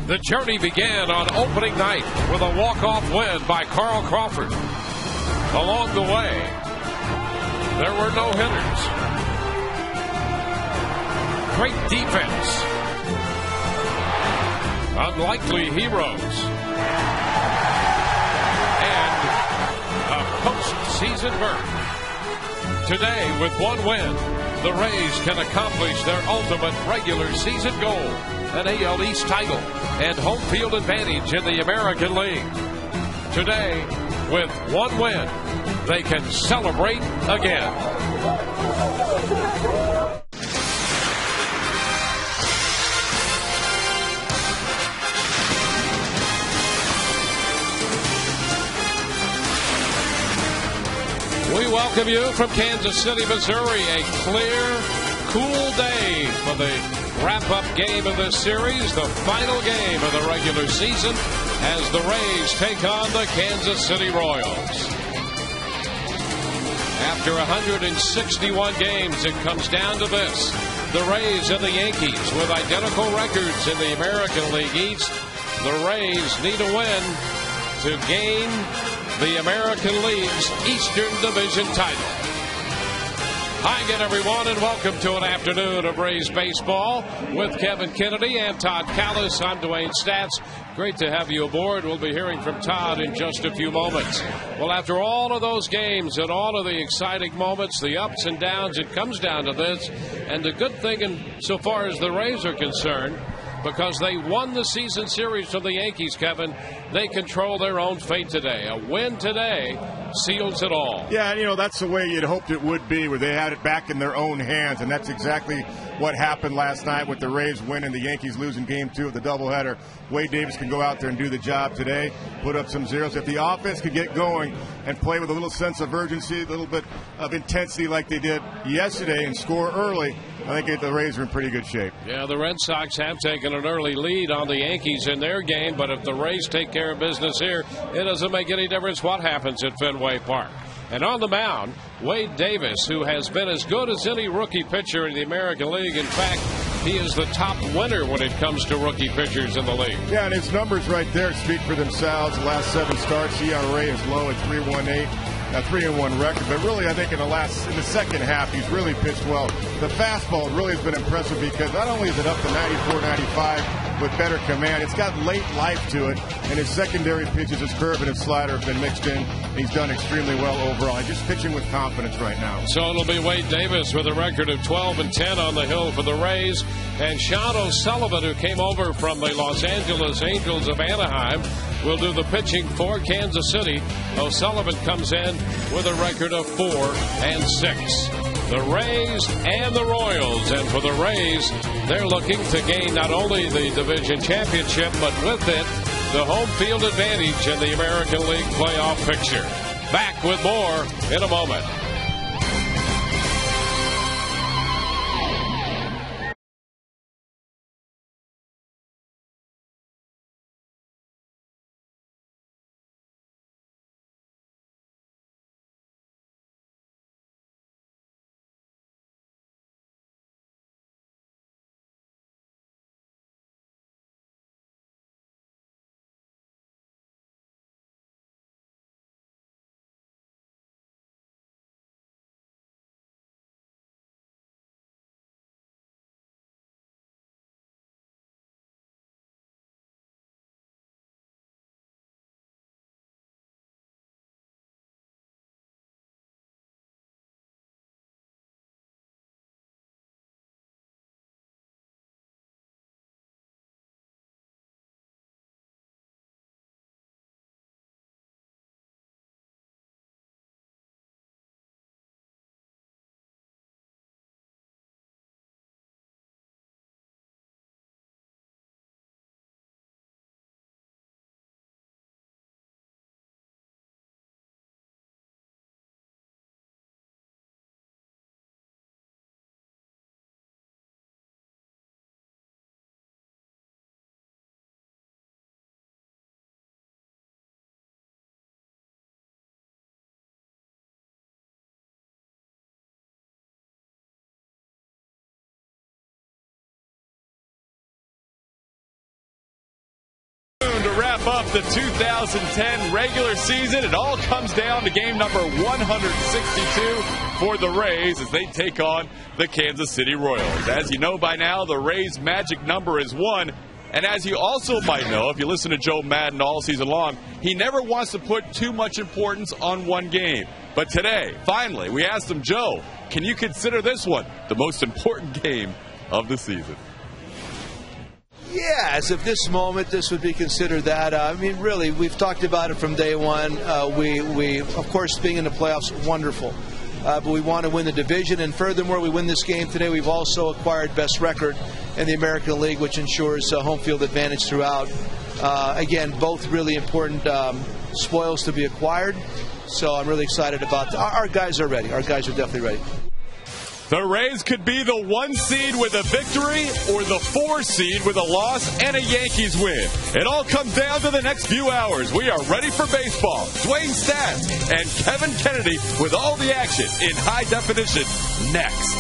The journey began on opening night with a walk-off win by Carl Crawford. Along the way, there were no hitters. Great defense. Unlikely heroes. And a postseason berth. Today, with one win, the Rays can accomplish their ultimate regular season goal, an AL East title and home field advantage in the American League. Today, with one win, they can celebrate again. We welcome you from Kansas City, Missouri. A clear, cool day for the wrap-up game of this series, the final game of the regular season, as the Rays take on the Kansas City Royals. After 161 games, it comes down to this. The Rays and the Yankees with identical records in the American League East. The Rays need a win to gain the American League's Eastern Division title. Hi again, everyone, and welcome to an afternoon of Rays baseball with Kevin Kennedy and Todd Callis. I'm Dwayne Statz. Great to have you aboard. We'll be hearing from Todd in just a few moments. Well, after all of those games and all of the exciting moments, the ups and downs, it comes down to this. And the good thing, so far as the Rays are concerned, because they won the season series from the Yankees, Kevin, they control their own fate today. A win today seals it all. Yeah, you know, that's the way you'd hoped it would be, where they had it back in their own hands, and that's exactly what happened last night with the Rays winning, the Yankees losing Game 2 of the doubleheader. Wade Davis can go out there and do the job today, put up some zeros. If the offense could get going and play with a little sense of urgency, a little bit of intensity like they did yesterday and score early, I think the Rays are in pretty good shape. Yeah, the Red Sox have taken an early lead on the Yankees in their game, but if the Rays take care of business here, it doesn't make any difference what happens at Fenway Park. And on the mound, Wade Davis, who has been as good as any rookie pitcher in the American League. In fact, he is the top winner when it comes to rookie pitchers in the league. Yeah, and his numbers right there speak for themselves. The last 7 starts, ERA is low at 3.18. A 3-1 record, but really I think in the second half he's really pitched well. The fastball really has been impressive because not only is it up to 94, 95 with better command, it's got late life to it, and his secondary pitches, his curve and his slider have been mixed in. He's done extremely well overall. He's just pitching with confidence right now. So it'll be Wade Davis with a record of 12-10 on the hill for the Rays, and Sean O'Sullivan, who came over from the Los Angeles Angels of Anaheim, will do the pitching for Kansas City. O'Sullivan comes in with a record of 4-6. The Rays and the Royals. And for the Rays, they're looking to gain not only the division championship, but with it, the home field advantage in the American League playoff picture. Back with more in a moment. to wrap up the 2010 regular season. It all comes down to game number 162 for the Rays as they take on the Kansas City Royals. As you know by now, the Rays' magic number is 1. And as you also might know, if you listen to Joe Madden all season long, he never wants to put too much importance on one game. But today, finally, we asked him, Joe, can you consider this one the most important game of the season? Yeah, as of this moment, this would be considered that. I mean, really, we've talked about it from day one. We of course, being in the playoffs, wonderful. But we want to win the division, and furthermore, we win this game today. We've also acquired best record in the American League, which ensures home field advantage throughout. Again, both really important spoils to be acquired. So I'm really excited about that. Our guys are ready. Our guys are definitely ready. The Rays could be the 1 seed with a victory or the 4 seed with a loss and a Yankees win. It all comes down to the next few hours. We are ready for baseball. Dwayne Stats and Kevin Kennedy with all the action in high definition next.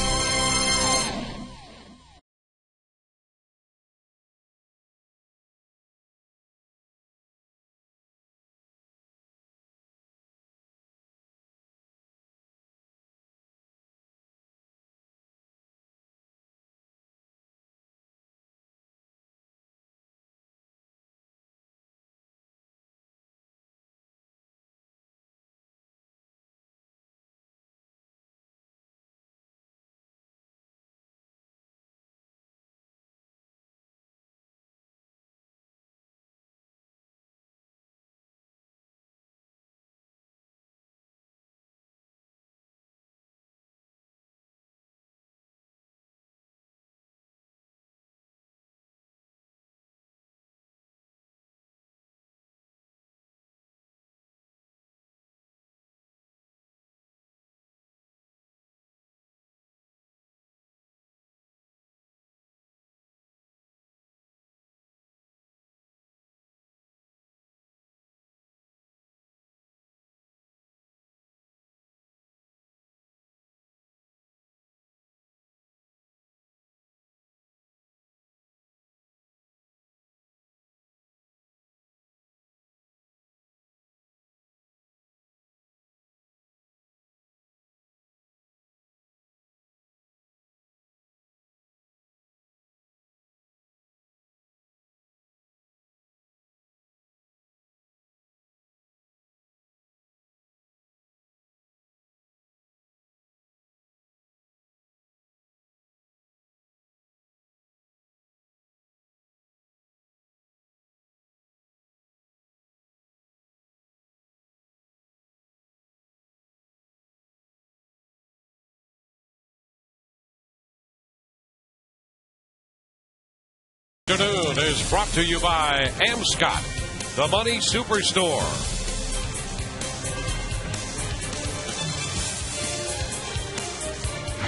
Afternoon is brought to you by Amscott, the Money Superstore.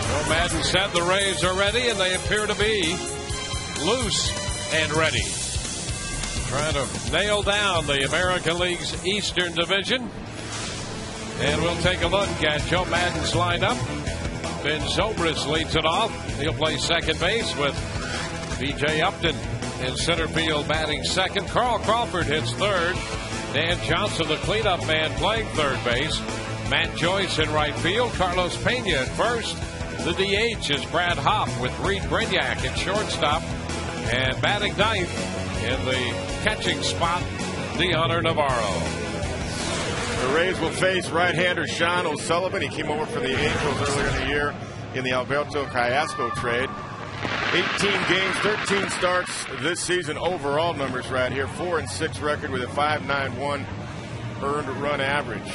Joe Madden said the Rays are ready, and they appear to be loose and ready. Trying to nail down the American League's Eastern Division. And we'll take a look at Joe Madden's lineup. Ben Zobrist leads it off. He'll play second base with B.J. Upton in center field batting second. Carl Crawford hits third. Dan Johnson, the cleanup man, playing third base. Matt Joyce in right field. Carlos Pena at first. The DH is Brad Hopp with Reed Brignac at shortstop. And batting ninth in the catching spot, DeHunter Navarro. The Rays will face right-hander Sean O'Sullivan. He came over from the Angels earlier in the year in the Alberto Callasco trade. 18 games, 13 starts this season. Overall numbers right here. 4-6 record with a 5.91 earned run average.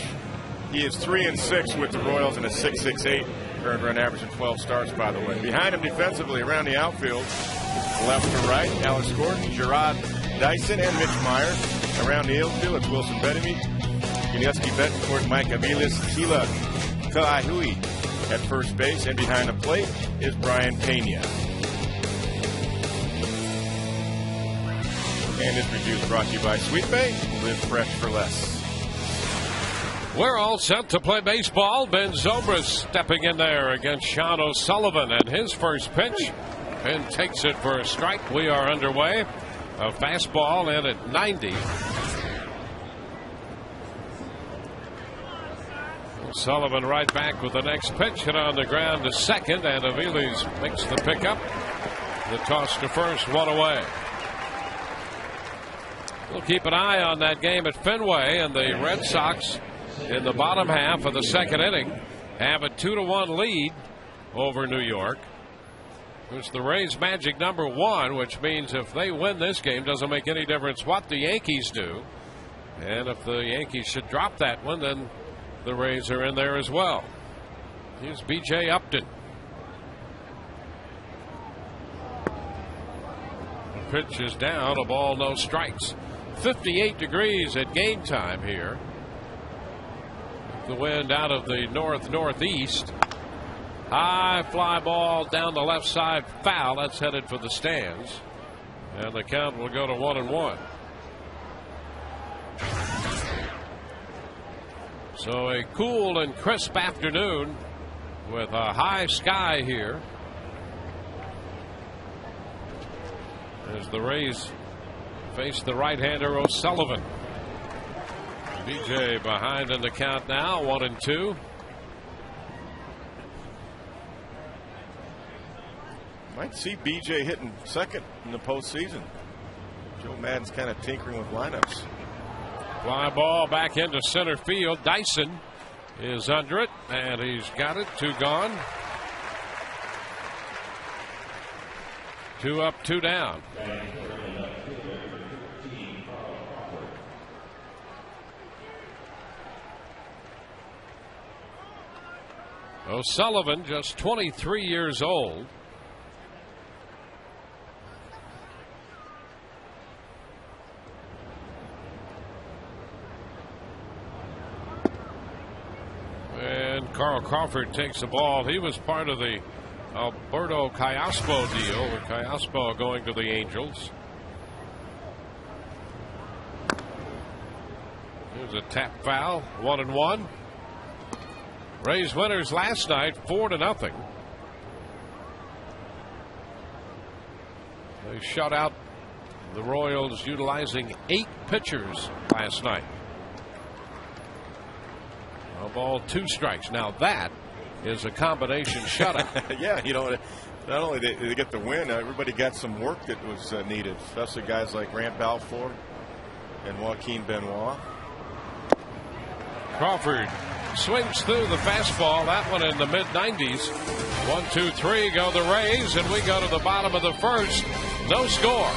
He is 3-6 with the Royals and a 6.68 earned run average in 12 starts, by the way. Behind him defensively around the outfield, left to right, Alex Gordon, Gerard Dyson, and Mitch Meyer. Around the infield, it's Wilson Bettemy, Yuniesky Betancourt, Mike Aviles, Sheila Kalahui at first base. And behind the plate is Brian Pena. And this review is brought to you by Sweet Bay. Live fresh for less. We're all set to play baseball. Ben Zobrist stepping in there against Sean O'Sullivan, and his first pitch. Ben takes it for a strike. We are underway. A fastball in at 90. Sullivan right back with the next pitch, hit on the ground to second, and Aviles makes the pickup. The toss to first, one away. We'll keep an eye on that game at Fenway, and the Red Sox in the bottom half of the second inning have a 2-1 lead over New York. It's the Rays' magic number 1, which means if they win this game, doesn't make any difference what the Yankees do. And if the Yankees should drop that one, then the Rays are in there as well. Here's B.J. Upton. The pitch is down, a ball, no strikes. 58 degrees at game time here. The wind out of the north-northeast. High fly ball down the left side, foul. That's headed for the stands. And the count will go to 1-1. So a cool and crisp afternoon with a high sky here as the Rays face the right-hander O'Sullivan. BJ behind in the count now, 1-2. Might see BJ hitting second in the postseason. Joe Maddon's kind of tinkering with lineups. Fly ball back into center field. Dyson is under it, and he's got it. 2 gone. 2 up, 2 down. O'Sullivan, just 23 years old. And Carl Crawford takes the ball. He was part of the Alberto Callaspo deal, with Callaspo going to the Angels. Here's a tap foul, 1-1. Rays winners last night, 4-0. They shut out the Royals utilizing 8 pitchers last night. A ball, 2 strikes. Now that is a combination shutout. Yeah, you know, not only did they get the win, everybody got some work that was needed, especially guys like Grant Balfour and Joaquin Benoit. Crawford swings through the fastball. That one in the mid-90s. 1, 2, 3 go the Rays, and we go to the bottom of the first. No score.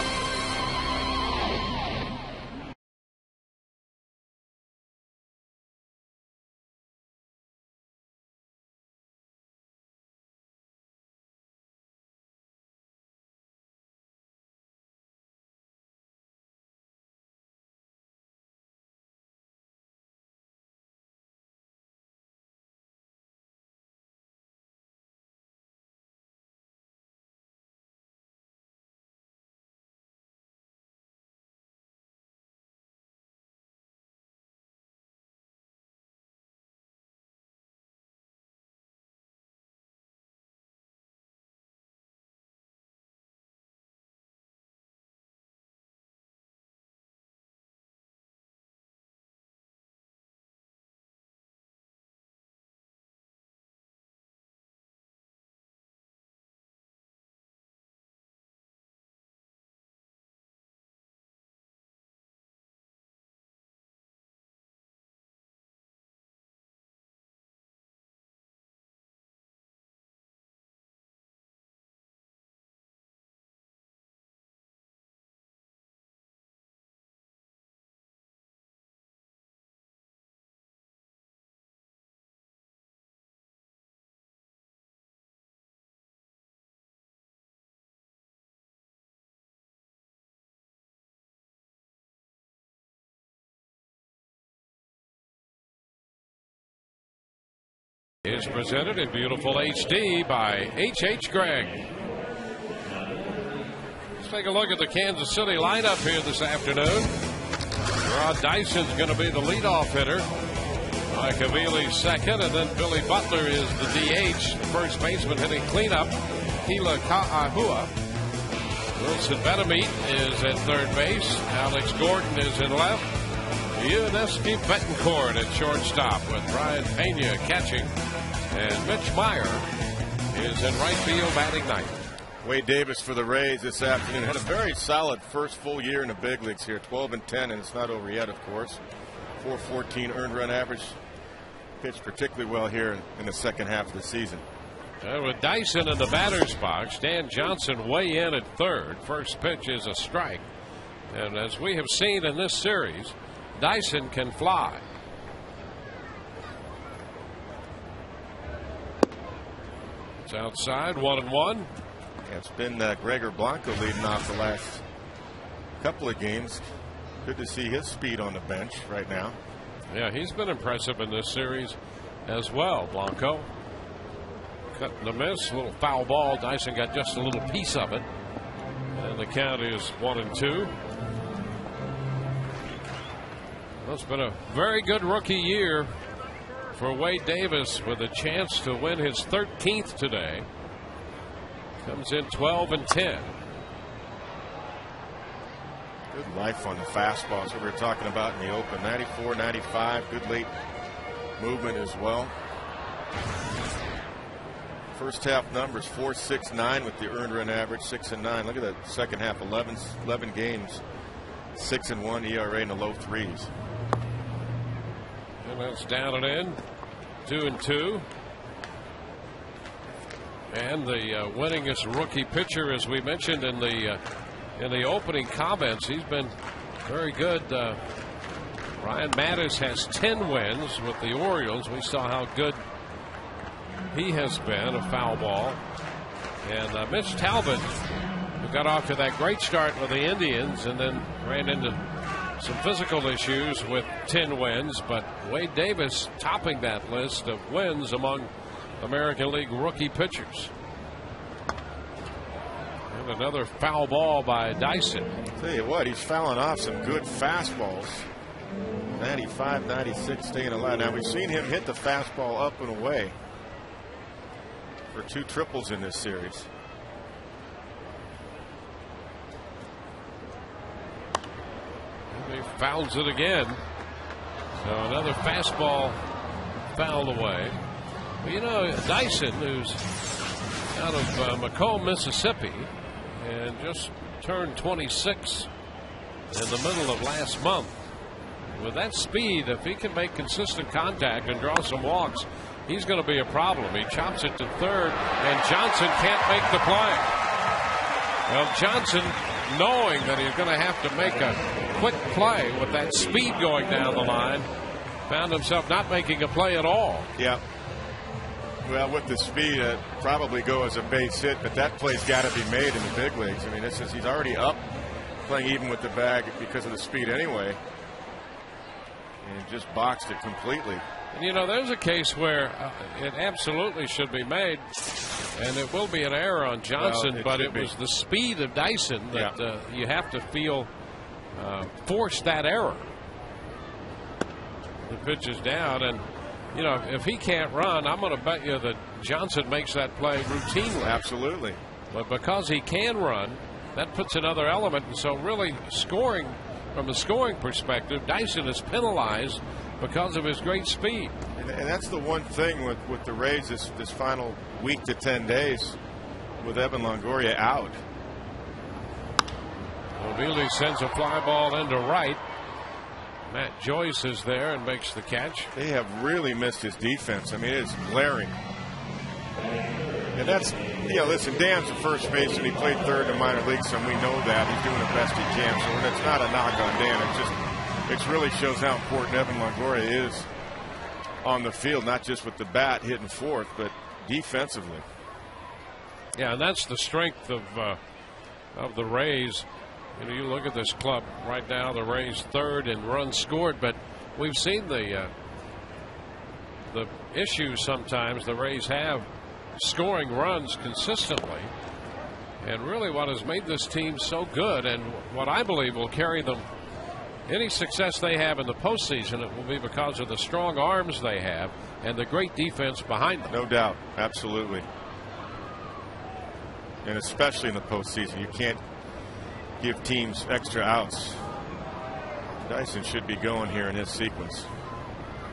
Is presented in beautiful HD by H.H. Gregg. Let's take a look at the Kansas City lineup here this afternoon. Rod Dyson's going to be the leadoff hitter. Mike Aviles second, and then Billy Butler is the DH. The first baseman hitting cleanup. Hila Ka'ahua Wilson Benameat is at third base. Alex Gordon is in left. Yuneski Betancourt at shortstop with Brian Pena catching. And Mitch Meyer is in right field batting ninth. Wade Davis for the Rays this afternoon had a very solid first full year in the big leagues here. 12-10, and it's not over yet, of course. 4.14 earned run average. Pitched particularly well here in the second half of the season. With Dyson in the batter's box, Dan Johnson way in at third. First pitch is a strike. And as we have seen in this series, Dyson can fly. It's outside, 1-1. Yeah, it's been Gregor Blanco leading off the last couple of games. Good to see his speed on the bench right now. Yeah, he's been impressive in this series as well, Blanco. Cutting the miss, a little foul ball. Dyson got just a little piece of it. And the count is 1-2. Well, it's been a very good rookie year for Wade Davis with a chance to win his 13th today. Comes in 12-10. Good life on the fastballs that we were talking about in the open. 94, 95. Good late movement as well. First half numbers 4.69 with the earned run average 6-9. Look at that second half, 11 games, 6-1 ERA in the low threes. And that's down and in, 2-2. And the winningest rookie pitcher, as we mentioned in the opening comments, he's been very good. Ryan Mattis has 10 wins with the Orioles. We saw how good he has been. A foul ball. And Mitch Talbot, who got off to that great start with the Indians and then ran into some physical issues with 10 wins. But Wade Davis topping that list of wins among American League rookie pitchers. And another foul ball by Dyson. Tell you what, he's fouling off some good fastballs. 95, 96 staying alive. Now we've seen him hit the fastball up and away for 2 triples in this series. And he fouls it again. So another fastball fouled away. Well, you know, Dyson, who's out of Macomb, Mississippi, and just turned 26 in the middle of last month. With that speed, if he can make consistent contact and draw some walks, he's going to be a problem. He chops it to third, and Johnson can't make the play. Well, Johnson, knowing that he's going to have to make a quick play with that speed going down the line, found himself not making a play at all. Yeah. Well, with the speed, probably go as a base hit, but that play's got to be made in the big leagues. I mean, he's already up, playing even with the bag because of the speed anyway, and just boxed it completely. And, you know, there's a case where it absolutely should be made, and it will be an error on Johnson, but it was the speed of Dyson that you have to feel forced that error. The pitch is down, and you know, if he can't run, I'm going to bet you that Johnson makes that play routinely. Absolutely. But because he can run, that puts another element. And so really scoring, from a scoring perspective, Dyson is penalized because of his great speed. And that's the one thing with the Rays this final week to 10 days with Evan Longoria out. Ovili sends a fly ball into right. Matt Joyce is there and makes the catch. They have really missed his defense. I mean, it's glaring. And that's, you know, listen, Dan's a first baseman. He played third in the minor leagues, so we know that. He's doing the best he can. So it's not a knock on Dan. It really shows how important Evan Longoria is on the field, not just with the bat hitting fourth, but defensively. Yeah, and that's the strength of the Rays. You know, you look at this club right now, the Rays third in runs scored, but we've seen the issues sometimes the Rays have scoring runs consistently. And really what has made this team so good, and what I believe will carry them any success they have in the postseason, it will be because of the strong arms they have and the great defense behind them. No doubt. Absolutely. And especially in the postseason, you can't give teams extra outs. Dyson should be going here in this sequence.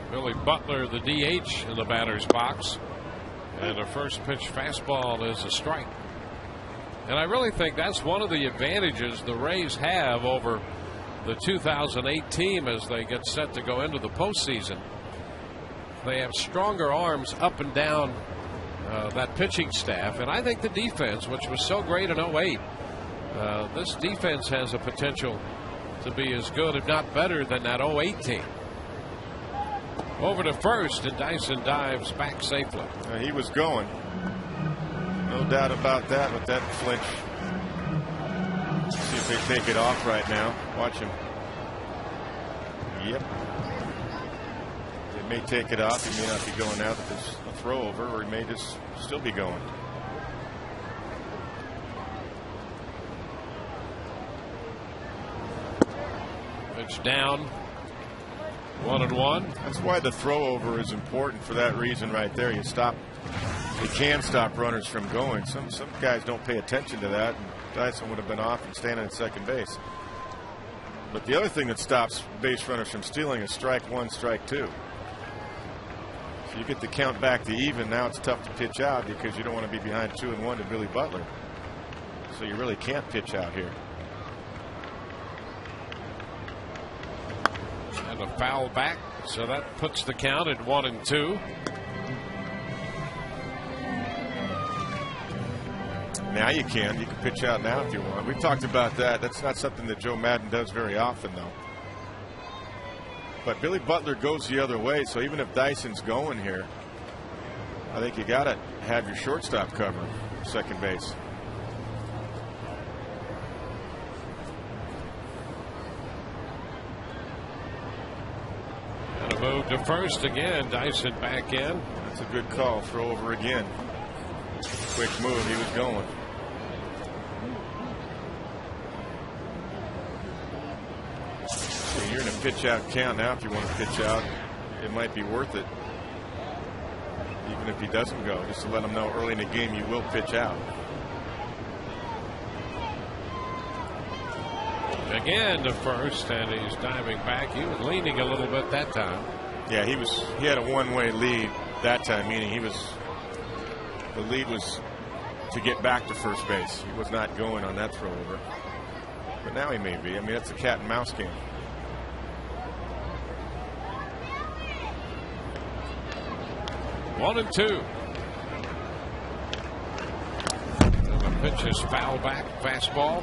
Billy Butler, the DH in the batter's box. And a first pitch fastball is a strike. And I really think that's one of the advantages the Rays have over the 2008 team as they get set to go into the postseason. They have stronger arms up and down that pitching staff. And I think the defense, which was so great in 08, this defense has a potential to be as good, if not better, than that 08 team. Over to first, and Dyson dives back safely. He was going. No doubt about that with that flinch. See if they take it off right now. Watch him. Yep. They may take it off. He may not be going now that there's a throw over, or he may just still be going. Pitch down. 1-1. That's why the throw over is important for that reason right there. You can stop runners from going. Some guys don't pay attention to that, and Dyson would have been off and standing at second base. But the other thing that stops base runners from stealing is strike one, strike two. So you get the count back to even. Now it's tough to pitch out because you don't want to be behind 2-1 to Billy Butler. So you really can't pitch out here. And a foul back, so that puts the count at 1-2. Now you can pitch out now if you want. We talked about that. That's not something that Joe Madden does very often, though. But Billy Butler goes the other way, so even if Dyson's going here, I think you got to have your shortstop cover second base. And a move to first again. Dyson back in. That's a good call. Throw over again. Quick move. He was going. So you're in a pitch out count now. If you want to pitch out, it might be worth it. Even if he doesn't go, just to let him know early in the game you will pitch out. Again to first, and he's diving back. He was leaning a little bit that time. Yeah, he had a one-way lead that time, meaning the lead was to get back to first base. He was not going on that throw over. But now he may be. I mean, that's a cat and mouse game. One and two. And the pitch is foul back, fastball.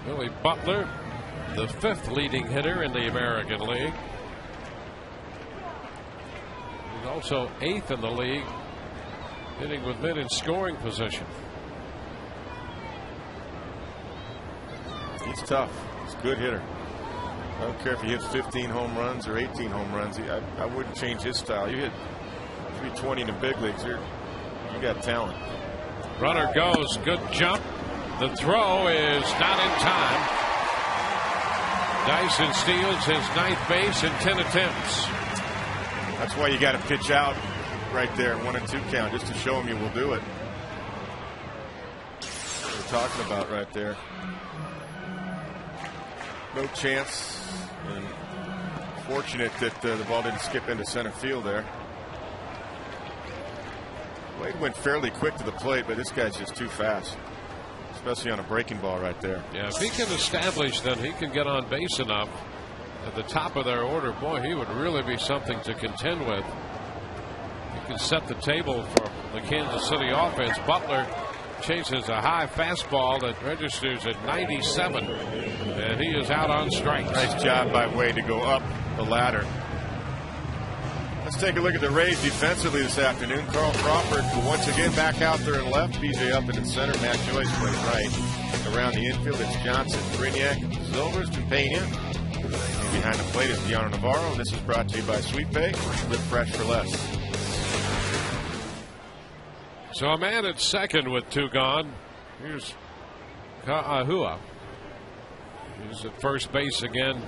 Billy Butler, the 5th leading hitter in the American League. He's also 8th in the league, hitting with men in scoring position. He's tough. He's a good hitter. I don't care if he hits 15 home runs or 18 home runs. I wouldn't change his style. You hit 320 in the big leagues. You got talent. Runner goes. Good jump. The throw is not in time. Dyson steals his 9th base in 10 attempts. That's why you got to pitch out right there, 1-2 count, just to show him you will do it. What we're talking about right there. No chance. And fortunate that the ball didn't skip into center field there. Wade went fairly quick to the plate, but this guy's just too fast, especially on a breaking ball right there. Yeah, if he can establish that he can get on base enough at the top of their order, boy, he would really be something to contend with. He can set the table for the Kansas City offense. Butler chases a high fastball that registers at 97, and he is out on strikes. Nice job by Wade to go up the ladder. Let's take a look at the Rays defensively this afternoon. Carl Crawford once again back out there in left. BJ up in center. Matt Joyce plays right. Around the infield, it's Johnson, Brignac, Silvers, and Pena. Behind the plate is Deanna Navarro. This is brought to you by Sweet Pay. Live fresh for less. So a man at second with 2 gone. Here's Ka'ahua. He's at first base again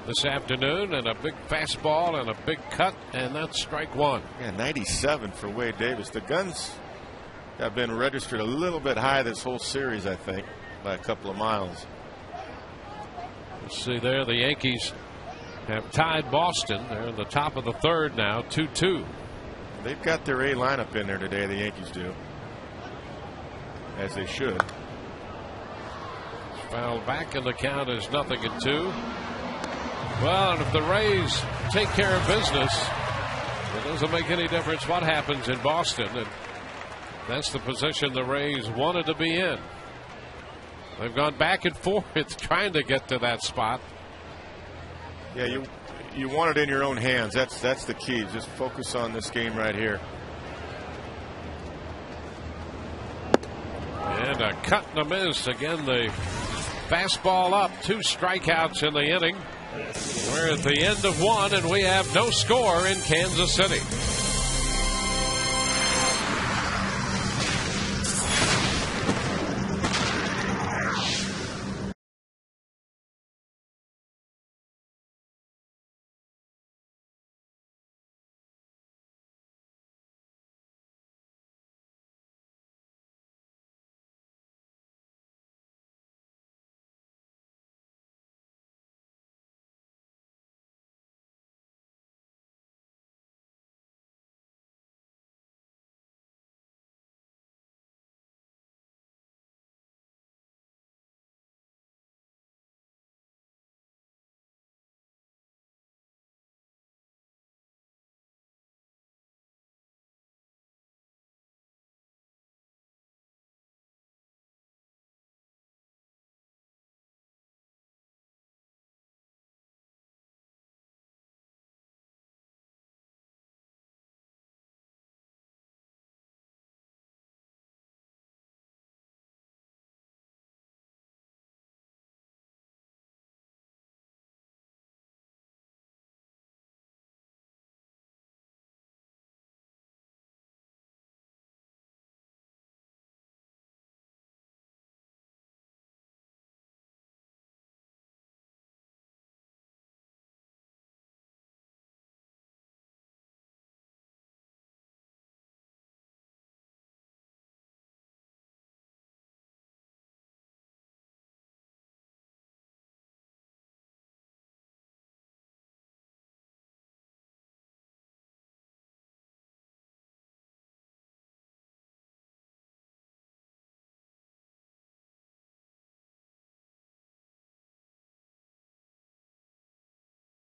this afternoon, and a big fastball and a big cut, and that's strike 1. Yeah, 97 for Wade Davis. The guns have been registered a little bit high this whole series, I think, by a couple of miles. Let's see there, the Yankees have tied Boston. They're in the top of the third now, 2-2. They've got their A lineup in there today, the Yankees do. As they should. Fouled back, and the count is 0-2. Well, and if the Rays take care of business, it doesn't make any difference what happens in Boston. And that's the position the Rays wanted to be in. They've gone back and forth trying to get to that spot. Yeah, you want it in your own hands. That's the key. Just focus on this game right here. And a cut and a miss. Again, the fastball up. 2 strikeouts in the inning. We're at the end of 1, and we have no score in Kansas City.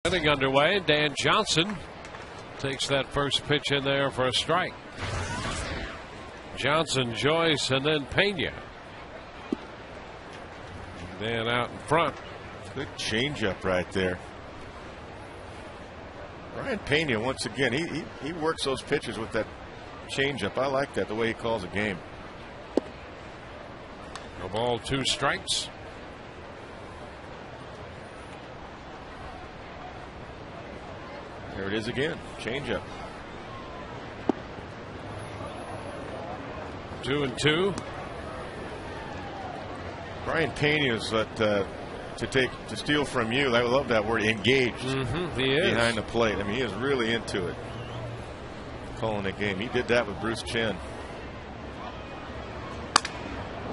Inning underway. Dan Johnson takes that first pitch in there for a strike. Johnson, Joyce, and then Pena. Dan out in front. Good changeup right there. Ryan Pena, once again, he works those pitches with that changeup. I like that, the way he calls a game. No ball, 2 strikes. There it is again. Changeup. 2-2. Brian Pena is to steal from you. I love that word, engaged. He is behind the plate. I mean, he is really into it. Calling a game. He did that with Bruce Chen.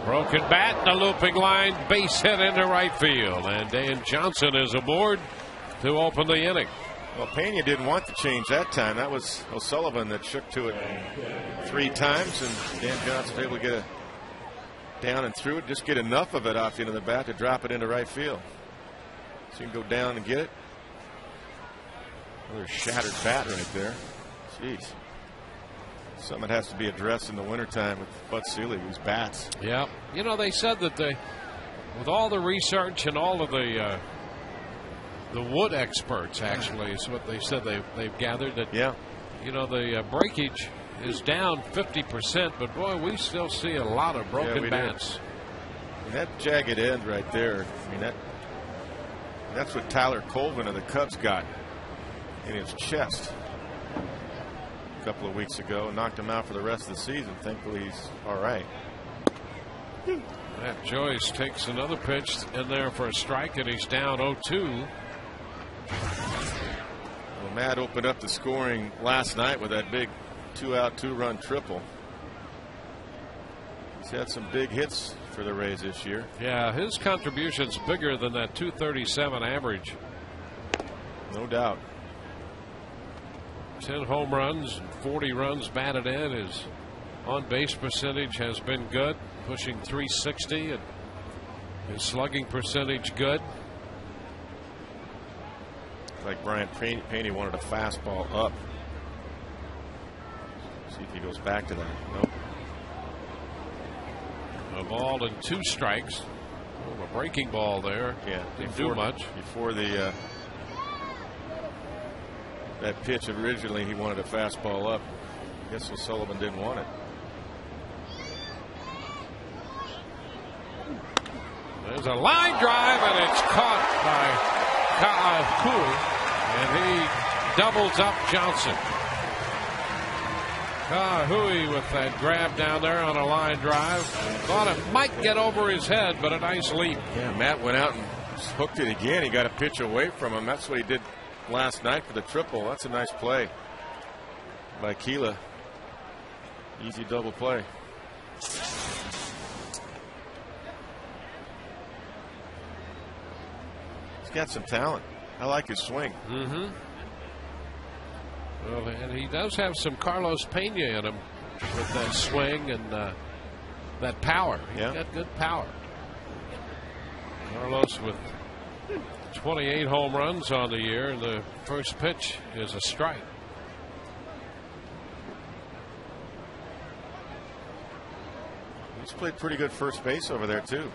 Broken bat and a looping line, base hit into right field, and Dan Johnson is aboard to open the inning. Well, Pena didn't want to change that time. That was O'Sullivan that shook to it 3 times, and Dan Johnson was able to get it down and through it, just get enough of it off the end of the bat to drop it into right field. So you can go down and get it. Another shattered bat right there. Jeez. Something that has to be addressed in the wintertime with Bud Selig, whose bats. Yeah. You know, they said that with all the research and all of the wood experts, actually, is what they said they've gathered, that, you know, the breakage is down 50%, but boy, we still see a lot of broken bats. And that jagged end right there, I mean, that's what Tyler Colvin of the Cubs got in his chest a couple of weeks ago, knocked him out for the rest of the season. Thankfully, he's all right. Matt Joyce takes another pitch in there for a strike, and he's down 0-2. Well, Matt opened up the scoring last night with that big 2-out, 2-run triple. He's had some big hits for the Rays this year. Yeah, his contribution's bigger than that 237 average. No doubt. 10 home runs, 40 runs batted in. His on-base percentage has been good, pushing 360, and his slugging percentage good. Like Brian Paney wanted a fastball up. See if he goes back to that. Nope. A ball and 2 strikes. Oh, a breaking ball there. Yeah, didn't do much. Before the that pitch originally, he wanted a fastball up. I guess O'Sullivan didn't want it. There's a line drive, and it's caught by Ka'ahu, and he doubles up Johnson. Ka'ahu with that grab down there on a line drive. Thought it might get over his head, but a nice leap. Yeah, Matt went out and hooked it again. He got a pitch away from him. That's what he did last night for the triple. That's a nice play by Keela. Easy double play. He's got some talent. I like his swing. Mm-hmm. Well, and he does have some Carlos Pena in him with that swing and that power. He's got good power. Carlos with 28 home runs on the year, and the first pitch is a strike. He's played pretty good first base over there too.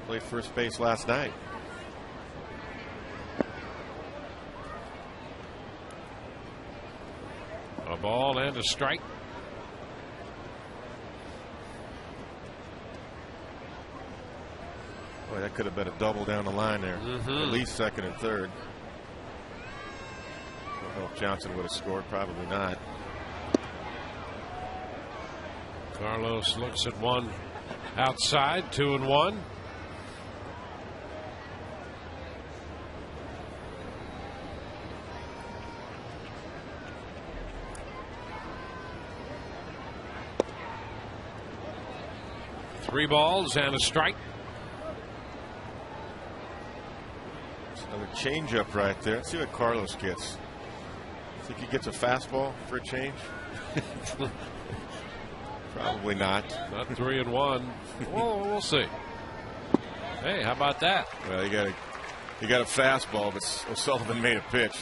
Played first base last night. A ball and a strike. Boy, that could have been a double down the line there. At least second and third. I don't know if Johnson would have scored. Probably not. Carlos looks at one outside, 2-1. Three balls and a strike. Another changeup right there. Let's see what Carlos gets. Think he gets a fastball for a change? Probably not. Not 3-1. Well, we'll see. Hey, how about that? Well, he got a fastball, but O'Sullivan made a pitch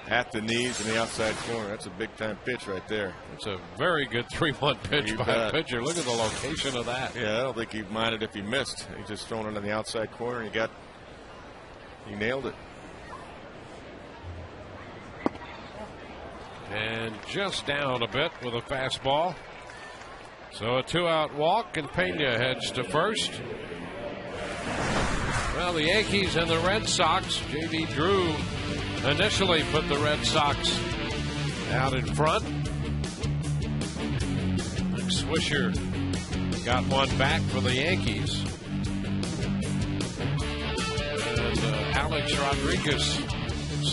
at the knees in the outside corner. That's a big time pitch right there. It's a very good 3-1 pitch by a pitcher. Look at the location of that. Yeah, I don't think he minded if he missed. He just thrown it on the outside corner. He nailed it. And just down a bit with a fastball. So a 2-out walk, and Pena heads to first. Well, the Yankees and the Red Sox, J.D. Drew initially put the Red Sox out in front. Swisher got one back for the Yankees. And Alex Rodriguez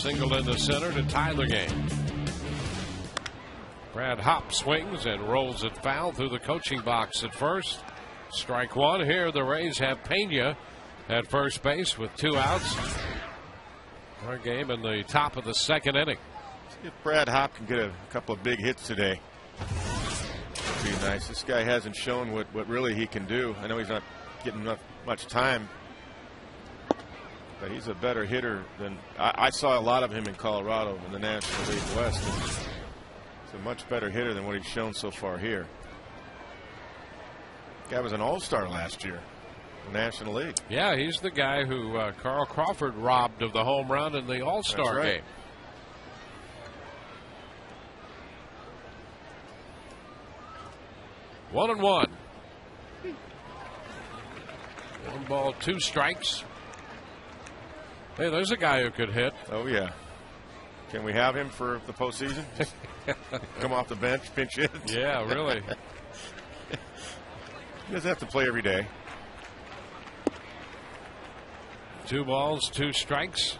singled in the center to tie the game. Brad Hopp swings and rolls it foul through the coaching box at first. Strike one. Here the Rays have Pena at first base with 2 outs. Our game in the top of the second inning. See if Brad Hopp can get a couple of big hits today. That'd be nice. This guy hasn't shown what really he can do. I know he's not getting much time, but he's a better hitter than I saw a lot of him in Colorado in the National League West. He's a much better hitter than what he's shown so far here. Guy was an all-star last year in the National League. Yeah, he's the guy who Carl Crawford robbed of the home run in the All-Star game. 1-1. 1 ball, 2 strikes. Hey, there's a guy who could hit. Oh, yeah. Can we have him for the postseason? Come off the bench, pinch hit. Yeah, really. He doesn't have to play every day. 2 balls, 2 strikes.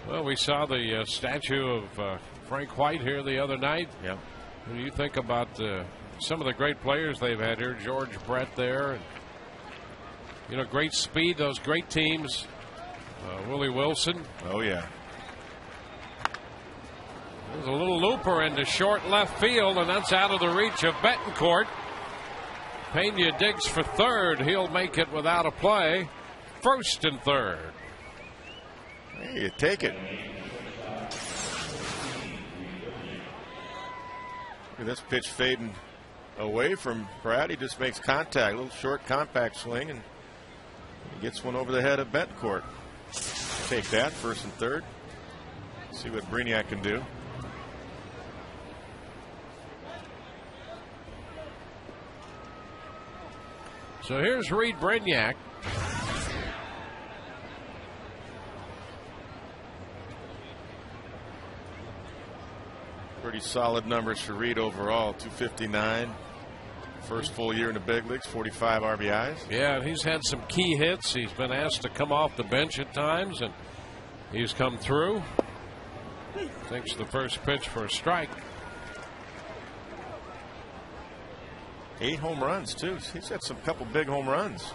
Well, we saw the statue of Frank White here the other night. Yeah. What do you think about some of the great players they've had here. George Brett there. And, you know, great speed, those great teams. Willie Wilson. Oh, yeah. There's a little looper into short left field, and that's out of the reach of Betancourt. Pena digs for third. He'll make it without a play. First and third. Hey, you take it. Look at this pitch fading away from Pratt. He just makes contact. A little short, compact swing, and he gets one over the head of Betancourt. Take that, first and third. See what Brignac can do. So here's Reed Brignac. Pretty solid numbers for Reed overall. 259. First full year in the big leagues, 45 RBIs. Yeah, he's had some key hits. He's been asked to come off the bench at times, and he's come through. Takes the first pitch for a strike. 8 home runs, too. He's had some couple big home runs.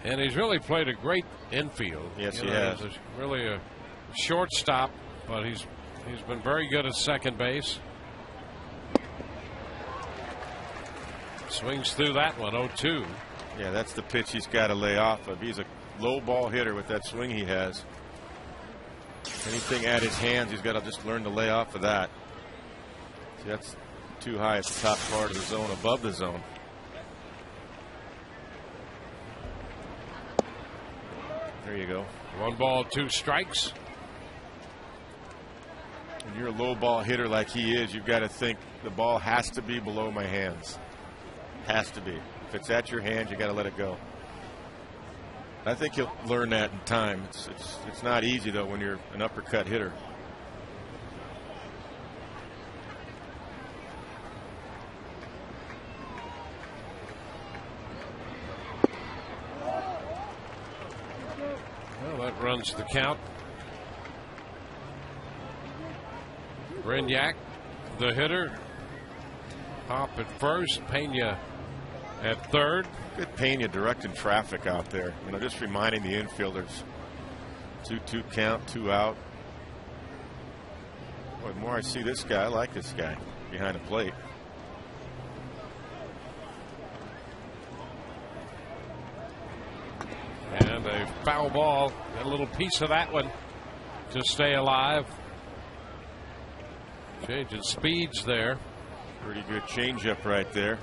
And he's really played a great infield. Yes, he has. He's really a shortstop, but he's been very good at second base. Swings through that one, 0-2. Yeah, that's the pitch he's got to lay off of. He's a low ball hitter with that swing he has. Anything at his hands, he's got to just learn to lay off of that. See, that's too high at the top part of the zone, above the zone. There you go. 1 ball, 2 strikes. When you're a low ball hitter like he is, you've got to think the ball has to be below my hands. Has to be. If it's at your hand, you got to let it go. I think he'll learn that in time. It's not easy though when you're an uppercut hitter. Well, that runs the count. Brignac, the hitter. Hop at first. Pena at third. Good Pena directing traffic out there. You know, just reminding the infielders. 2-2 count, 2 out. Boy, the more I see this guy, I like this guy behind the plate. And a foul ball. Got a little piece of that one to stay alive. Changing speeds there. Pretty good changeup right there.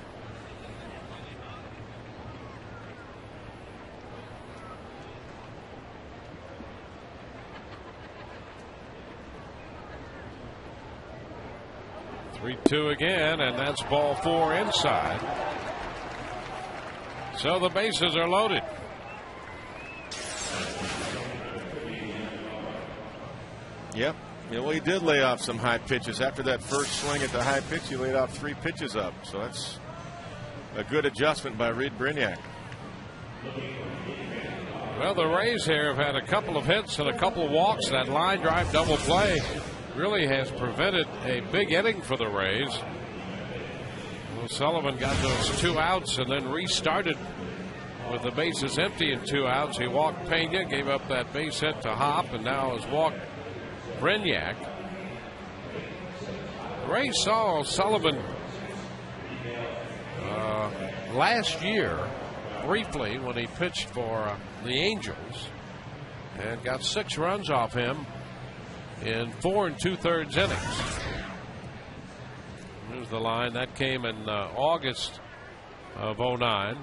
Two again, and that's ball 4 inside. So the bases are loaded. Yep. Yeah, well, he did lay off some high pitches. After that first swing at the high pitch, he laid off 3 pitches up. So that's a good adjustment by Reed Brignac. Well, the Rays here have had a couple of hits and a couple of walks. That line drive double play really has prevented a big inning for the Rays. Well, Sullivan got those 2 outs and then restarted with the bases empty and 2 outs. He walked Pena, gave up that base hit to Hop, and now has walked Brignac. Ray saw Sullivan last year briefly when he pitched for the Angels and got 6 runs off him in 4 2/3 innings. Here's the line that came in August of 09.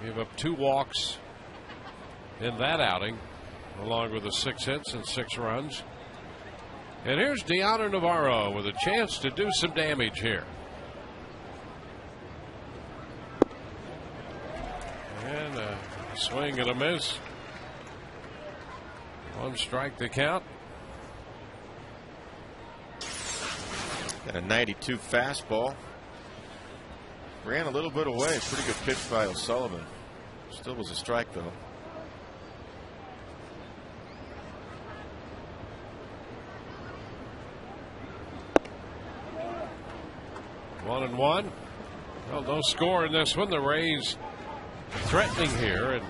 Gave up 2 walks in that outing, along with the 6 hits and 6 runs. And here's Deanna Navarro with a chance to do some damage here. And a swing and a miss. 1 strike to count. Got a 92 fastball. Ran a little bit away. Pretty good pitch by O'Sullivan. Still was a strike though. 1-1. Well, no score in this one. The Rays threatening here, and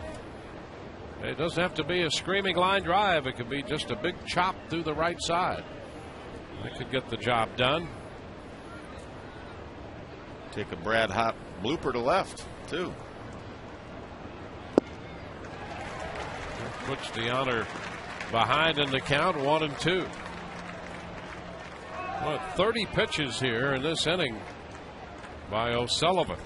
it doesn't have to be a screaming line drive. It could be just a big chop through the right side. That could get the job done. Take a Brad Hop blooper to left, too. Puts the honor behind in the count, 1-2. Well, 30 pitches here in this inning by O'Sullivan.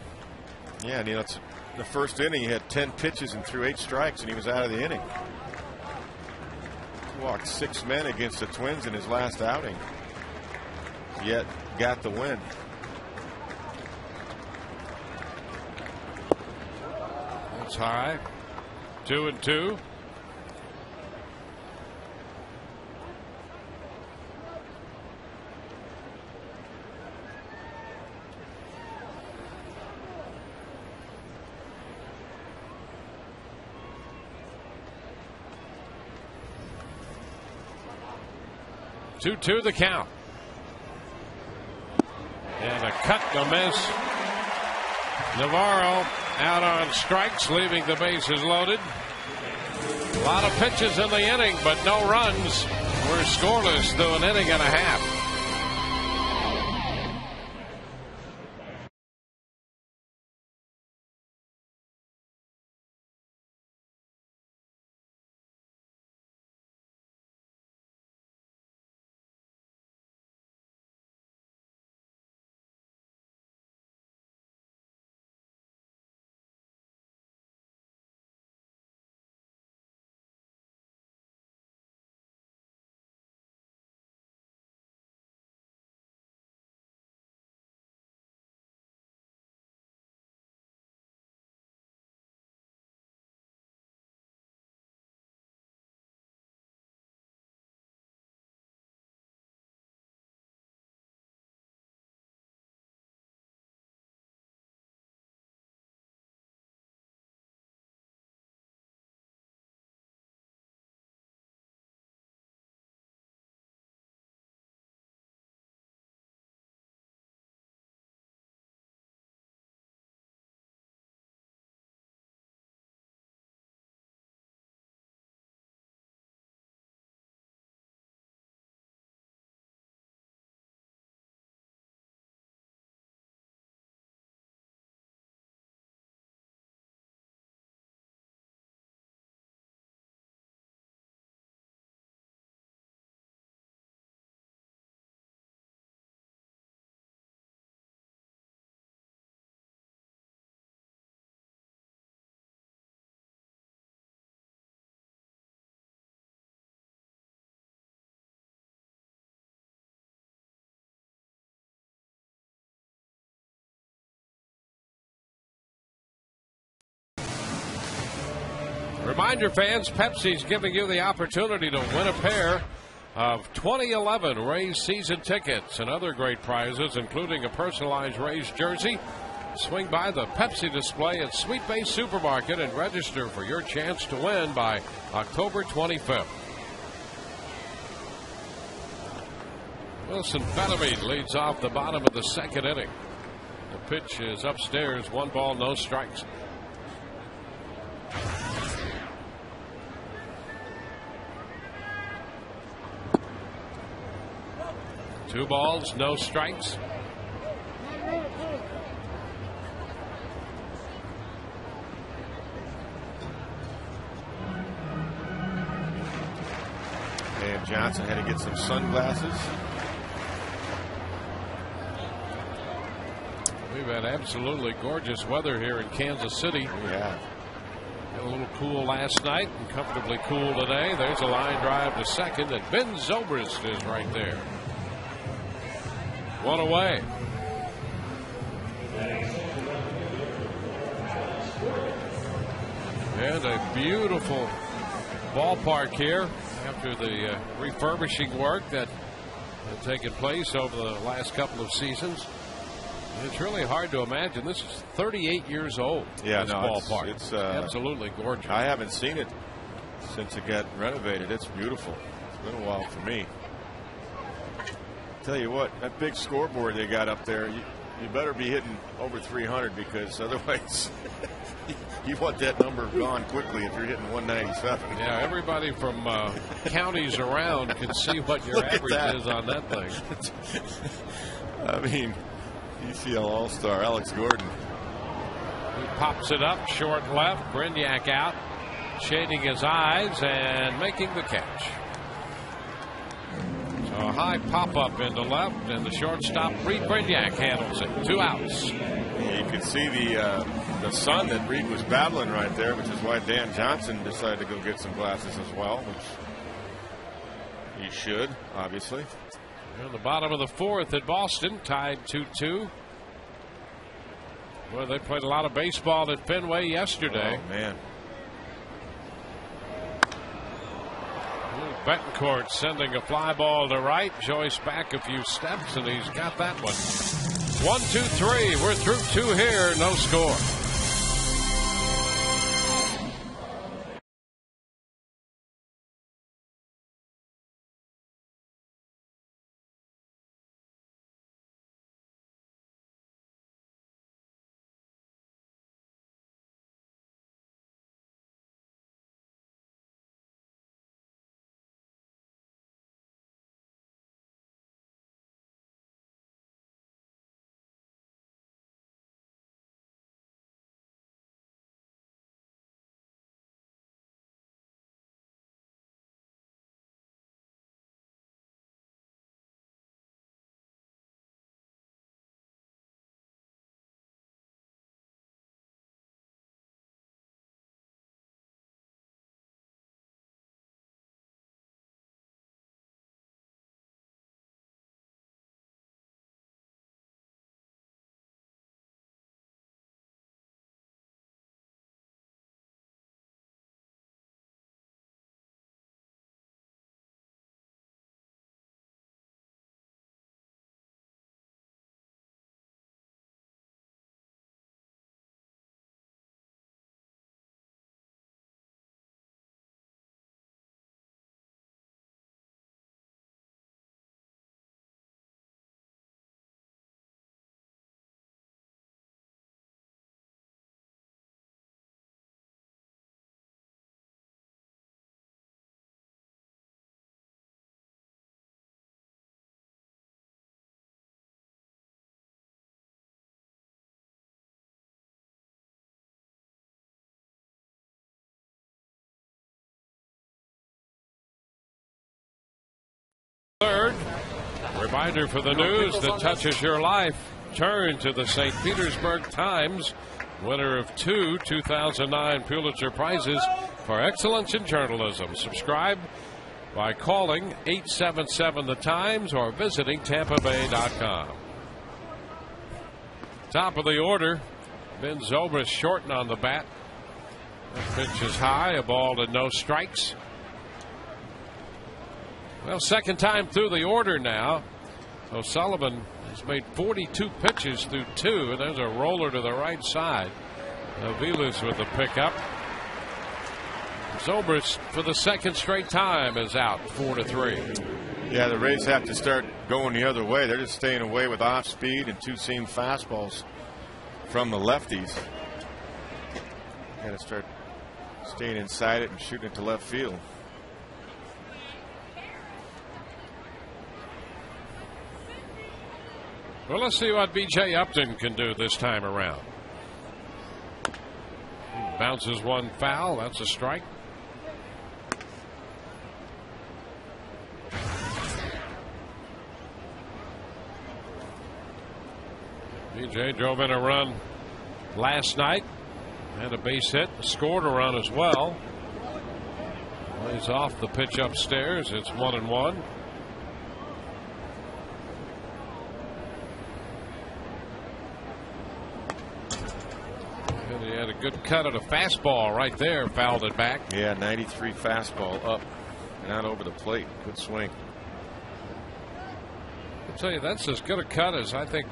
Yeah, and it's the first inning. He had 10 pitches and threw 8 strikes, and he was out of the inning. He walked 6 men against the Twins in his last outing, yet got the win. That's high. 2-2. Two the count. And a cut, a miss. Navarro out on strikes, leaving the bases loaded. A lot of pitches in the inning, but no runs. We're scoreless through an inning and a half. Reminder, fans, Pepsi's giving you the opportunity to win a pair of 2011 Rays season tickets and other great prizes, including a personalized Rays jersey. Swing by the Pepsi display at Sweet Bay Supermarket and register for your chance to win by October 25th. Wilson Benavides leads off the bottom of the second inning. The pitch is upstairs, 1 ball, no strikes. Two balls, no strikes. And Johnson had to get some sunglasses. We've had absolutely gorgeous weather here in Kansas City. Yeah. A little cool last night and comfortably cool today. There's a line drive to second, and Ben Zobrist is right there. 1 away. And a beautiful ballpark here after the refurbishing work that had taken place over the last couple of seasons. It's really hard to imagine. This is 38 years old. Yeah, this ballpark. It's absolutely gorgeous. I haven't seen it since it got renovated. It's beautiful. It's been a while for me. Tell you what, that big scoreboard they got up there, You better be hitting over 300 because otherwise you want that number gone quickly if you're hitting 197. Yeah, everybody from counties around can see what your average is on that thing. I mean, ECL All-Star Alex Gordon. He pops it up short left. Brignac out, shading his eyes and making the catch. So a high pop up into left, and the shortstop Reed Brignac handles it. 2 outs. Yeah, you could see the sun that Reed was battling right there, which is why Dan Johnson decided to go get some glasses as well, which he should, obviously. In the bottom of the 4th at Boston, tied 2-2. Well, they played a lot of baseball at Fenway yesterday. Oh, man. Betancourt sending a fly ball to right. Joyce back a few steps, and he's got that one. 1-2-3. We're through 2 here. No score. Third, reminder for the news that touches your life. Turn to the St. Petersburg Times, winner of 2 2009 Pulitzer Prizes for excellence in journalism. Subscribe by calling 877 The Times or visiting TampaBay.com. Top of the order, Ben Zobrist shorting on the bat. The pitch is high, a ball and no strikes. Well, second time through the order now. O'Sullivan has made 42 pitches through 2, and there's a roller to the right side. Aviles with the pickup. Zobrist for the second straight time is out, 4-3. Yeah, the Rays have to start going the other way. They're just staying away with off speed and 2-seam fastballs from the lefties. Got to start staying inside it and shooting it to left field. Well, let's see what B.J. Upton can do this time around. He bounces one foul. That's a strike. B.J. drove in a run last night. Had a base hit. Scored a run as well. He's off the pitch upstairs. It's 1-1. He had a good cut at a fastball right there, fouled it back. Yeah, 93 fastball up and out over the plate. Good swing. I'll tell you, that's as good a cut as I think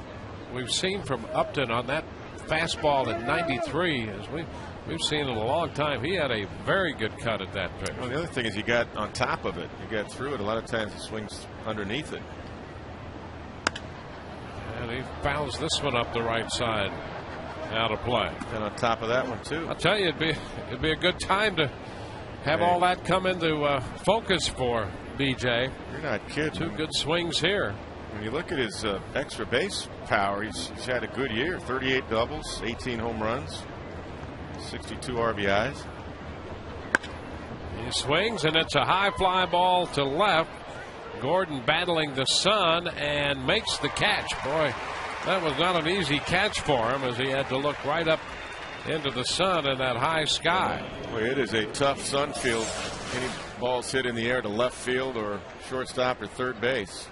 we've seen from Upton on that fastball at 93 as we've seen in a long time. He had a very good cut at that pitch. Well, the other thing is he got on top of it. He got through it. A lot of times he swings underneath it. And And he fouls this one up the right side. Out of play. And on top of that one, too. I'll tell you, it'd be a good time to have all that come into focus for BJ. You're not kidding. 2 good swings here. When you look at his extra base power, he's had a good year. 38 doubles, 18 home runs, 62 RBIs. He swings, and it's a high fly ball to left. Gordon battling the sun and makes the catch. Boy, that was not an easy catch for him, as he had to look right up into the sun in that high sky. Boy, it is a tough sun field. Any balls hit in the air to left field or shortstop or third base.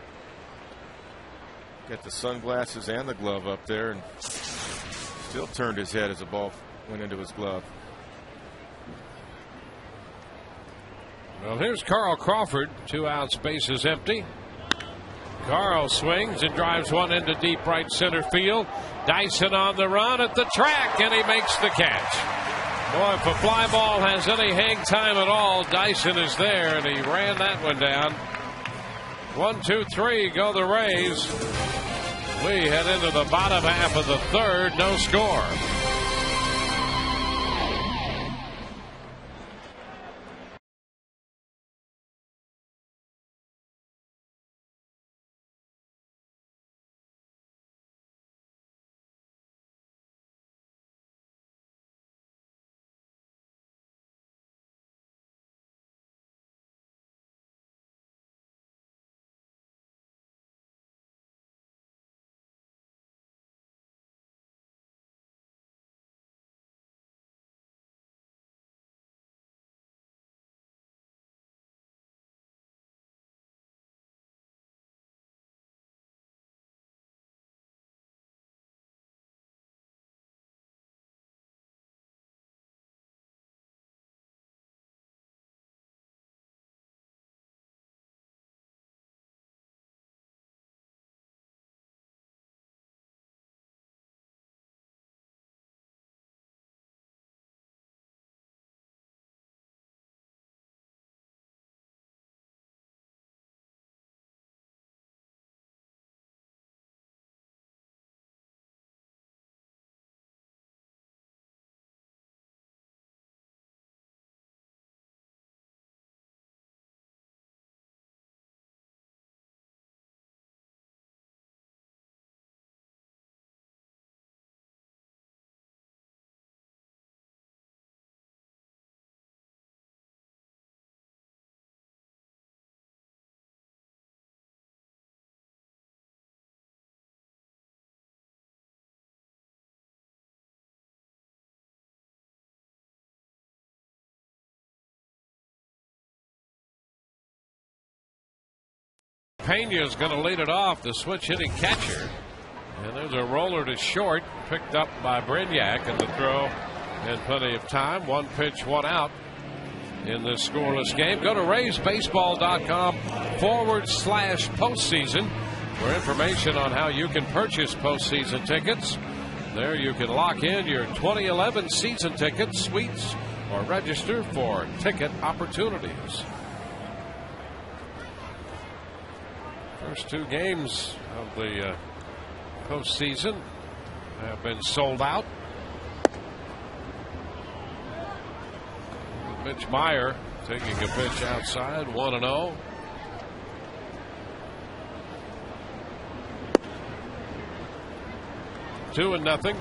Got the sunglasses and the glove up there, and still turned his head as the ball went into his glove. Well, here's Carl Crawford. 2 outs, bases empty. Carl swings and drives one into deep right center field. Dyson on the run at the track, and he makes the catch. Boy, if a fly ball has any hang time at all, Dyson is there, and he ran that one down. 1, 2, 3, go the Rays. We head into the bottom half of the third, no score. Pena's going to lead it off, the switch hitting catcher. And there's a roller to short, picked up by Brignac, and the throw in plenty of time. 1 pitch, 1 out in this scoreless game. Go to RaysBaseball.com/postseason for information on how you can purchase postseason tickets. There you can lock in your 2011 season tickets, suites, or register for ticket opportunities. First 2 games of the postseason have been sold out. Mitch Meyer taking a pitch outside, 1-0. Two and nothing.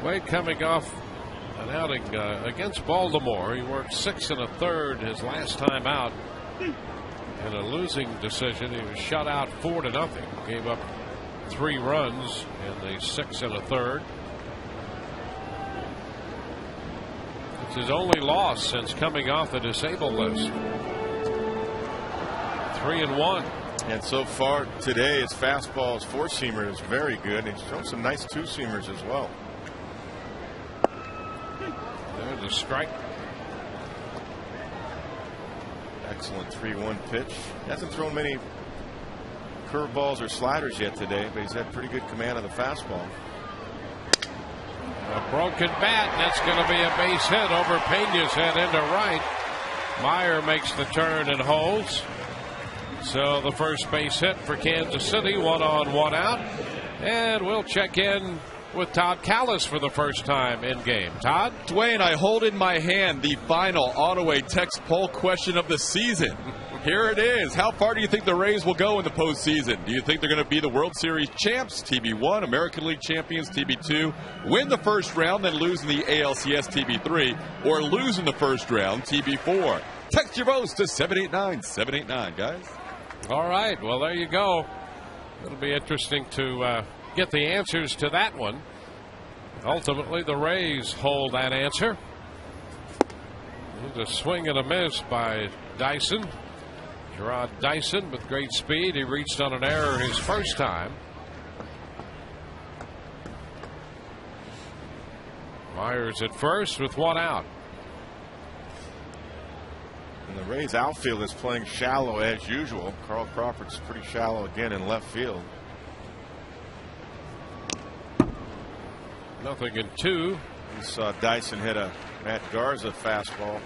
Wade coming off an outing against Baltimore. He worked 6 1/3 his last time out. In a losing decision, he was shut out 4-0. Gave up 3 runs in the 6 1/3. It's his only loss since coming off the disabled list. 3-1. And so far today, his fastball, his 4-seamer is very good. He's shown some nice 2-seamers as well. There's a strike. Excellent 3-1 pitch. Hasn't thrown many curveballs or sliders yet today, but he's had pretty good command of the fastball. A broken bat, and that's going to be a base hit over Pena's head into right. Meyer makes the turn and holds. So the first base hit for Kansas City, 1 on, 1 out. And we'll check in with Todd Callis for the first time in game. Todd? Dwayne, I hold in my hand the final Auto-A text poll question of the season. Here it is. How far do you think the Rays will go in the postseason? Do you think they're going to be the World Series champs, TB1, American League champions, TB2, win the first round, then lose in the ALCS, TB3, or lose in the first round, TB4? Text your votes to 789-789, guys. All right. Well, there you go. It'll be interesting to get the answers to that one. Ultimately, the Rays hold that answer. There's a swing and a miss by Dyson. Gerard Dyson with great speed. He reached on an error his first time. Myers at first with 1 out. And the Rays outfield is playing shallow as usual. Carl Crawford's pretty shallow again in left field. 0-2. We saw Dyson hit a Matt Garza fastball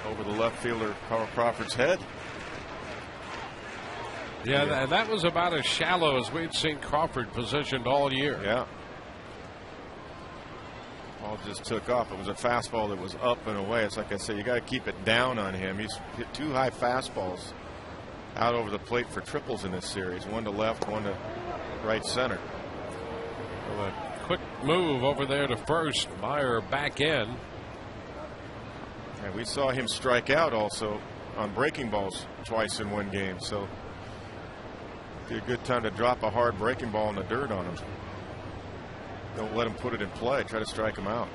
over the left fielder Carl Crawford's head. Yeah, that was about as shallow as we'd seen Crawford positioned all year. Yeah. Ball just took off. It was a fastball that was up and away. It's like I said, you got to keep it down on him. He's hit 2 high fastballs out over the plate for triples in this series. 1 to left, 1 to right center. Well, a quick move over there to first. Meyer back in. And we saw him strike out also on breaking balls twice in one game. So be a good time to drop a hard breaking ball in the dirt on him. Don't let him put it in play. Try to strike him out.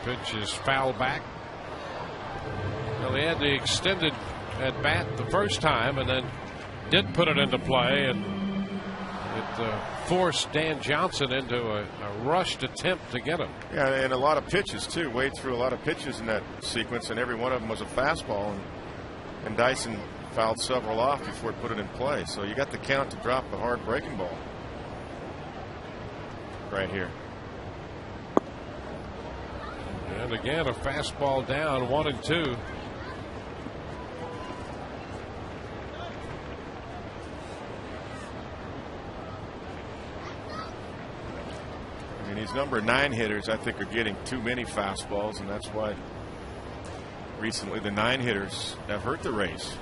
The pitch is foul back. Well, he had the extended at bat the first time and then did put it into play, and it forced Dan Johnson into a rushed attempt to get him. Yeah, and a lot of pitches too. Wade threw a lot of pitches in that sequence, and every one of them was a fastball, and Dyson fouled several off before he put it in play. So you got the count to drop the hard breaking ball right here. And again, a fastball down, 1-2. I mean, these number 9 hitters, I think, are getting too many fastballs, and that's why recently the 9 hitters have hurt the Rays.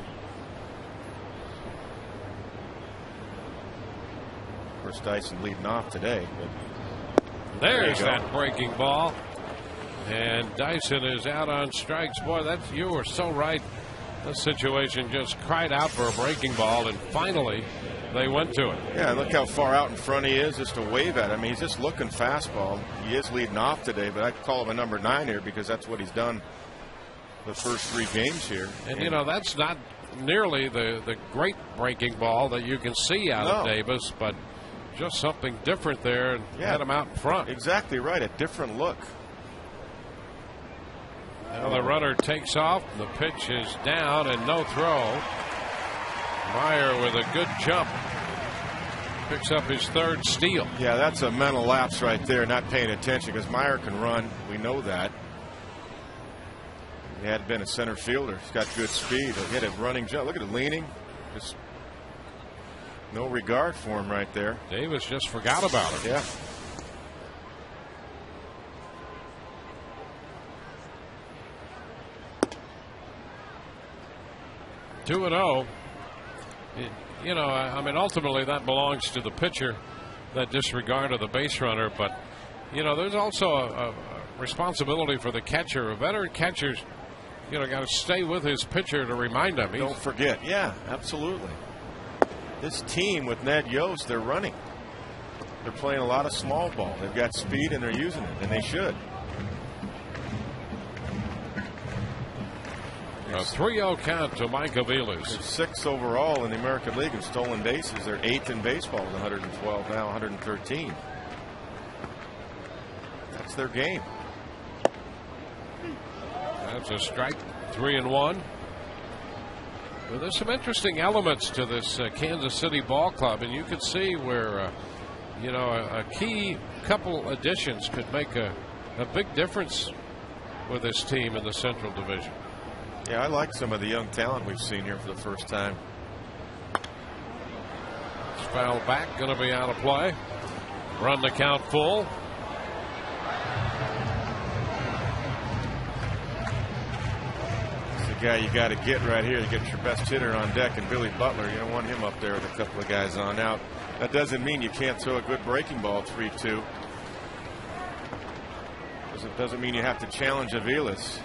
Of course, Dyson leading off today. But there's that breaking ball. And Dyson is out on strikes. Boy, you were so right. This situation just cried out for a breaking ball, and finally they went to it. Yeah, look how far out in front he is just to wave at him. I mean, he's just looking fastball. He is leading off today, but I call him a number 9 here because that's what he's done the first 3 games here. And you know, that's not nearly the great breaking ball that you can see out of Davis, but just something different there, and had him out in front. Exactly right. A different look. Now the runner takes off. The pitch is down and no throw. Meyer with a good jump. Picks up his 3rd steal. Yeah, that's a mental lapse right there, not paying attention, because Meyer can run. We know that. He had been a center fielder. He's got good speed. He'll hit a running jump. Look at it leaning. Just no regard for him right there. Davis just forgot about him. Yeah. Two and 0. You know, I mean, ultimately that belongs to the pitcher, that disregard of the base runner. But, you know, there's also a responsibility for the catcher. A veteran catcher's, you know, got to stay with his pitcher to remind him. Don't forget. Yeah, absolutely. This team with Ned Yost, they're running. They're playing a lot of small ball. They've got speed and they're using it, and they should. A 3-0 count to Mike Aviles. They're 6th overall in the American League in stolen bases. They're 8th in baseball with 112, now 113. That's their game. That's a strike. 3-1. Well, there's some interesting elements to this Kansas City ball club, and you can see where you know, a key couple additions could make a a big difference with this team in the Central Division. Yeah, I like some of the young talent we've seen here for the first time. It's foul back, going to be out of play. Run the count full. It's the guy you got to get right here to get your best hitter on deck, and Billy Butler. You don't want him up there with a couple of guys on out. That doesn't mean you can't throw a good breaking ball 3-2. It doesn't mean you have to challenge Aviles.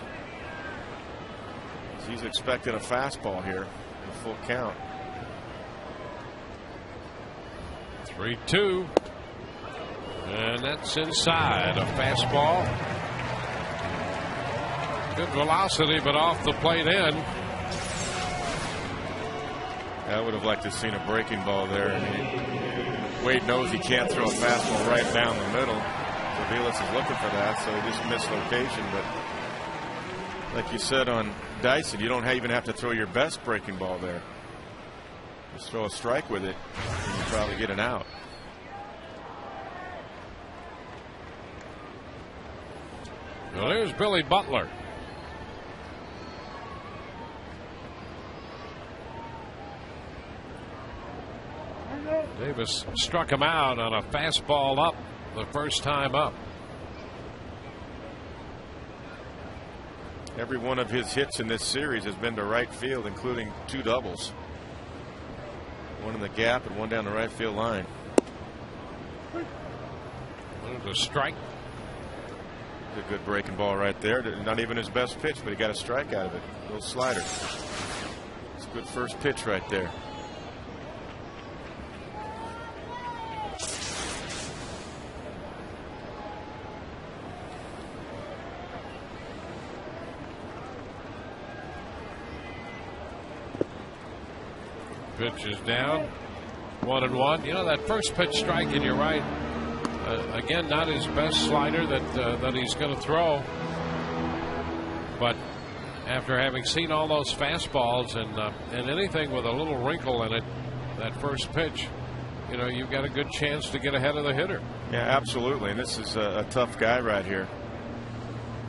He's expecting a fastball here, a full count. 3-2. And that's inside. A fastball. Good velocity, but off the plate end. I would have liked to have seen a breaking ball there. I mean, Wade knows he can't throw a fastball right down the middle. Aviles is looking for that, so he just missed location. But like you said on Dyson, you don't even have to throw your best breaking ball there. Just throw a strike with it, and you probably get an out. Well, there's Billy Butler. Davis struck him out on a fastball up the first time up. Every one of his hits in this series has been to right field, including 2 doubles. One in the gap and one down the right field line. There's a strike. A good breaking ball right there. Not even his best pitch, but he got a strike out of it. A little slider. It's a good first pitch right there. Pitch is down. 1-1. You know, that first pitch strike, and you're right. Again, not his best slider that he's going to throw. But after having seen all those fastballs and anything with a little wrinkle in it, that first pitch, you know, you've got a good chance to get ahead of the hitter. Yeah, absolutely. And this is a tough guy right here.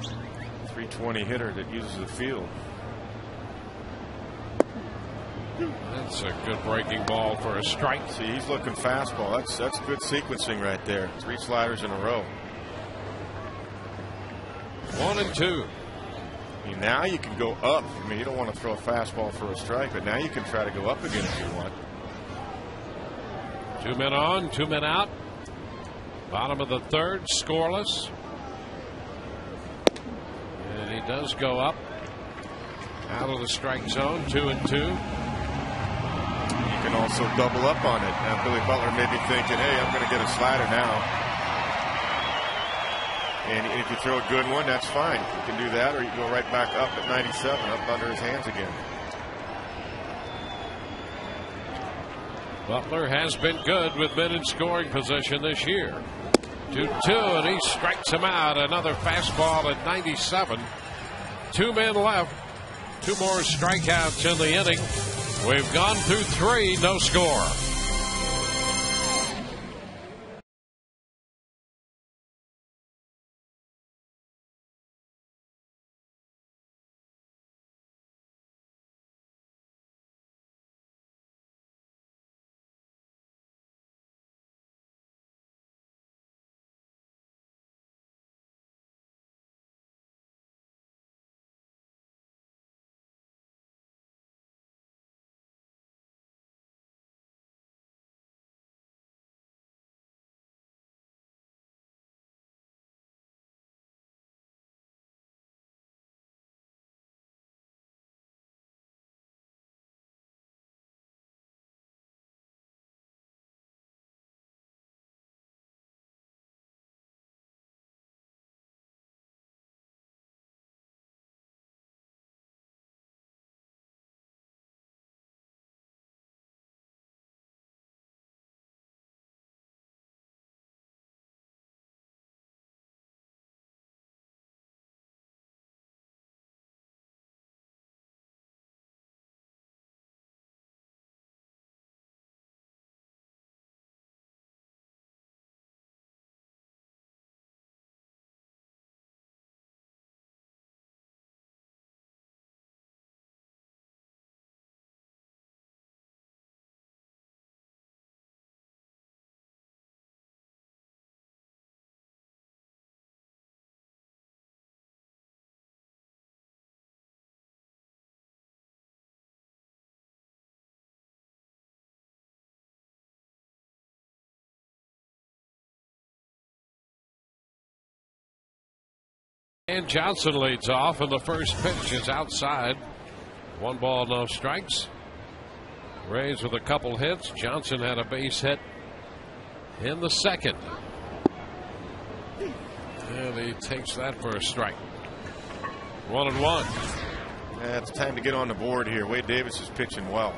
320 hitter that uses the field. That's a good breaking ball for a strike. See, he's looking fastball. That's good sequencing right there. 3 sliders in a row. 1-2. I mean, now you can go up. I mean, you don't want to throw a fastball for a strike, but now you can try to go up again if you want. 2 men on, 2 men out. Bottom of the third, scoreless. And he does go up out of the strike zone. 2-2. You can also double up on it. Now Billy Butler may be thinking, hey, I'm going to get a slider now. And if you throw a good one, that's fine. You can do that, or you can go right back up at 97, up under his hands again. Butler has been good with men in scoring position this year. 2-2, and he strikes him out. Another fastball at 97. 2 men left. 2 more strikeouts in the inning. We've gone through 3, no score. And Johnson leads off, and the first pitch is outside. 1 ball, no strikes. Rays with a couple hits. Johnson had a base hit in the second. And he takes that for a strike. 1-1. Yeah, it's time to get on the board here. Wade Davis is pitching well.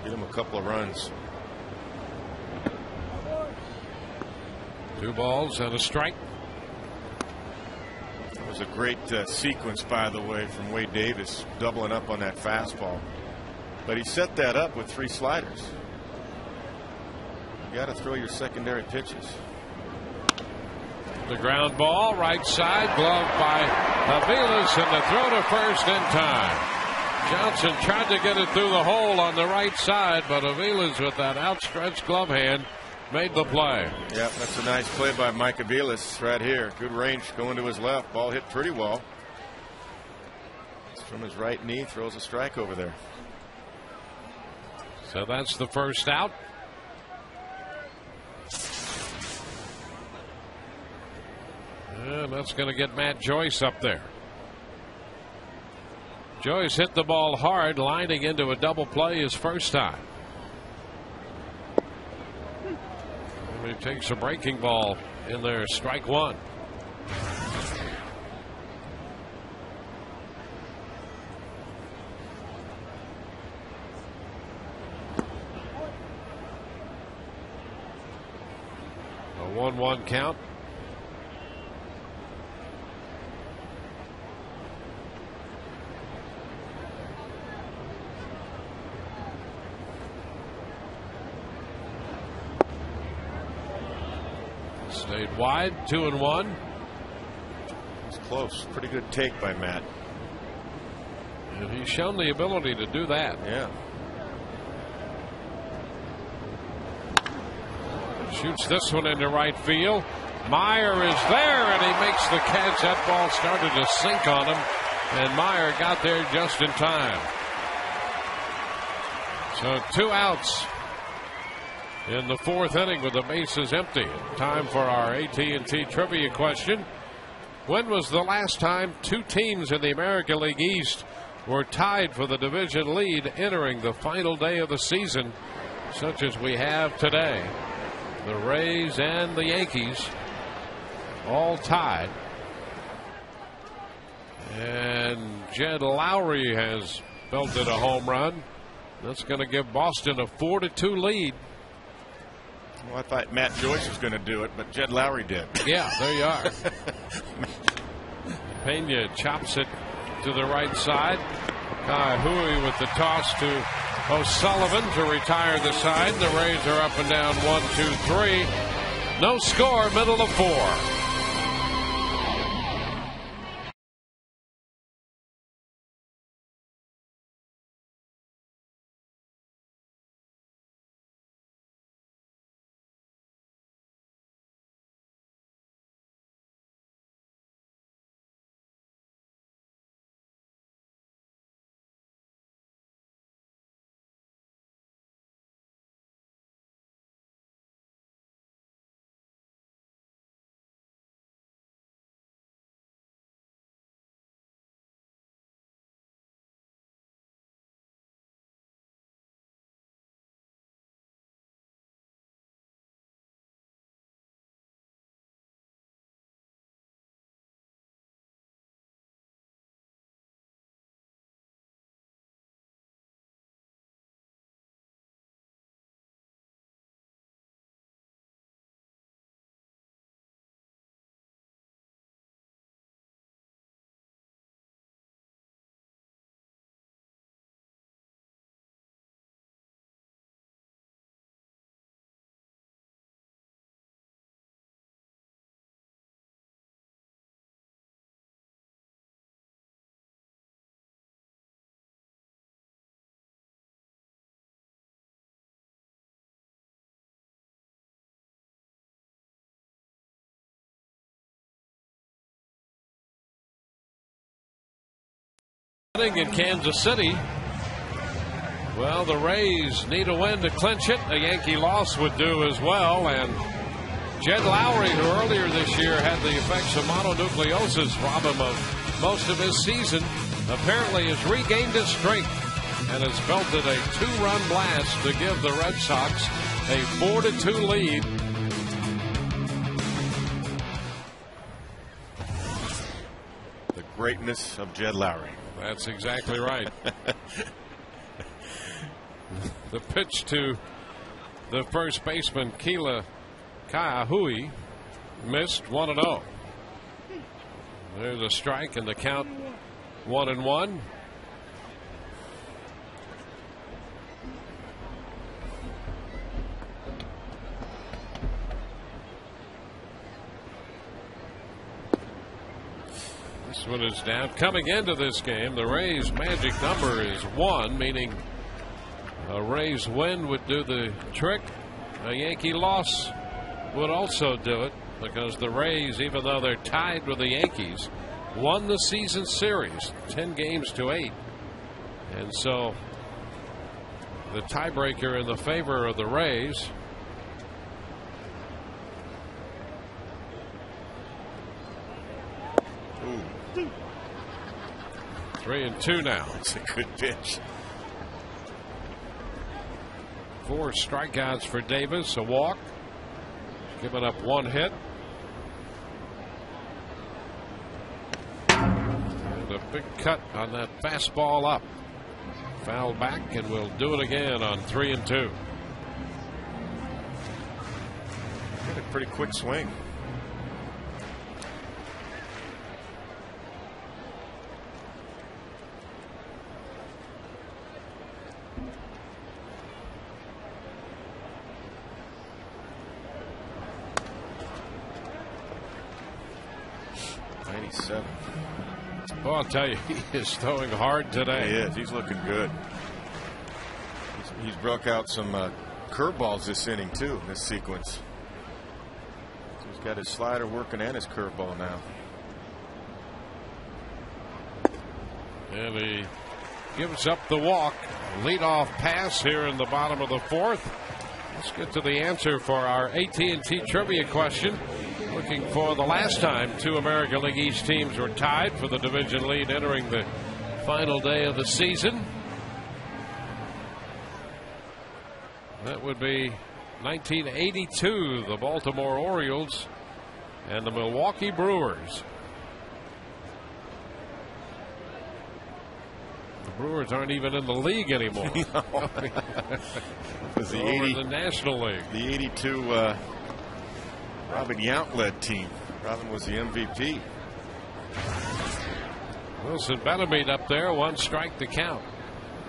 Get him a couple of runs. 2 balls and a strike. It was a great sequence, by the way, from Wade Davis, doubling up on that fastball. But he set that up with 3 sliders. You got to throw your secondary pitches. The ground ball, right side, gloved by Aviles, and the throw to first in time. Johnson tried to get it through the hole on the right side, but Aviles, with that outstretched glove hand, made the play. Yep, that's a nice play by Mike Aviles right here. Good range going to his left. Ball hit pretty well. It's from his right knee, throws a strike over there. So that's the first out. And that's going to get Matt Joyce up there. Joyce hit the ball hard, lining into a double play his first time. And he takes a breaking ball in there, strike 1. A 1-1 count. Stayed wide, 2-1. It's close. Pretty good take by Matt. And he's shown the ability to do that. Yeah. Shoots this one into right field. Meyer is there, and he makes the catch. That ball started to sink on him, and Meyer got there just in time. So 2 outs in the 4th inning with the bases empty. Time for our AT&T trivia question. When was the last time 2 teams in the American League East were tied for the division lead entering the final day of the season, such as we have today? The Rays and the Yankees all tied. And Jed Lowry has belted a home run. That's going to give Boston a 4-2 lead. Well, I thought Matt Joyce was going to do it, but Jed Lowry did. Yeah, there you are. Pena chops it to the right side. Hui with the toss to O'Sullivan to retire the side. The Rays are up and down 1-2-3. No score, middle of 4. In Kansas City. Well, the Rays need a win to clinch it. A Yankee loss would do as well, and Jed Lowry, who earlier this year had the effects of mononucleosis rob him of most of his season, apparently has regained his strength and has belted a 2-run blast to give the Red Sox a 4-2 lead. The greatness of Jed Lowry. That's exactly right. The pitch to the first baseman, Keila Kaiahui, missed. 1-0. There's a strike and the count 1-1. This one is down. Coming into this game, the Rays' magic number is 1, meaning a Rays win would do the trick. A Yankee loss would also do it, because the Rays, even though they're tied with the Yankees, won the season series 10-8. And so the tiebreaker in the favor of the Rays. Ooh. 3-2 now. It's a good pitch. 4 strikeouts for Davis, a walk. Giving up 1 hit. And a big cut on that fastball up. Foul back, and we'll do it again on 3-2. Got a pretty quick swing. Well, I'll tell you, he is throwing hard today. He is. He's looking good. He's broke out some curveballs this inning, too, in this sequence. So he's got his slider working and his curveball now. And he gives up the walk. Leadoff pass here in the bottom of the 4th. Let's get to the answer for our AT&T trivia question. Looking for the last time 2 American League East teams were tied for the division lead entering the final day of the season. That would be 1982, the Baltimore Orioles and the Milwaukee Brewers. The Brewers aren't even in the league anymore. It was the the National League. The 82 Robin Yount-led team. Robin was the MVP. Wilson Benameed up there, 1 strike to count.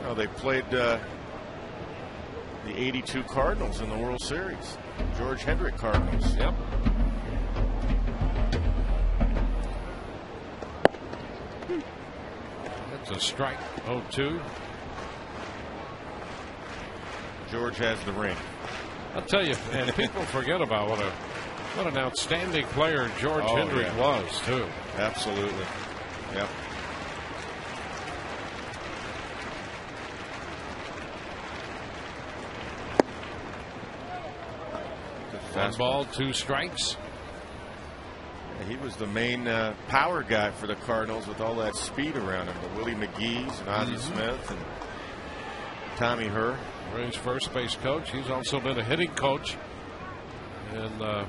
Well, they played the 82 Cardinals in the World Series. George Hendrick Cardinals. Yep. That's a strike. 0-2. George has the ring. I'll tell you, and people forget about what an outstanding player George Hendrick was, too. Absolutely. Yep. One ball, 2 strikes. Yeah, he was the main power guy for the Cardinals with all that speed around him. The Willie McGee's and Ozzie Smith and Tommy Herr. Rays first base coach. He's also been a hitting coach, and a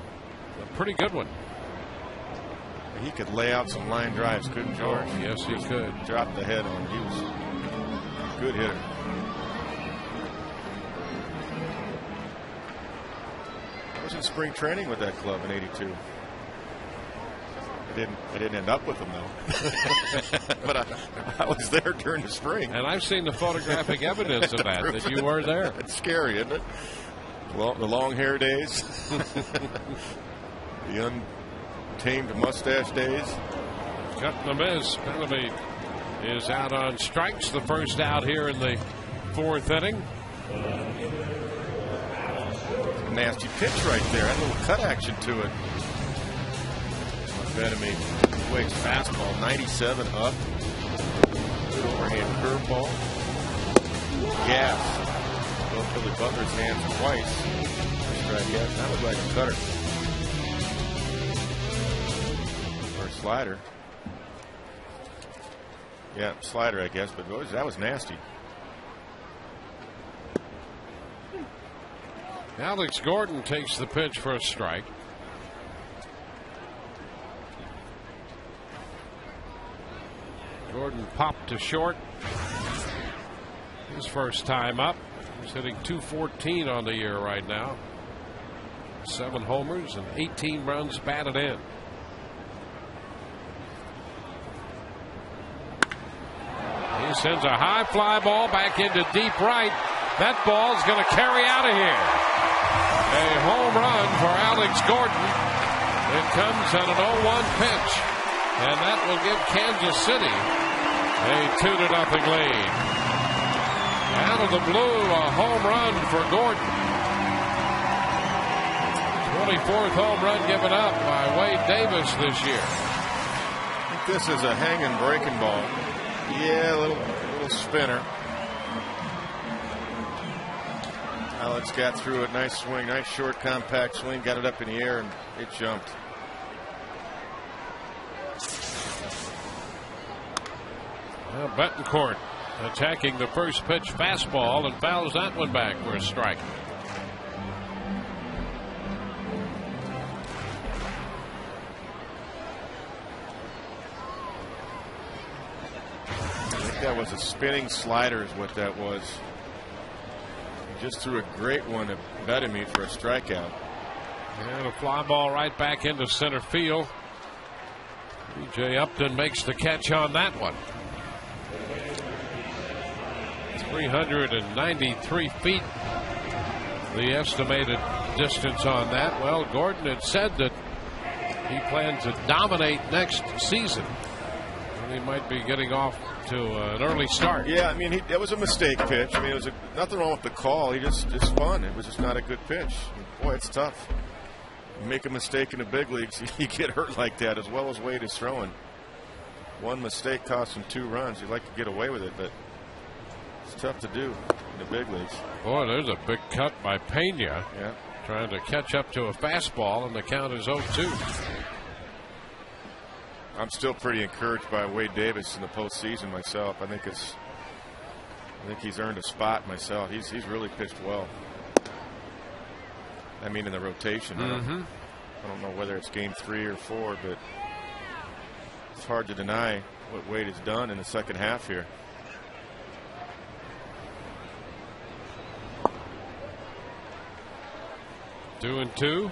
pretty good one. He could lay out some line drives, couldn't George? Oh, yes, he could. Drop the head on. He was a good hitter. I was in spring training with that club in '82. I didn't end up with them though. But I was there during the spring. And I've seen the photographic evidence of that you were there. It's scary, isn't it? Well, the long hair days. The untamed mustache days. Cut and a miss. Benameed is out on strikes. The first out here in the 4th inning. Nasty pitch right there. Had a little cut action to it. Benameed waits fastball, 97 up. Good overhand curveball. Gas. Well, Billy Butler's hands twice. That looked like a cutter. slider. Yeah, slider, I guess, but that was nasty. Alex Gordon takes the pitch for a strike. Gordon popped to short. His first time up. He's hitting .214 on the year right now. 7 homers and 18 runs batted in. He sends a high fly ball back into deep right. That ball's going to carry out of here. A home run for Alex Gordon. It comes on an 0-1 pitch, and that will give Kansas City a 2-0 lead. Out of the blue, a home run for Gordon. 24th home run given up by Wade Davis this year. I think this is a hanging breaking ball. Yeah, a little spinner. Alex got through it. Nice swing, nice short compact swing. Got it up in the air and it jumped. Well, Betancourt attacking the first pitch fastball and fouls that one back for a strike. I think that was a spinning slider is what that was. He just threw a great one to Betancourt for a strikeout. And a fly ball right back into center field. B.J. Upton makes the catch on that one. 393 feet, the estimated distance on that. Well, Gordon had said that he planned to dominate next season, and he might be getting off to an early start. Yeah, I mean, that was a mistake pitch. I mean, it was nothing wrong with the call. He just spun. It was just not a good pitch. Boy, it's tough. You make a mistake in the big leagues, you get hurt like that, as well as Wade is throwing. One mistake cost him 2 runs. You'd like to get away with it, but it's tough to do in the big leagues. Boy, there's a big cut by Pena. Yeah. Trying to catch up to a fastball, and the count is 0-2. I'm still pretty encouraged by Wade Davis in the postseason myself. I think he's earned a spot myself. He's really pitched well. I mean, in the rotation. I don't know whether it's game 3 or 4, but it's hard to deny what Wade has done in the second half here. Two and two.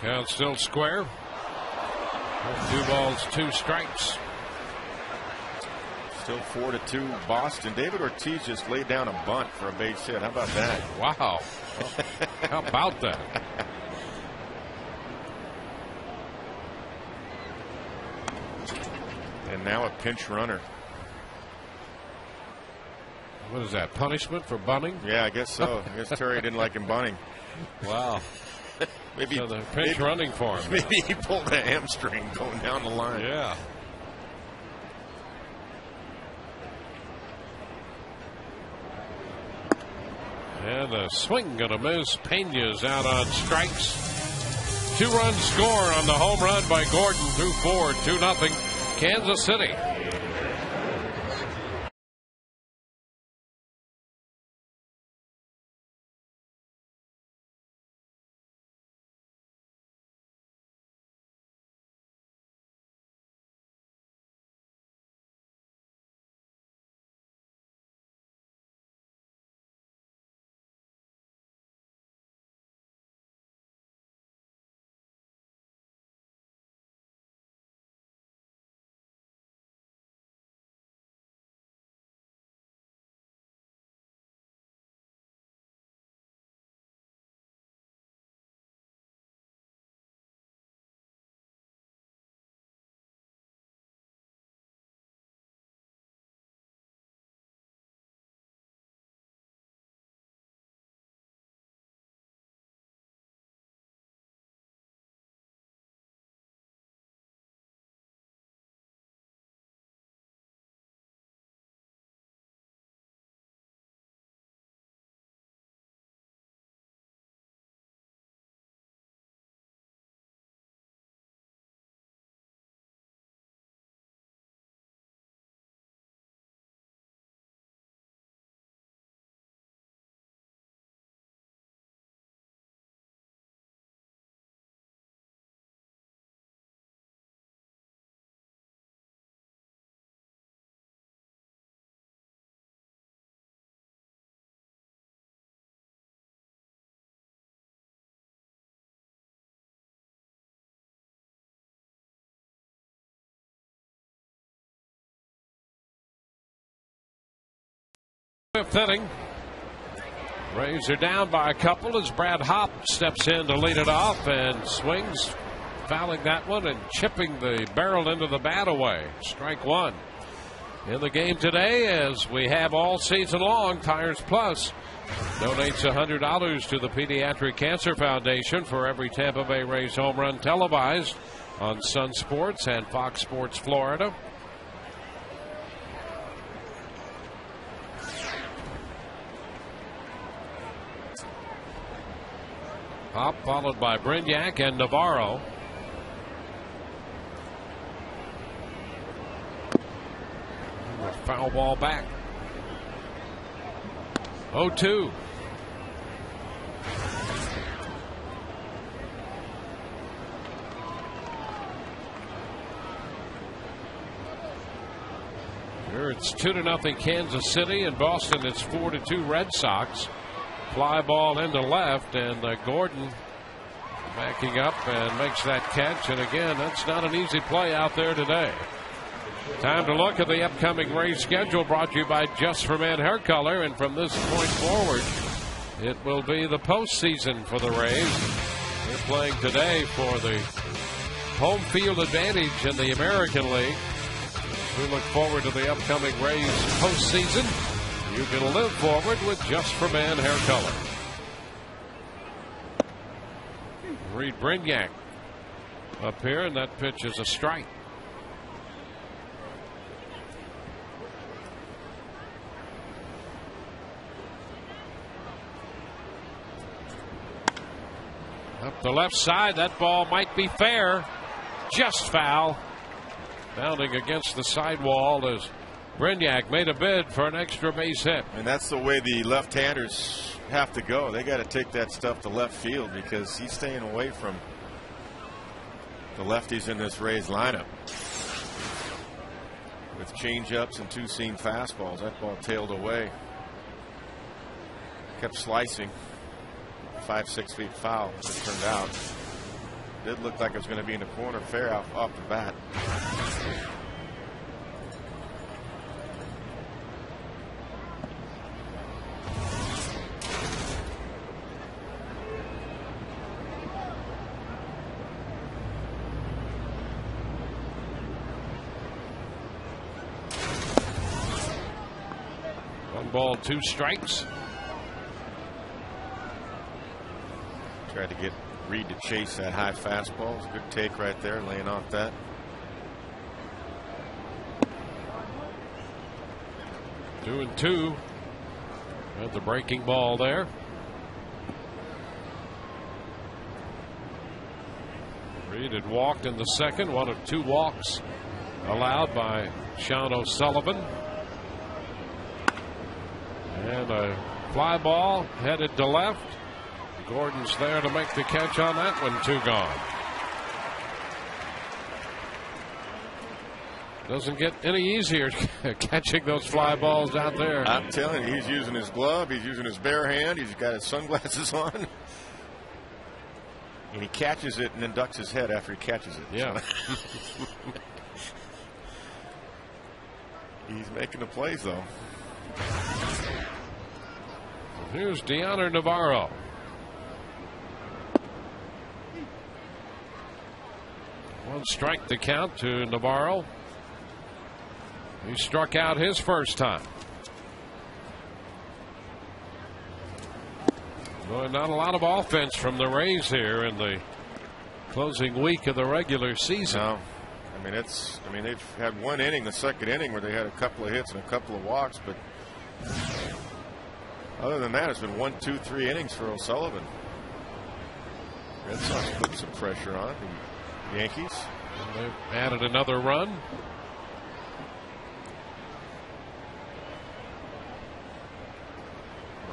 Count still square. 2 balls, 2 strikes. Still 4-2 Boston. David Ortiz just laid down a bunt for a base hit. How about that? Wow. How about that? And now a pinch runner. What is that? Punishment for bunting? Yeah, I guess so. I guess Terry didn't like him bunting. Wow. Maybe so the pinch running for him. Maybe he pulled a hamstring going down the line. Yeah. And a swing gonna miss. Pena's out on strikes. 2-run score on the home run by Gordon through 4, 2-0 Kansas City. Fifth inning. Rays are down by a couple as Brad Hopp steps in to lead it off and swings, fouling that one and chipping the barrel into the bat away. Strike one. In the game today, as we have all season long, Tires Plus donates $100 to the Pediatric Cancer Foundation for every Tampa Bay Rays home run televised on Sun Sports and Fox Sports Florida. Hop followed by Brignac and Navarro. Foul ball back. 0-2. Here it's 2-0 Kansas City. In Boston it's 4-2 Red Sox. Fly ball into left, and Gordon backing up and makes that catch. And again, that's not an easy play out there today. Time to look at the upcoming Rays schedule, brought to you by Just for Men Hair Color. And from this point forward, it will be the postseason for the Rays. They're playing today for the home field advantage in the American League. We look forward to the upcoming Rays postseason. You can live forward with Just for Man Hair Color. Reed Brignac up here, and that pitch is a strike. Up the left side, that ball might be fair. Just foul. Bounding against the sidewall as Brignac made a bid for an extra base hit. And that's the way the left-handers have to go. They got to take that stuff to left field because he's staying away from the lefties in this Rays lineup. With change-ups and two-seam fastballs, that ball tailed away. Kept slicing. 5-6 feet foul, as it turned out. Did look like it was going to be in the corner fair off the bat. One ball, two strikes. Tried to get Reed to chase that high fastball. It's a good take right there, laying off that. 2-2. At the breaking ball there. Reed had walked in the second, one of two walks allowed by Sean O'Sullivan. And a fly ball headed to left. Gordon's there to make the catch on that one. Two gone. Doesn't get any easier catching those fly balls out there. I'm telling you, he's using his glove. He's using his bare hand. He's got his sunglasses on. And he catches it and then ducks his head after he catches it. Yeah. So. He's making the plays, though. Here's Deoner Navarro. One strike to count to Navarro. He struck out his first time. Well, not a lot of offense from the Rays here in the closing week of the regular season. No. I mean, they've had one inning, the second inning, where they had a couple of hits and a couple of walks, but other than that, it's been 1, 2, 3 innings for O'Sullivan. Red Sox put some pressure on the Yankees. And they've added another run.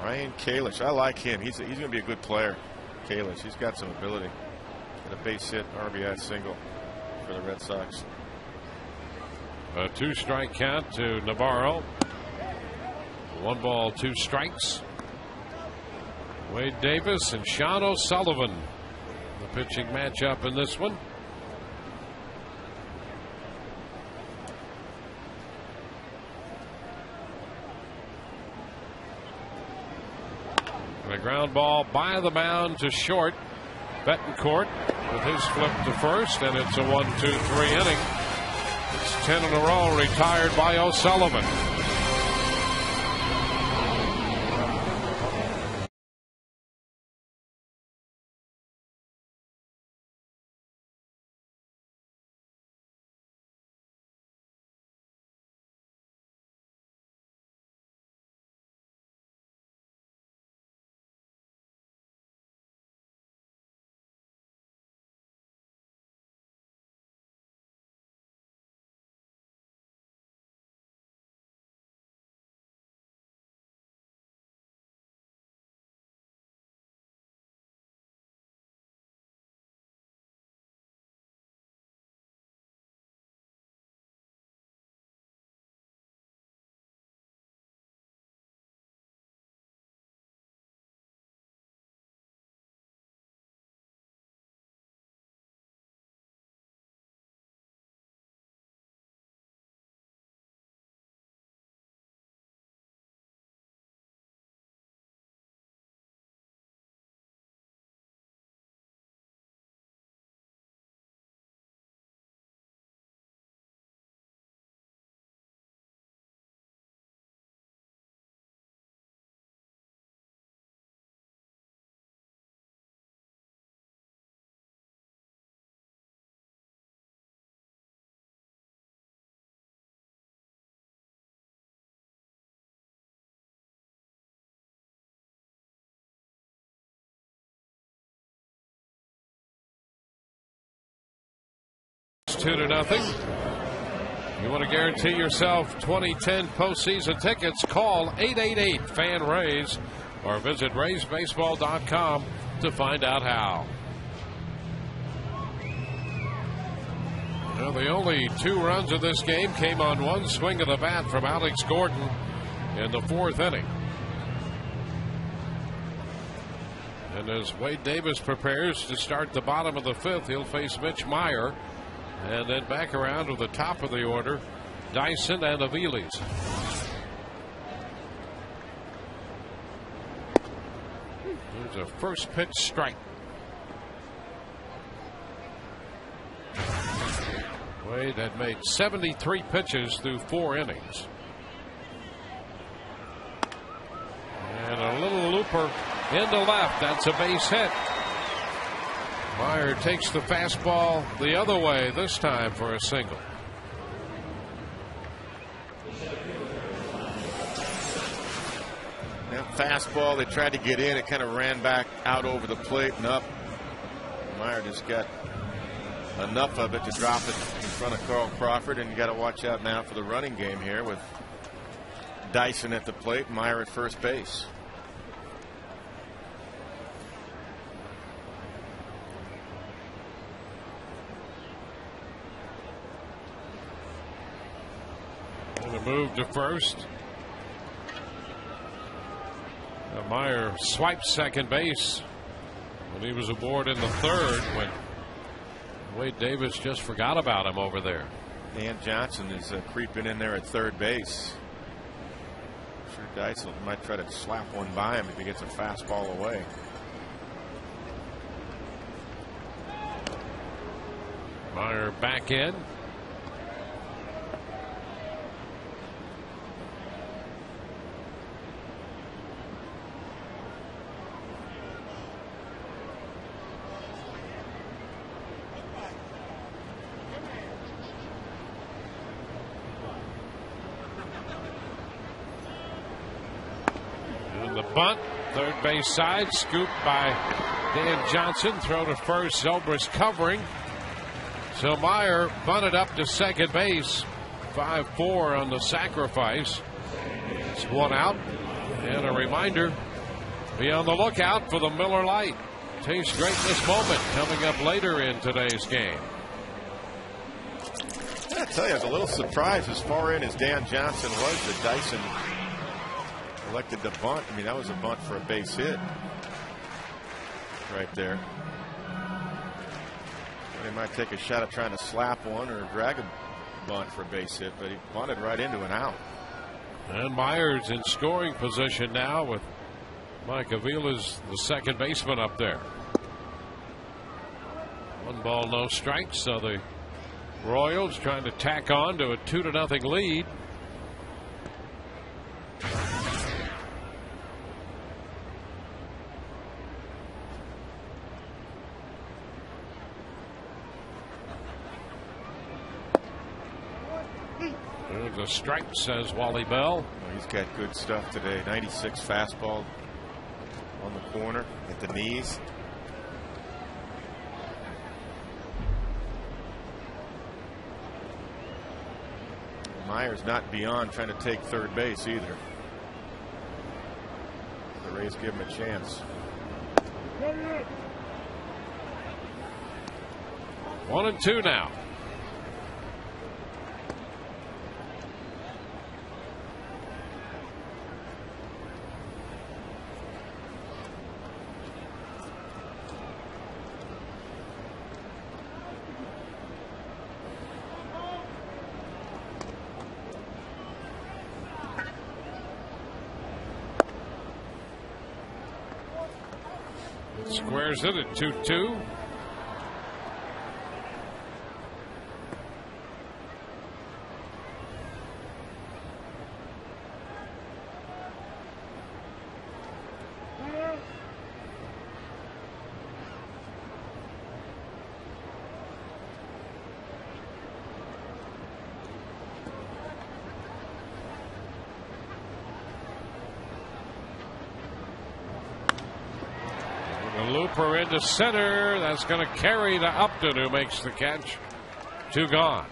Ryan Kalish, I like him. He's going to be a good player. Kalish, he's got some ability. Got a base hit, RBI single for the Red Sox. A 2-strike count to Navarro. 1 ball, 2 strikes. Wade Davis and Sean O'Sullivan, the pitching matchup in this one. And a ground ball by the mound to short. Betancourt with his flip to first, and it's a 1-2-3 inning. It's 10 in a row retired by O'Sullivan. It's 2-0. You want to guarantee yourself 2010 postseason tickets? Call 888-FAN-RAYS or visit RaysBaseball.com to find out how. Well, the only 2 runs of this game came on one swing of the bat from Alex Gordon in the 4th inning. And as Wade Davis prepares to start the bottom of the 5th, he'll face Mitch Meyer. And then back around to the top of the order, Dyson and Aviles. There's a first pitch strike. Wade had made 73 pitches through 4 innings. And a little looper into left. That's a base hit. Meyer takes the fastball the other way this time for a single. That fastball, they tried to get in. It kind of ran back out over the plate and up. Meyer just got enough of it to drop it in front of Carl Crawford. And you got to watch out now for the running game here with Dyson at the plate, Meyer at first base. And a move to first. Meyer swiped second base when he was aboard in the 3rd when Wade Davis just forgot about him over there. Dan Johnson is creeping in there at 3rd base. I'm sure Dyson might try to slap one by him if he gets a fastball away. Meyer back in. Bunt, 3rd base side, scooped by Dan Johnson. Throw to first, Zobrist covering. So Meyer bunted up to second base. 5-4 on the sacrifice. It's 1 out. And a reminder, be on the lookout for the Miller Lite. Taste greatness moment coming up later in today's game. I tell you, I was a little surprised as far in as Dan Johnson was that Dyson elected to bunt. I mean, that was a bunt for a base hit right there. They might take a shot at trying to slap one or drag a bunt for a base hit, but he bunted right into an out. And Meyer's in scoring position now with Mike Avila's the second baseman up there. 1 ball, no strikes. So the Royals trying to tack on to a 2-0 lead. There's a strike, says Wally Bell. Well, he's got good stuff today. 96 fastball on the corner at the knees. Myers not beyond trying to take third base either. The Rays give him a chance. 1-2 now. Squares it at 2-2. Looper into center. That's going to carry to Upton, who makes the catch. 2 gone.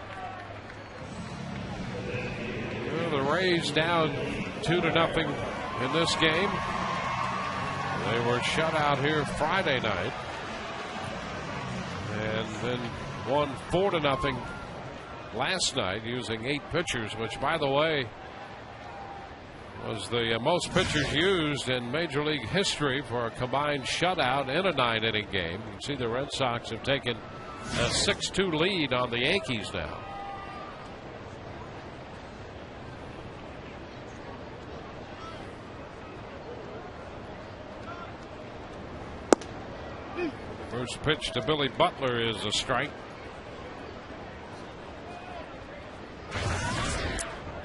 Well, the Rays down 2-0 in this game. They were shut out here Friday night, and then won 4-0 last night using 8 pitchers, which, by the way, was the most pitchers used in Major League history for a combined shutout in a 9-inning game. You can see the Red Sox have taken a 6-2 lead on the Yankees now. First pitch to Billy Butler is a strike.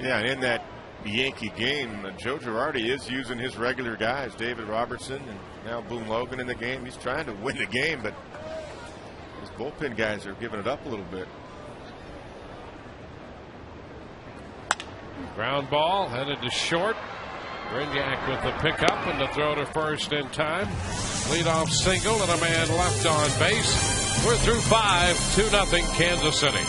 Yeah, in that Yankee game, Joe Girardi is using his regular guys, David Robertson and now Boone Logan in the game. He's trying to win the game, but his bullpen guys are giving it up a little bit. Ground ball headed to short. Brignac with the pickup and the throw to first in time. Leadoff single and a man left on base. We're through 5, 2-0 Kansas City.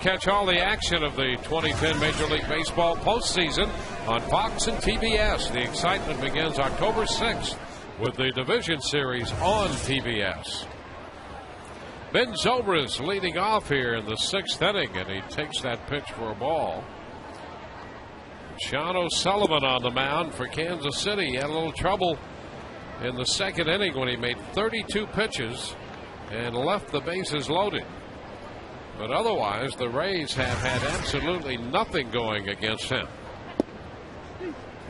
catch all the action of the 2010 Major League Baseball postseason on Fox and TBS. The excitement begins October 6th with the Division Series on TBS. Ben Zobrist leading off here in the 6th inning, and he takes that pitch for a ball. Sean O'Sullivan on the mound for Kansas City. He had a little trouble in the 2nd inning when he made 32 pitches and left the bases loaded. But otherwise, the Rays have had absolutely nothing going against him.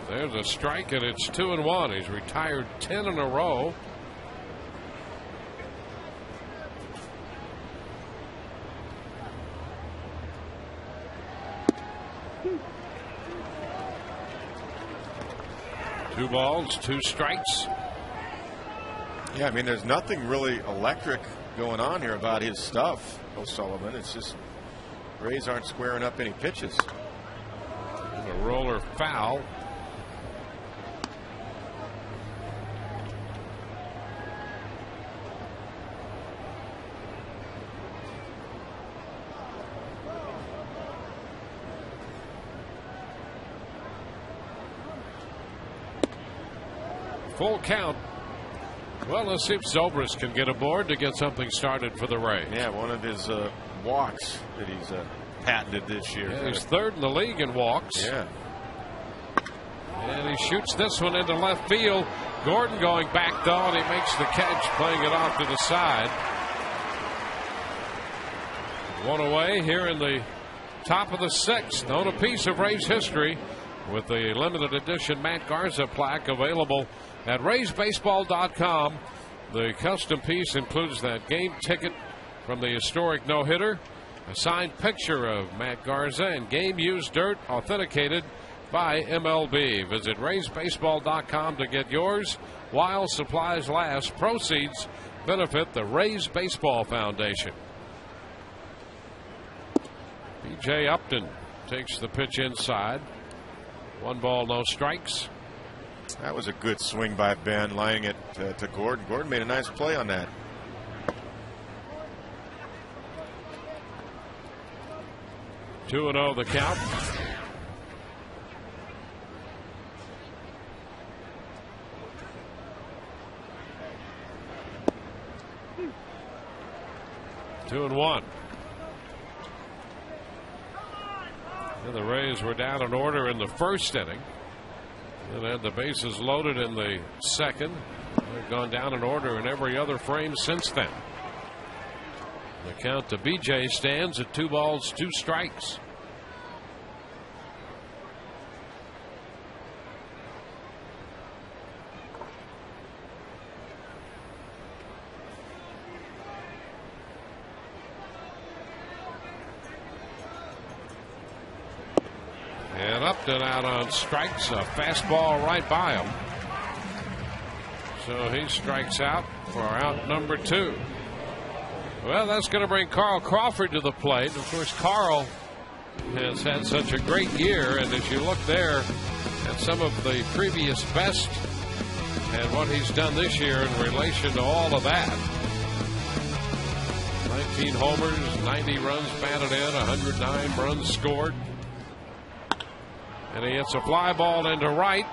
There's a strike, and it's 2-1. He's retired 10 in a row. Two balls, 2 strikes. Yeah, I mean, there's nothing really electric going on here about his stuff, O'Sullivan. It's just Rays aren't squaring up any pitches. And a roller foul. Full count. Well, let's see if Zobrist can get aboard to get something started for the Rays. Yeah, one of his walks that he's patented this year. Yeah, he's 3rd in the league in walks. Yeah. And he shoots this one into left field. Gordon going back though, and he makes the catch, playing it off to the side. One away here in the top of the 6th. On a piece of Rays history with the limited edition Matt Garza plaque available at RaysBaseball.com. The custom piece includes that game ticket from the historic no-hitter, a signed picture of Matt Garza, and game-used dirt authenticated by MLB. Visit RaysBaseball.com to get yours while supplies last. Proceeds benefit the Rays Baseball Foundation. B.J. Upton takes the pitch inside. 1 ball, no strikes. That was a good swing by Ben, lining it to Gordon. Gordon made a nice play on that. 2-0 the count. Two and one. And the Rays were down an order in the 1st inning. And had the bases loaded in the 2nd. They've gone down an order in every other frame since then. The count to BJ stands at 2 balls, 2 strikes. And Upton out on strikes, a fastball right by him. So he strikes out for out number 2. Well, that's going to bring Carl Crawford to the plate. Of course, Carl has had such a great year, and as you look there at some of the previous best and what he's done this year in relation to all of that. 19 homers, 90 runs batted in, 109 runs scored. And he hits a fly ball into right.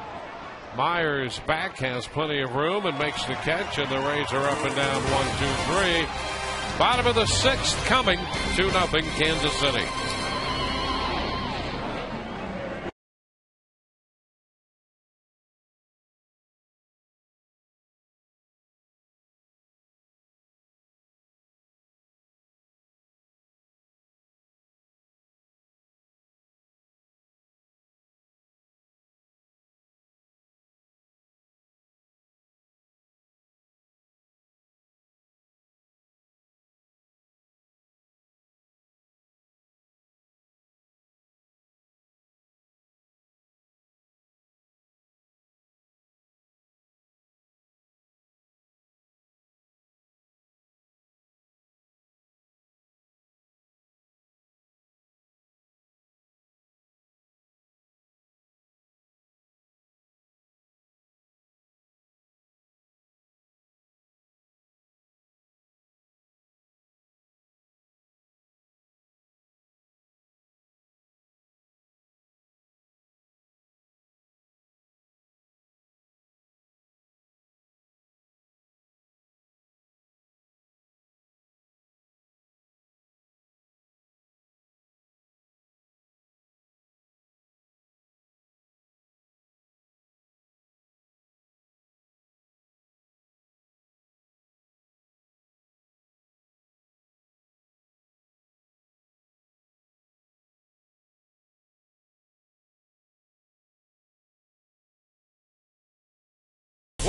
Myers back, has plenty of room and makes the catch, and the Rays are up and down 1-2-3. Bottom of the 6th coming, 2-0 Kansas City.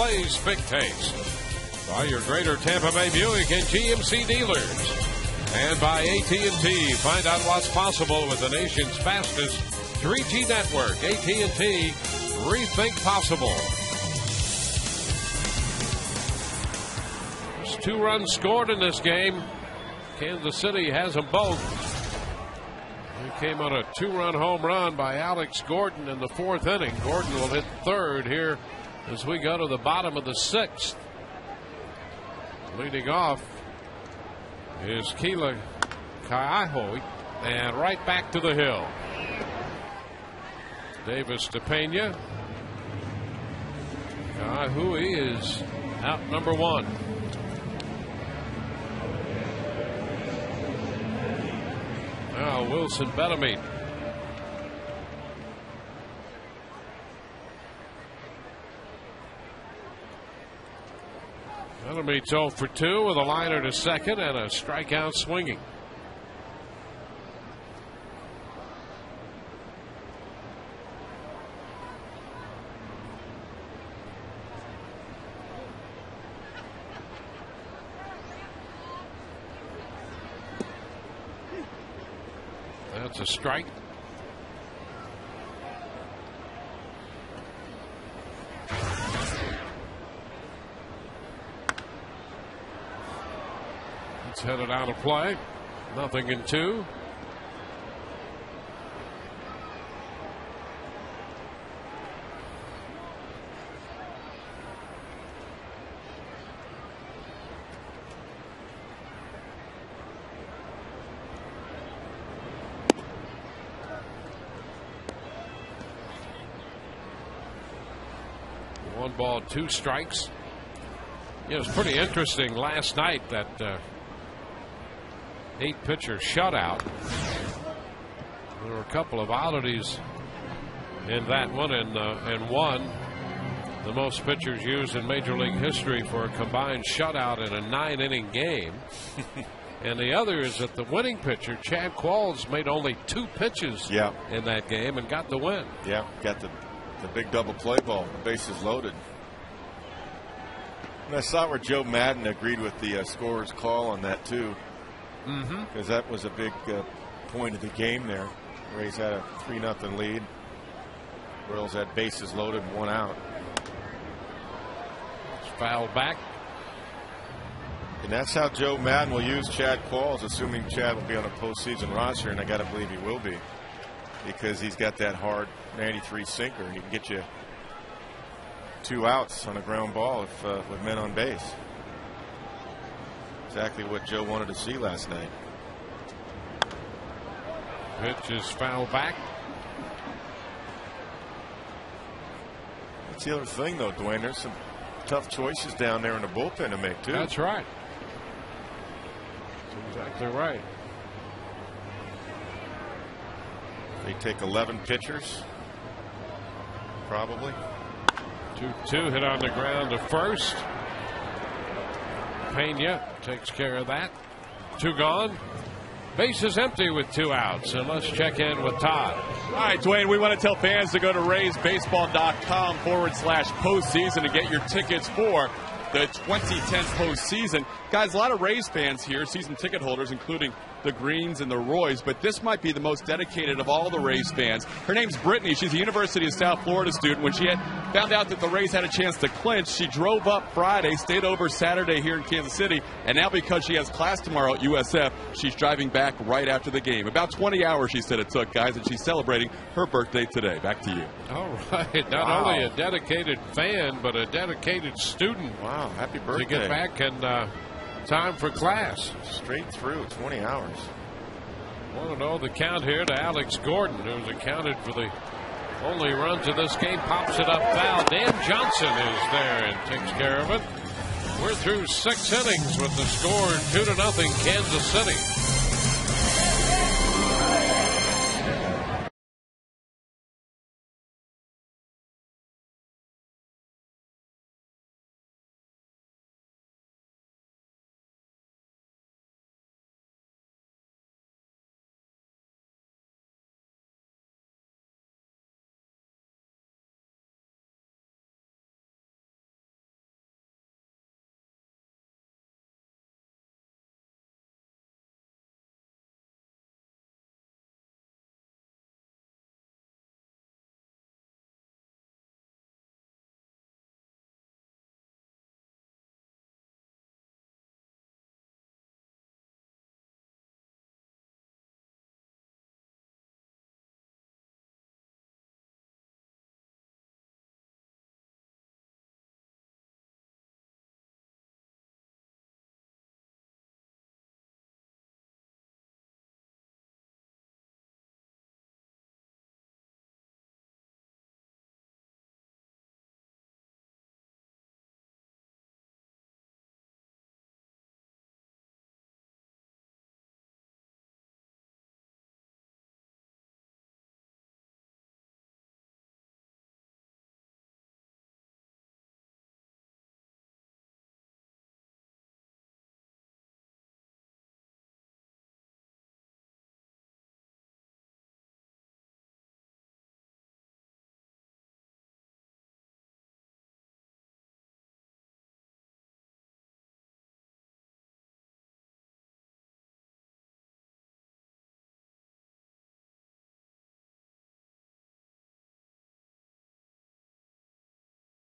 Displays Big Taste. By your Greater Tampa Bay Buick and GMC dealers. And by AT&T. Find out what's possible with the nation's fastest 3G network. AT&T. Rethink possible. There's 2 runs scored in this game. Kansas City has them both. He came on a 2-run home run by Alex Gordon in the 4th inning. Gordon will hit 3rd here as we go to the bottom of the 6th. Leading off is Keila Kaiahoe, and right back to the hill. Davis to Pena. Kaiahoe is out number 1. Now Wilson Bellamy. Bellamy's 0 for 2 with a liner to second and a strikeout swinging. That's a strike. It's headed out of play. 0-2. One ball, 2 strikes. It was pretty interesting last night that 8-pitcher shutout. There were a couple of oddities in that one, and one, the most pitchers used in Major League history for a combined shutout in a 9-inning game. And the other is that the winning pitcher, Chad Qualls, made only 2 pitches in that game and got the win. Yeah, got the big double play ball, the bases loaded. And I saw where Joe Madden agreed with the scorer's call on that too. Because that was a big point of the game there. Rays had a 3-0 lead. Royals had bases loaded and 1 out. It's fouled back. And that's how Joe Madden will use Chad Qualls, assuming Chad will be on a postseason roster, and I got to believe he will be, because he's got that hard 93 sinker. He can get you 2 outs on a ground ball if, with men on base. Exactly what Joe wanted to see last night. Pitch is fouled back. That's the other thing, though, Dwayne. There's some tough choices down there in the bullpen to make, too. That's right. That's exactly right. They take 11 pitchers, probably. 2-2 hit on the ground to first. Pena takes care of that. 2 gone. Base is empty with 2 outs. And let's check in with Todd. All right, Dwayne, we want to tell fans to go to RaysBaseball.com/postseason to get your tickets for the 2010 postseason. Guys, a lot of Rays fans here, season ticket holders, including the Greens and the Roys, but this might be the most dedicated of all the Rays fans. Her name's Brittany. She's a University of South Florida student. When she had found out that the Rays had a chance to clinch, she drove up Friday, stayed over Saturday here in Kansas City, and now because she has class tomorrow at USF, she's driving back right after the game. About 20 hours, she said it took, guys, and she's celebrating her birthday today. Back to you. All right. Not only a dedicated fan, but a dedicated student. Wow. Happy birthday. To get back and time for class. Straight through 20 hours. Want to know the count here to Alex Gordon, who's accounted for the only runs of this game. Pops it up foul. Dan Johnson is there and takes care of it. We're through 6 innings with the score 2-0 Kansas City.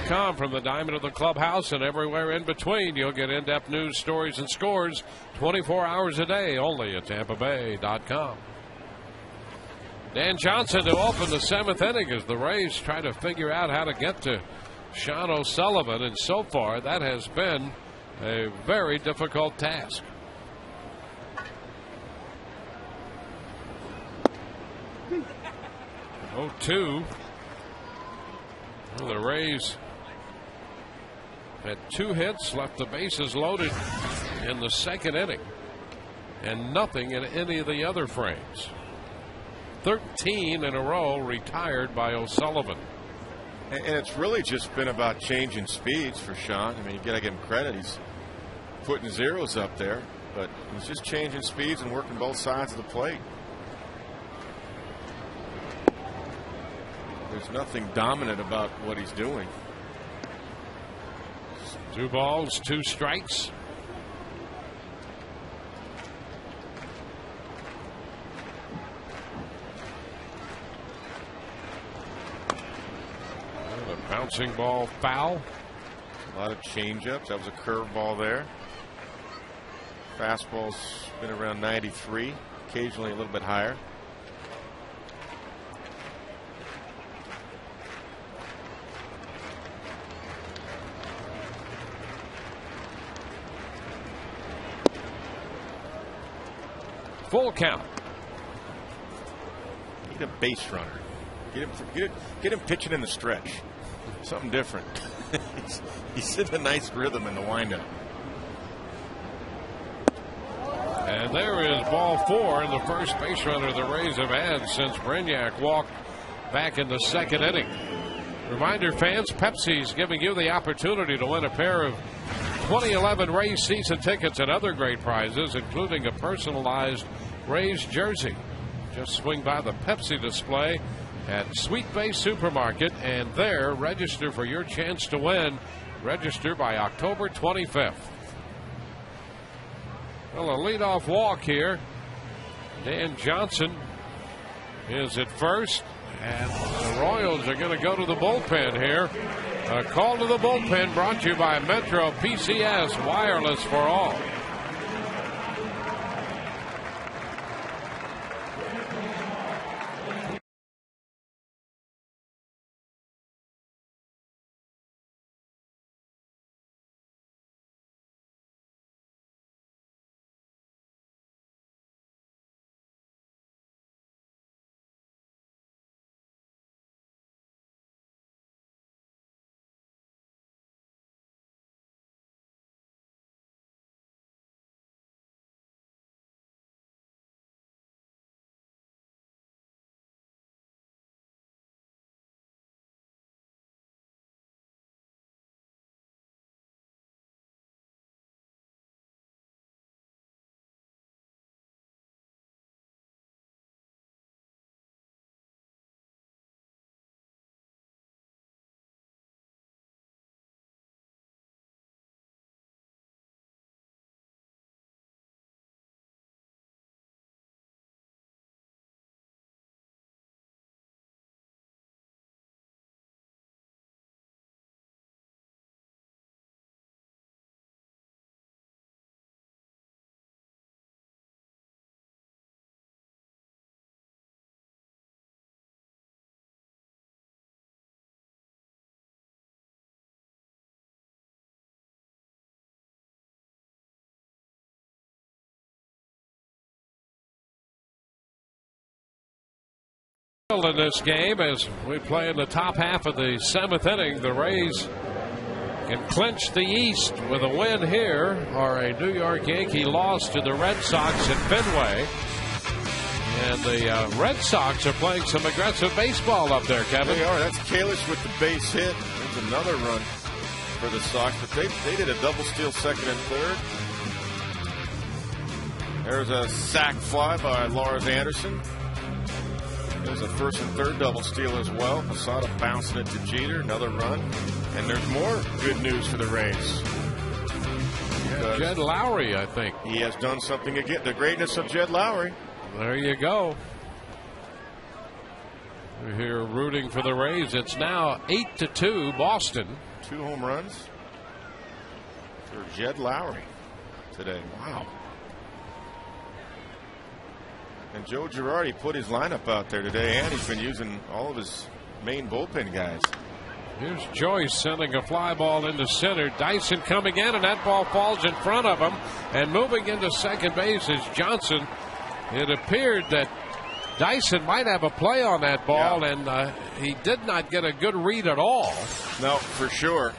TBAAT.com. From the diamond of the clubhouse and everywhere in between, you'll get in-depth news, stories, and scores 24 hours a day only at TampaBay.com. Dan Johnson to open the 7th inning as the Rays try to figure out how to get to Sean O'Sullivan, and so far that has been a very difficult task. Oh, 2. Well, the Rays had 2 hits, left the bases loaded in the 2nd inning, and nothing in any of the other frames. 13 in a row retired by O'Sullivan. And it's really just been about changing speeds for Sean. I mean, you got to give him credit. He's putting zeros up there, but he's just changing speeds and working both sides of the plate. There's nothing dominant about what he's doing. 2 balls, 2 strikes. And a bouncing ball foul. A lot of changeups. That was a curveball there. Fastball's been around 93, occasionally a little bit higher. Full count. Need a base runner. Get him pitching in the stretch. Something different. He's in a nice rhythm in the windup. And there is ball 4, and the first base runner the Rays have had since Brignac walked back in the 2nd inning. Reminder, fans, Pepsi's giving you the opportunity to win a pair of 2011 Rays season tickets and other great prizes, including a personalized Rays jersey. Just swing by the Pepsi display at Sweet Bay Supermarket, and there register for your chance to win. Register by October 25th. Well, a leadoff walk here. Dan Johnson is at first, and the Royals are going to go to the bullpen here. A call to the bullpen brought to you by Metro PCS, wireless for all. In this game, as we play in the top half of the 7th inning, the Rays can clinch the East with a win here, or a New York Yankee loss to the Red Sox at Fenway. And the Red Sox are playing some aggressive baseball up there, Kevin. They are. That's Kalish with the base hit. There's another run for the Sox, but they did a double steal 2nd and 3rd. There's a sac fly by Lars Anderson. There's a 1st and 3rd double steal as well. Posada bouncing it to Jeter. Another run. And there's more good news for the Rays. Yeah, Jed Lowry, I think. He has done something again. The greatness of Jed Lowry. There you go. We're here rooting for the Rays. It's now 8-2 Boston. 2 home runs for Jed Lowry today. Wow. And Joe Girardi put his lineup out there today, and he's been using all of his main bullpen guys. Here's Joyce sending a fly ball into center. Dyson coming in, and that ball falls in front of him. And moving into second base is Johnson. It appeared that Dyson might have a play on that ball, and he did not get a good read at all. No, for sure.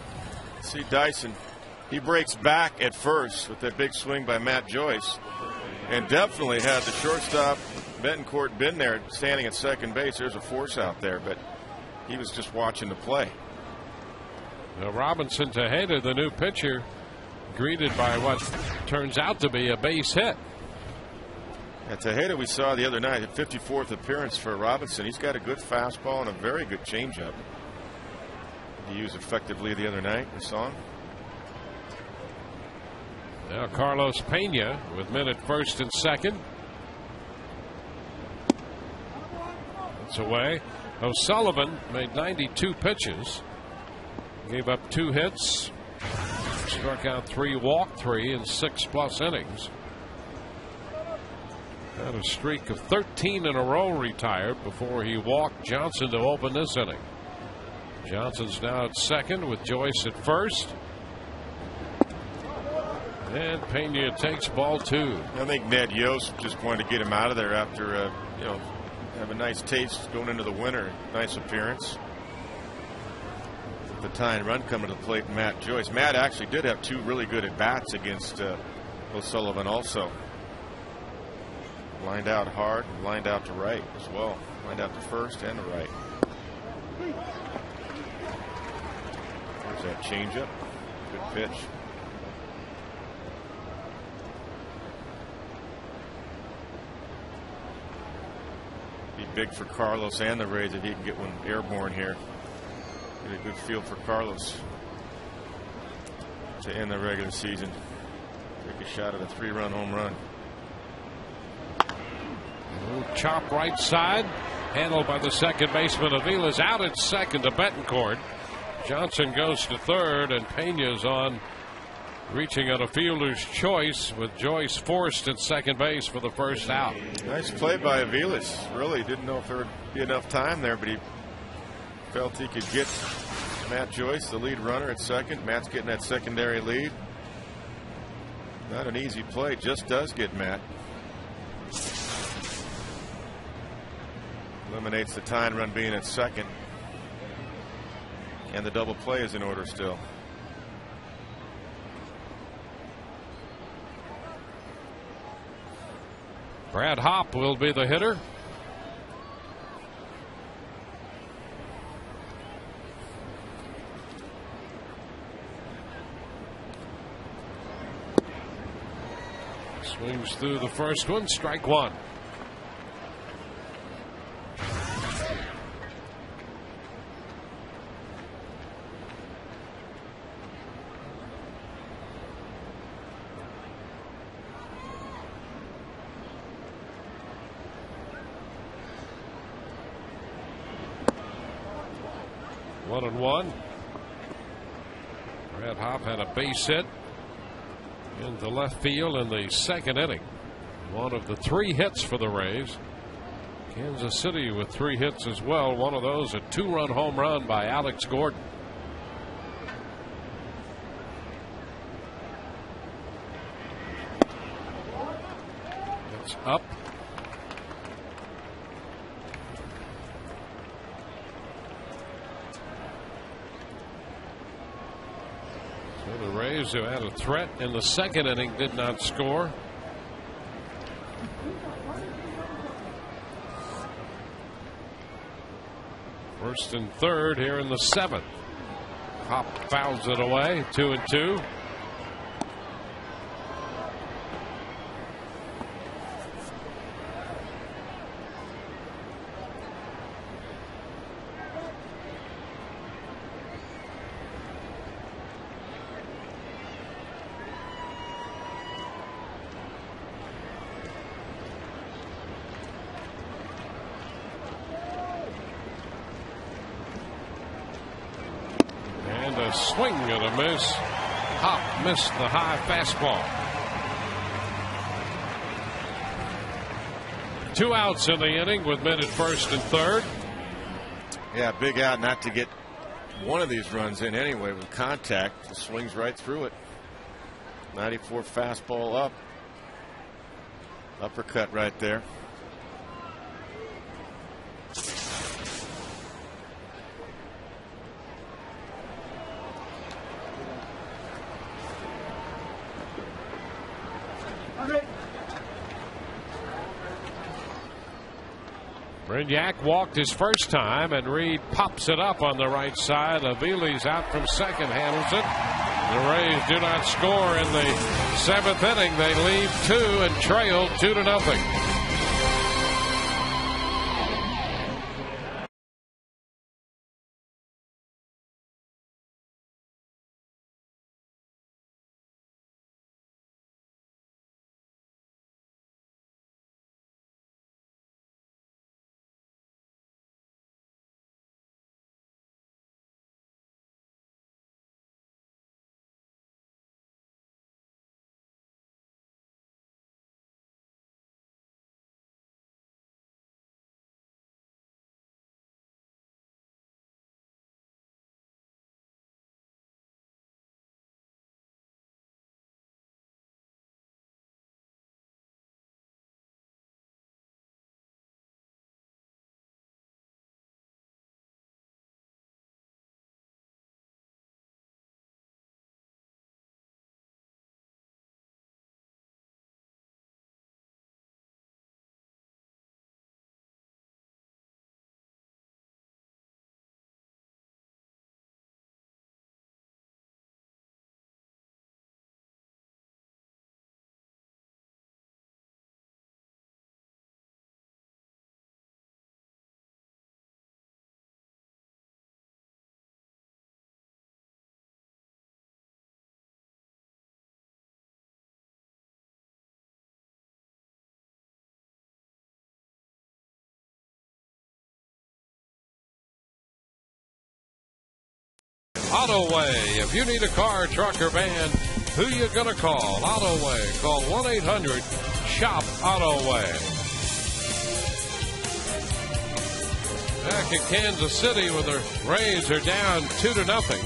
See Dyson, he breaks back at first with that big swing by Matt Joyce, and definitely had the shortstop Betancourt been there standing at second base, there's a force out there, but he was just watching the play. Now Robinson Tejeda, the new pitcher, greeted by what turns out to be a base hit. At Tejeda, we saw the other night, a 54th appearance for Robinson. He's got a good fastball and a very good changeup. He used effectively the other night. We saw him. Now Carlos Pena with men at first and second. It's away. O'Sullivan made 92 pitches. Gave up 2 hits. Struck out 3, walked 3 in 6+ innings. Had a streak of 13 in a row retired before he walked Johnson to open this inning. Johnson's now at second with Joyce at first. And Pena takes ball 2. I think Ned Yost just wanted to get him out of there after, have a nice taste going into the winter. Nice appearance. The tying run coming to the plate, Matt Joyce. Matt actually did have 2 really good at-bats against O'Sullivan also. Lined out hard, and lined out to right as well. Lined out to first and to right. There's that changeup. Good pitch. Be big for Carlos and the Rays if he can get one airborne here. Get a good feel for Carlos to end the regular season. Take a shot at a 3-run home run. Chop right side, handled by the second baseman. Avila's out at second to Betancourt. Johnson goes to third, and Pena's on, reaching out a fielder's choice with Joyce forced at second base for the first out. Nice play by Avilas. Really didn't know if there would be enough time there, but he felt he could get Matt Joyce, the lead runner, at second. Matt's getting that secondary lead. Not an easy play, just does get Matt. Eliminates the tying run being at second. And the double play is in order still. Brad Hopp will be the hitter. Swings through the first one, strike 1. One and one. Brad Hopp had a base hit into left field in the second inning. One of the 3 hits for the Rays. Kansas City with 3 hits as well. One of those a 2-run home run by Alex Gordon. It's up. The Rays, who had a threat in the second inning, did not score. First and third here in the 7th. Hopp fouls it away. 2-2. a swing and a miss. Hop missed the high fastball. 2 outs in the inning with men at first and third. Yeah, big out not to get one of these runs in anyway with contact. It swings right through it. 94 fastball up. Uppercut right there. Brignac walked his first time, and Reed pops it up on the right side. Avili's out from second, handles it. The Rays do not score in the 7th inning. They leave 2 and trail 2-0. Autoway. If you need a car, truck, or van, who you gonna call? Autoway. Call 1-800-SHOP-AUTOWAY. Back in Kansas City, where the Rays are down 2-0.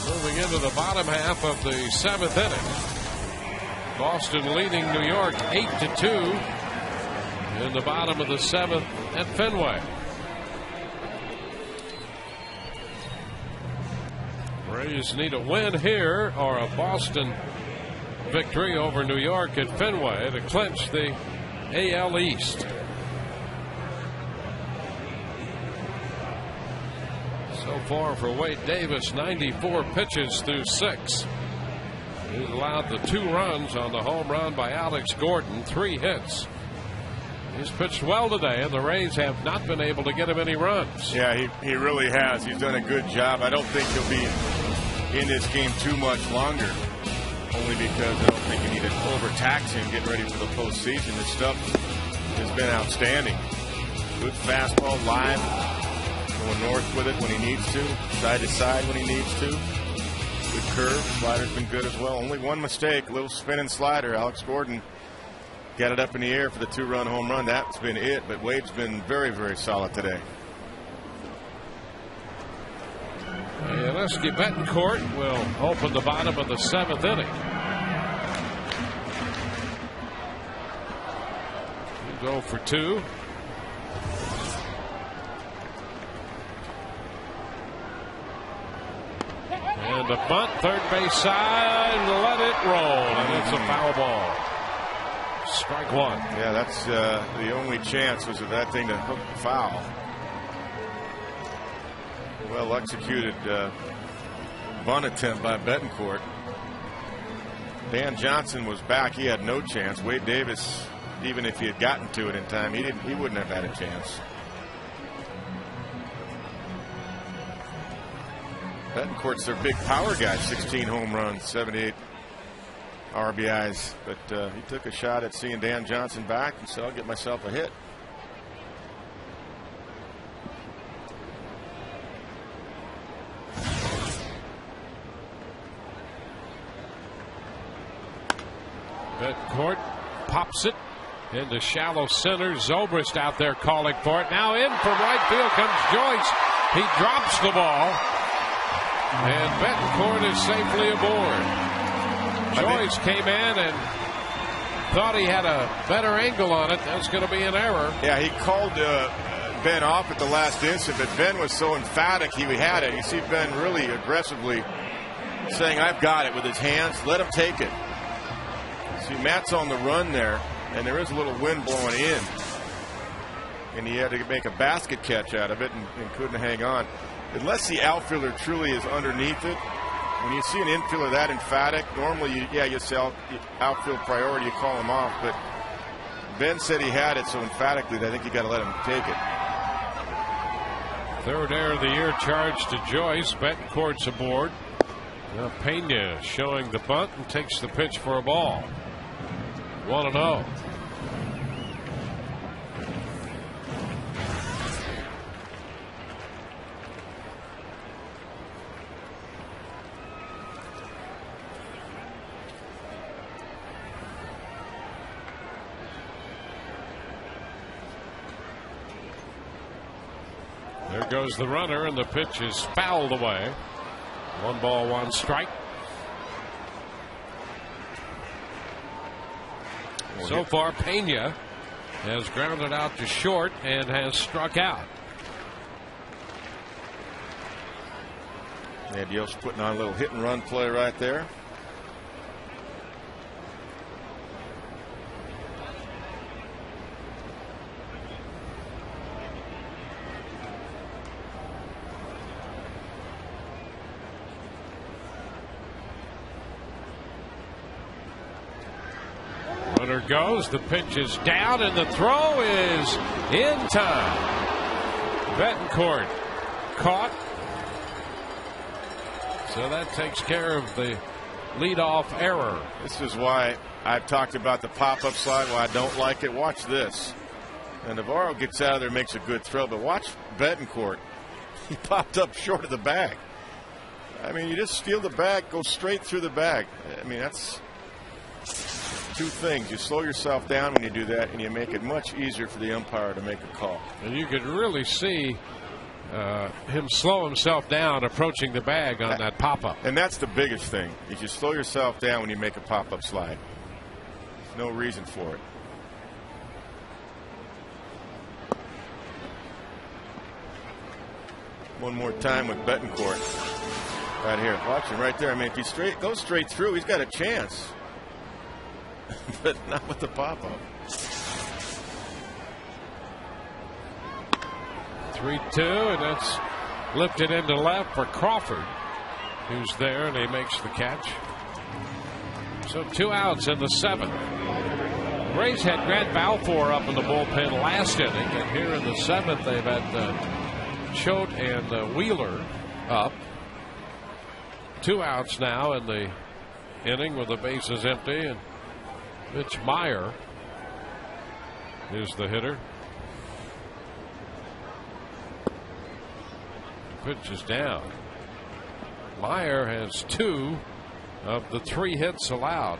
Moving into the bottom half of the 7th inning. Boston leading New York 8-2 in the bottom of the 7th at Fenway. Rays need a win here or a Boston victory over New York at Fenway to clinch the AL East. So far for Wade Davis, 94 pitches through 6. He's allowed the 2 runs on the home run by Alex Gordon, 3 hits. He's pitched well today, and the Rays have not been able to get him any runs. Yeah, he really has. He's done a good job. I don't think he'll be in this game too much longer, only because I don't think you need to overtax him getting ready for the postseason. This stuff has been outstanding. Good fastball, live, going north with it when he needs to, side to side when he needs to. Good curve, slider's been good as well. Only one mistake, little spinning slider. Alex Gordon got it up in the air for the 2-run home run. That's been it, but Wade's been very, very solid today. Yuniesky Betancourt will open the bottom of the 7th inning. He'll go for 2. And a bunt, third base side, let it roll, and it's a foul ball. Strike 1. Yeah, that's the only chance was of that thing to hook foul. Well executed bunt attempt by Betancourt. Dan Johnson was back. He had no chance. Wade Davis, even if he had gotten to it in time, he wouldn't have had a chance. Betancourt's their big power guy, 16 home runs, 78 RBIs, but he took a shot at seeing Dan Johnson back and said, I'll get myself a hit. Betancourt pops it into shallow center. Zobrist out there calling for it. Now in from right field comes Joyce. He drops the ball. And Betancourt is safely aboard. Joyce came in and thought he had a better angle on it. That's going to be an error. Yeah, he called Ben off at the last instant, but Ben was so emphatic he had it. You see Ben really aggressively saying, "I've got it," with his hands. Let him take it. See, Matt's on the run there, and there is a little wind blowing in. And he had to make a basket catch out of it and couldn't hang on. Unless the outfielder truly is underneath it. When you see an infielder that emphatic, normally, you say outfield priority, you call him off. But Ben said he had it so emphatically that I think you got to let him take it. Third error of the year charged to Joyce. Betancourt's aboard. Now Pena showing the bunt and takes the pitch for a ball. 1-0. There goes the runner, and the pitch is fouled away. 1 ball, 1 strike. So far, Pena has grounded out to short and has struck out. Yeah, Dios putting on a little hit and run play right there. Runner goes, the pitch is down, and the throw is in time. Betancourt caught. So that takes care of the leadoff error. This is why I've talked about the pop-up slide, why I don't like it. Watch this. And Navarro gets out of there, makes a good throw, but watch Betancourt. He popped up short of the bag. I mean, you just steal the bag, go straight through the bag. I mean, that's two things. You slow yourself down when you do that, and you make it much easier for the umpire to make a call. And you could really see him slow himself down approaching the bag on that pop-up. And that's the biggest thing, is you slow yourself down when you make a pop-up slide. There's no reason for it. One more time with Betancourt. Right here. Watch him right there. I mean, if he goes straight through, he's got a chance. But not with the pop-up. 3-2, and that's lifted into left for Crawford, who's there, and he makes the catch. So 2 outs in the 7th. Rays had Grant Balfour up in the bullpen last inning, and here in the 7th they've had Choate and Wheeler up. 2 outs now in the inning with the bases empty, and Mitch Meyer is the hitter. The pitch is down. Meyer has 2 of the 3 hits allowed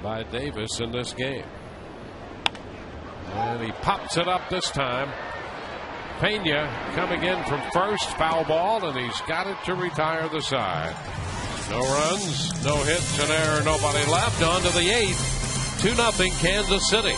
by Davis in this game. And he pops it up this time. Pena coming in from first, foul ball, and he's got it to retire the side. No runs, no hits, an error, nobody left. On to the 8th. 2-0 Kansas City.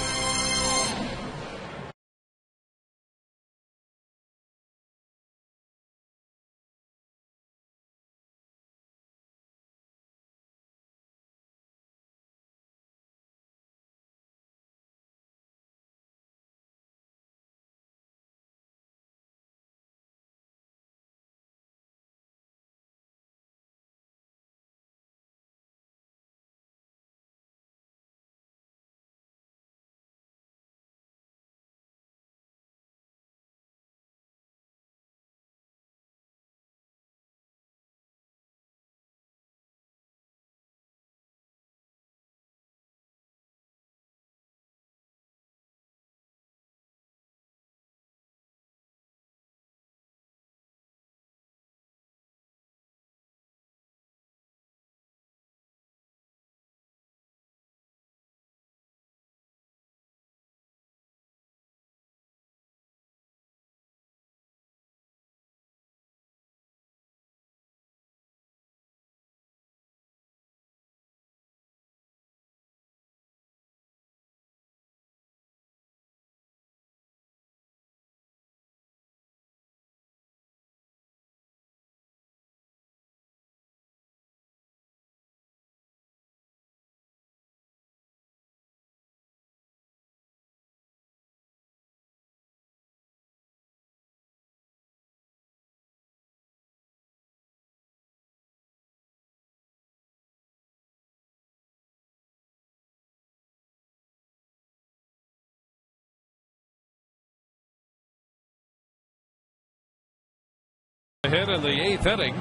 Hit in the 8th inning.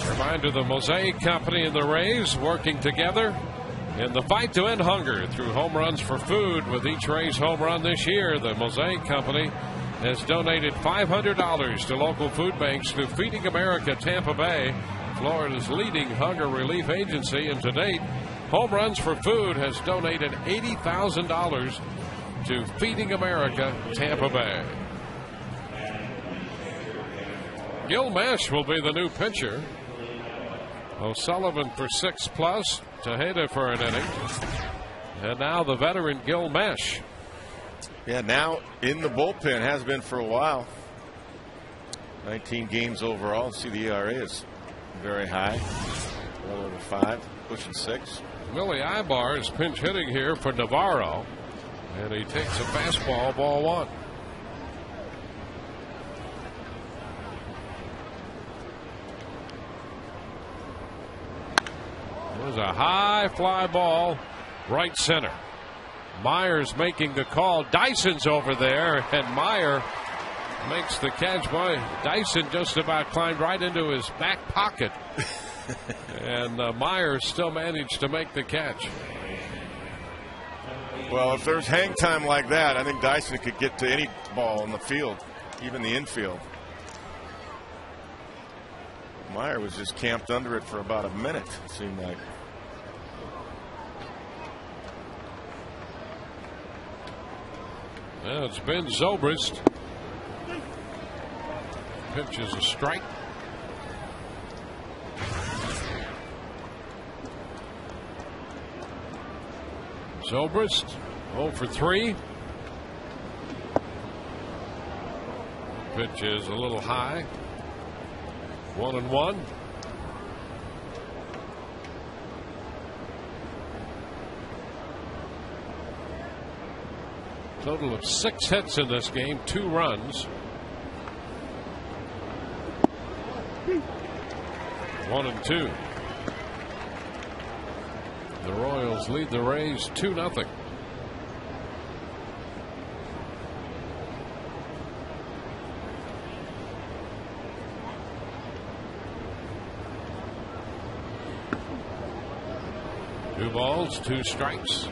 Reminder, the Mosaic Company and the Rays working together in the fight to end hunger through home runs for food. With each Rays home run this year, the Mosaic Company has donated $500 to local food banks through Feeding America Tampa Bay, Florida's leading hunger relief agency. And to date, Home Runs for Food has donated $80,000 to Feeding America Tampa Bay. Gil Mesh will be the new pitcher. O'Sullivan for 6+, Tejeda for an inning. And now the veteran Gil Mesh. Yeah, now in the bullpen, has been for a while. 19 games overall. See, the ERA is very high. Well over 5, pushing 6. Willie Ibar is pinch hitting here for Navarro. And he takes a fastball, ball 1. There's a high fly ball, right center. Myers making the call. Dyson's over there, and Meyer makes the catch. Boy, Dyson just about climbed right into his back pocket. And Myers still managed to make the catch. Well, if there's hang time like that, I think Dyson could get to any ball in the field, even the infield. Meyer was just camped under it for about a minute, it seemed like. Well, it's Ben Zobrist. Pitch is a strike. Zobrist 0 for 3. Pitch is a little high. 1-1. Total of 6 hits in this game, 2 runs. 1-2. The Royals lead the Rays 2-0. Two balls, 2 strikes.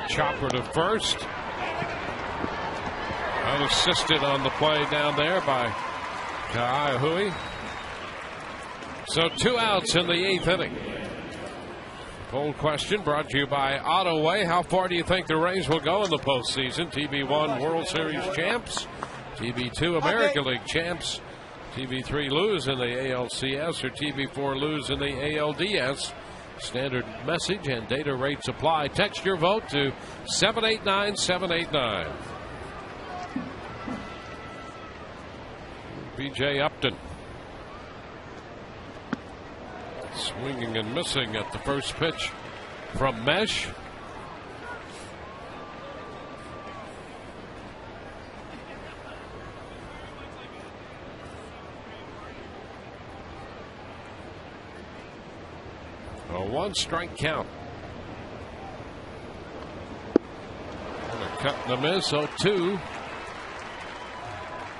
Chopper to first. Unassisted on the play down there by Kaihui. So 2 outs in the 8th inning. Poll question brought to you by Ottaway. How far do you think the Rays will go in the postseason? TB1 World Series champs, TB2 American League champs, TB3 lose in the ALCS, or TB4 lose in the ALDS. Standard message and data rates apply. Text your vote to 789-789. B.J. Upton swinging and missing at the first pitch from Mesh. A 1-strike count. And a cut and a miss, 0-2.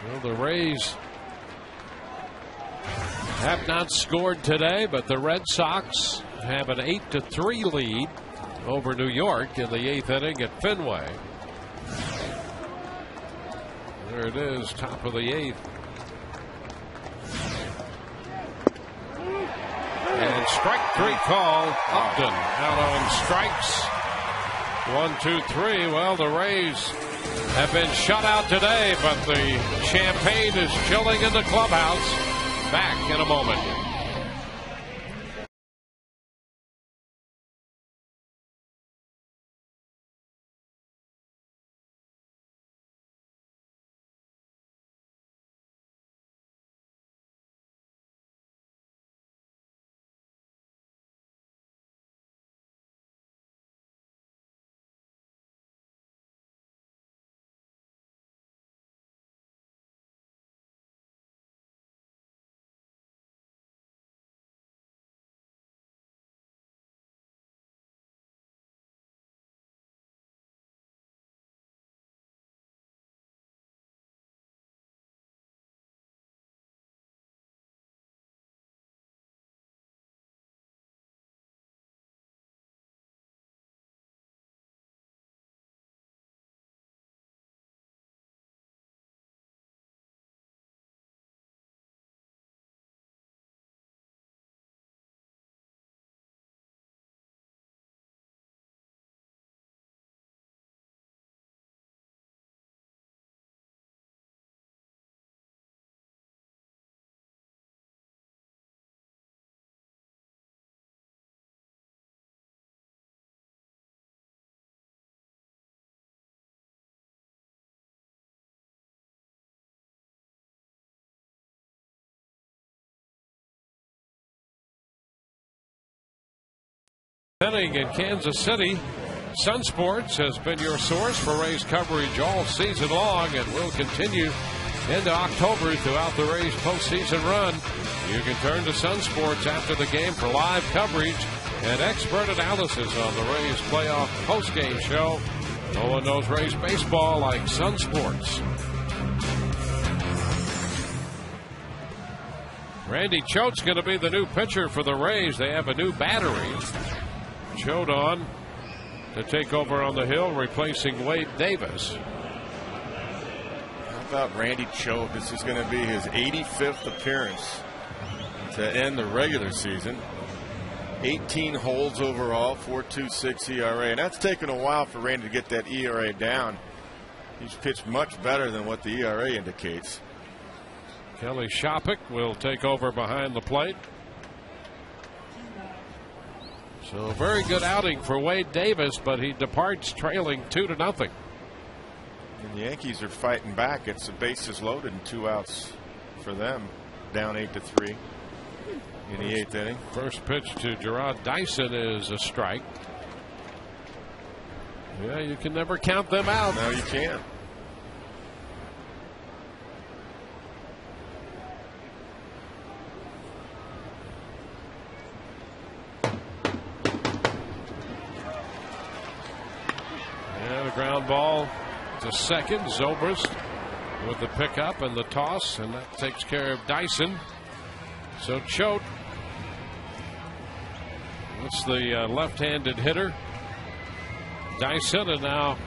Well, the Rays have not scored today, but the Red Sox have an 8-3 lead over New York in the 8th inning at Fenway. There it is, top of the 8th. And strike 3 call. Upton out on strikes. 1, 2, 3. Well, the Rays have been shut out today, but the champagne is chilling in the clubhouse. Back in a moment. Inning in Kansas City. Sun Sports has been your source for Rays coverage all season long and will continue into October throughout the Rays postseason run. You can turn to Sun Sports after the game for live coverage and expert analysis on the Rays playoff postgame show. No one knows Rays baseball like Sun Sports. Randy Choate's going to be the new pitcher for the Rays. They have a new battery. Choate on to take over on the hill, replacing Wade Davis. How about Randy Choate? This is going to be his 85th appearance to end the regular season. 18 holds overall, 4.26 ERA, and that's taken a while for Randy to get that ERA down. He's pitched much better than what the ERA indicates. Kelly Shopik will take over behind the plate. So a very good outing for Wade Davis, but he departs trailing 2-0. And the Yankees are fighting back. It's the bases loaded and 2 outs for them, down 8-3 in the 8th inning. First pitch to Gerard Dyson is a strike. Yeah, you can never count them out. No, you can't. Ground ball to second. Zobrist with the pickup and the toss, and that takes care of Dyson. So Choate, that's the left-handed hitter. Dyson, and now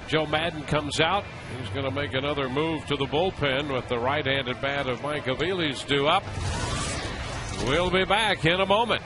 Joe Madden comes out. He's going to make another move to the bullpen with the right-handed bat of Mike Aviles due up. We'll be back in a moment.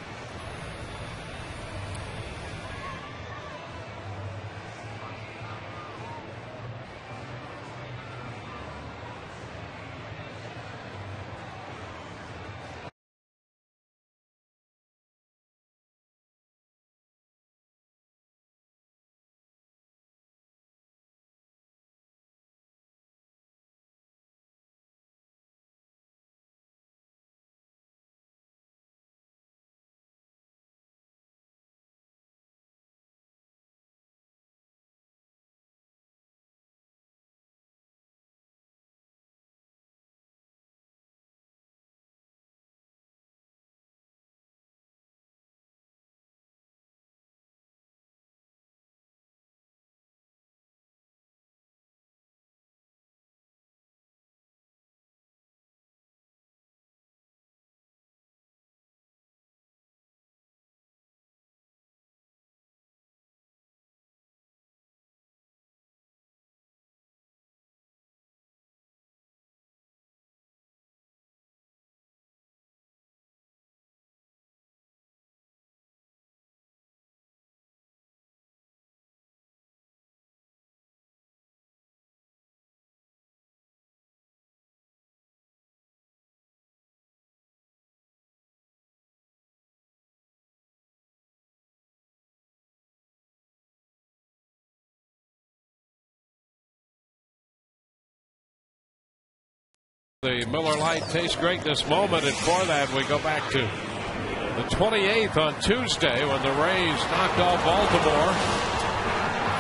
The Miller Lite Taste Greatness moment, and for that we go back to the 28th on Tuesday when the Rays knocked off Baltimore,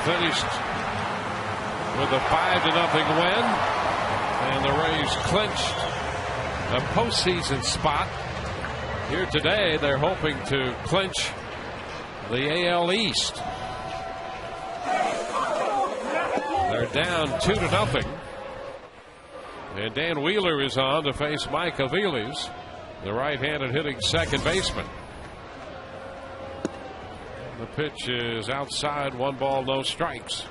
finished with a 5-0 win, and the Rays clinched a postseason spot. Here today they're hoping to clinch the AL East. They're down 2-0. And Dan Wheeler is on to face Mike Aviles, the right-handed hitting second baseman. The pitch is outside, 1 ball, no strikes.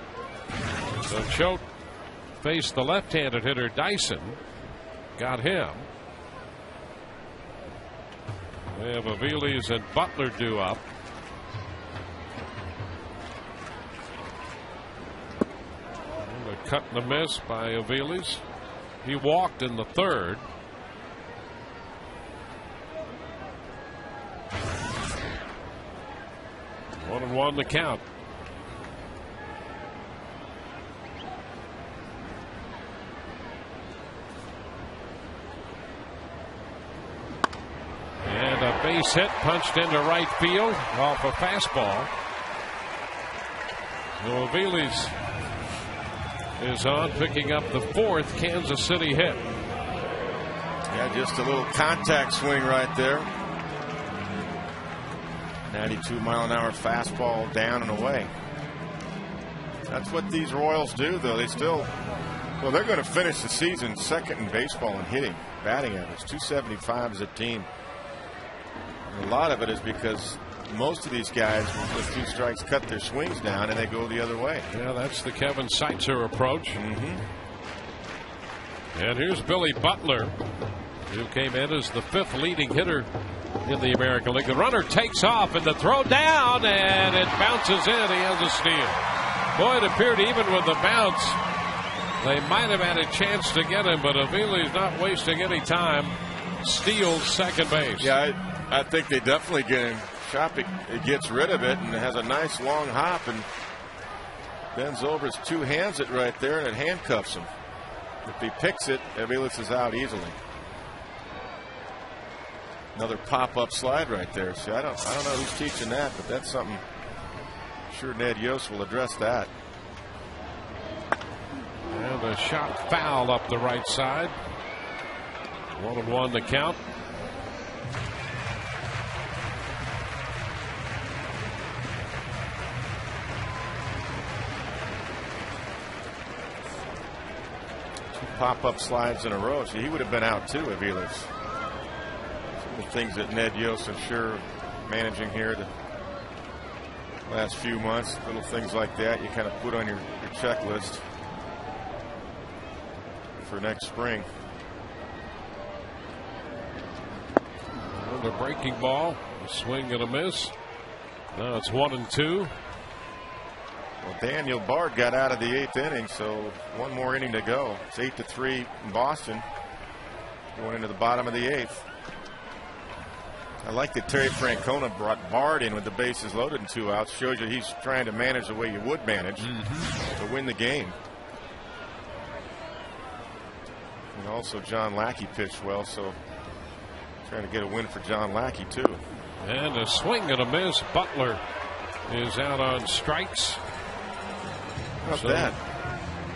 So Choate faced the left-handed hitter Dyson, got him. They have Aviles and Butler due up. And a cut and a miss by Aviles. He walked in the 3rd. One and one the count. And a base hit punched into right field off a fastball. So Aviles is on, picking up the 4th Kansas City hit. Yeah, just a little contact swing right there. 92-mile-an-hour fastball down and away. That's what these Royals do, though. They still, well, they're going to finish the season second in baseball in hitting, batting average, 275 as a team. And a lot of it is because most of these guys with 2 strikes cut their swings down and they go the other way. Yeah, that's the Kevin Seitzer approach. And here's Billy Butler, who came in as the 5th leading hitter in the American League. The runner takes off and the throw down, and it bounces in. He has a steal. Boy, it appeared even with the bounce, they might have had a chance to get him, but Aviles not wasting any time. Steals second base. Yeah, I think they definitely get him. Shopik gets rid of it and has a nice long hop and bends over his 2 hands it right there, and it handcuffs him. If he picks it, Aviles is out easily. Another pop-up slide right there. See, I don't know who's teaching that, but that's something. I'm sure Ned Yost will address that. And a shot foul up the right side. 1-1 the count. Pop-up slides in a row. So he would have been out too, Aviles. Some of the things that Ned Yost, I'm sure, managing here the last few months, little things like that you kind of put on your checklist for next spring. The breaking ball, a swing and a miss. Now it's 1-2. Well, Daniel Bard got out of the 8th inning, so 1 more inning to go. It's 8-3 in Boston, going into the bottom of the 8th. I like that Terry Francona brought Bard in with the bases loaded and 2 outs. Shows you he's trying to manage the way you would manage to win the game. And also John Lackey pitched well, so trying to get a win for John Lackey too. And a swing and a miss. Butler is out on strikes. Not bad.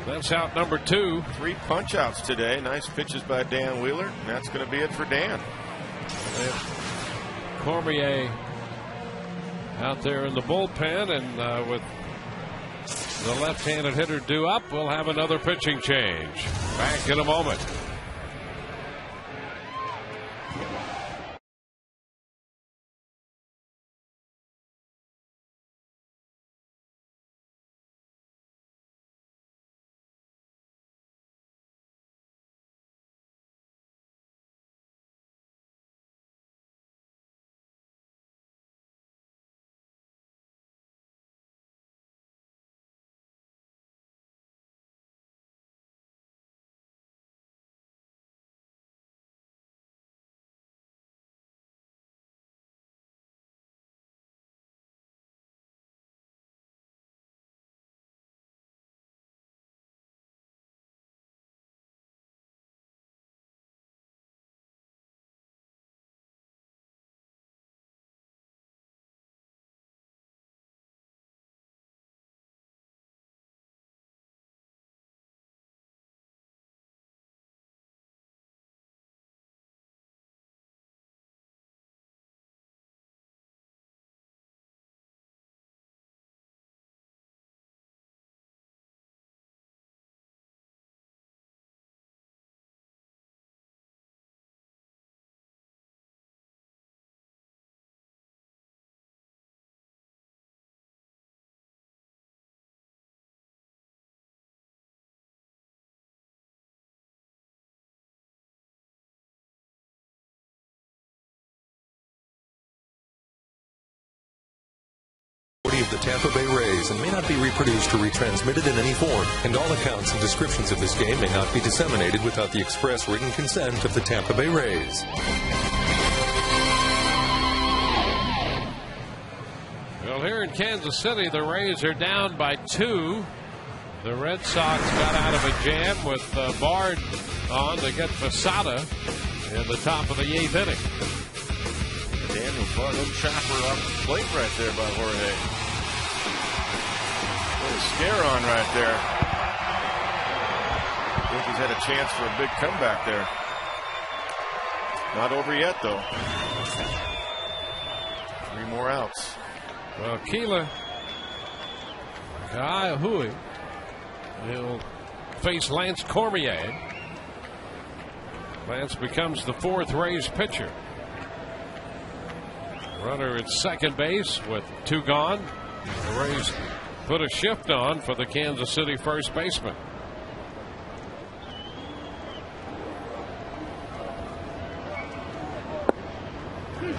That's out number 2. 3 punch outs today. Nice pitches by Dan Wheeler. And that's going to be it for Dan. Cormier out there in the bullpen, and with the left-handed hitter due up, we'll have another pitching change. Back in a moment. Of the Tampa Bay Rays and may not be reproduced or retransmitted in any form, and all accounts and descriptions of this game may not be disseminated without the express written consent of the Tampa Bay Rays. Well, here in Kansas City, the Rays are down by 2. The Red Sox got out of a jam with Bard on to get Posada in the top of the 8th inning. Daniel Bud, little chopper off the plate right there by Jorge. Little scare on right there. I think he's had a chance for a big comeback there. Not over yet, though. 3 more outs. Well, Keela, Hui, he'll face Lance Cormier. Lance becomes the 4th Rays pitcher. Runner at second base with 2 gone. The Rays put a shift on for the Kansas City first baseman.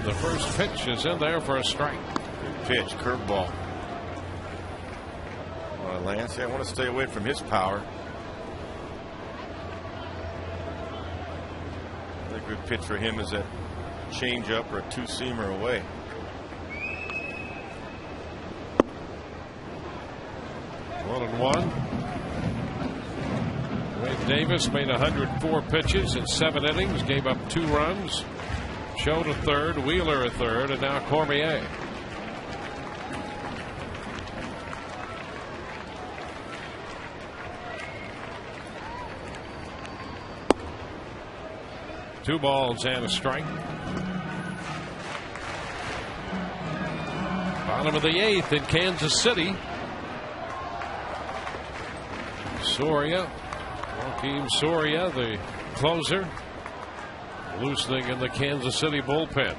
The first pitch is in there for a strike. Good pitch, curveball. Lance, I want to stay away from his power. A good pitch for him is that change-up or a 2-seamer away. One and one. Wade Davis made 104 pitches in 7 innings, gave up 2 runs. Showed a third, Wheeler a third, and now Cormier. Two balls and a strike. Bottom of the 8th in Kansas City. Joaquin Soria, the closer, loosening in the Kansas City bullpen.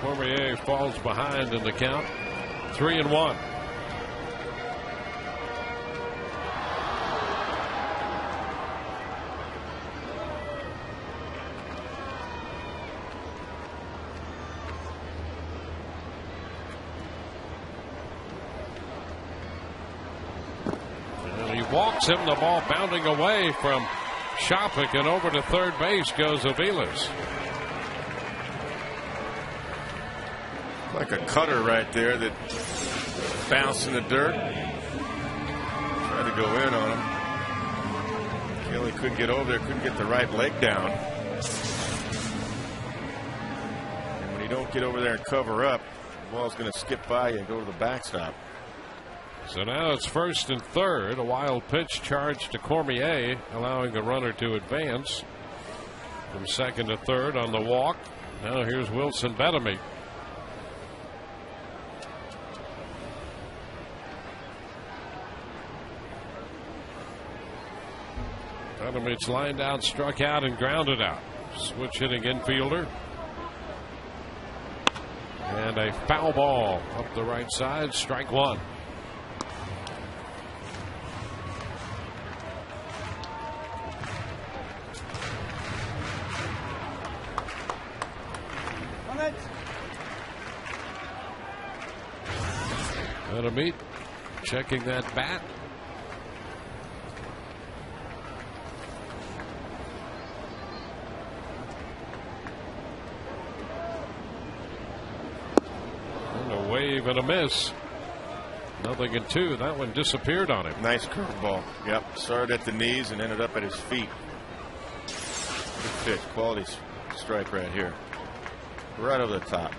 Cormier falls behind in the count. 3-1. Walks him, the ball bounding away from Shopik, and over to third base goes Aviles. Like a cutter right there that bounced in the dirt. Tried to go in on him. Kelly couldn't get over there, couldn't get the right leg down. And when you don't get over there and cover up, the ball's going to skip by you and go to the backstop. So now it's first and third. A wild pitch charged to Cormier, allowing the runner to advance from second to third on the walk. Now here's Wilson Bettamy. Bettamy's lined out, struck out, and grounded out. Switch hitting infielder. And a foul ball up the right side. Strike 1. Bettamy checking that bat. And a wave and a miss. 0-2. That one disappeared on him. Nice curveball. Yep. Started at the knees and ended up at his feet. Good pitch. Quality strike right here. Right over the top.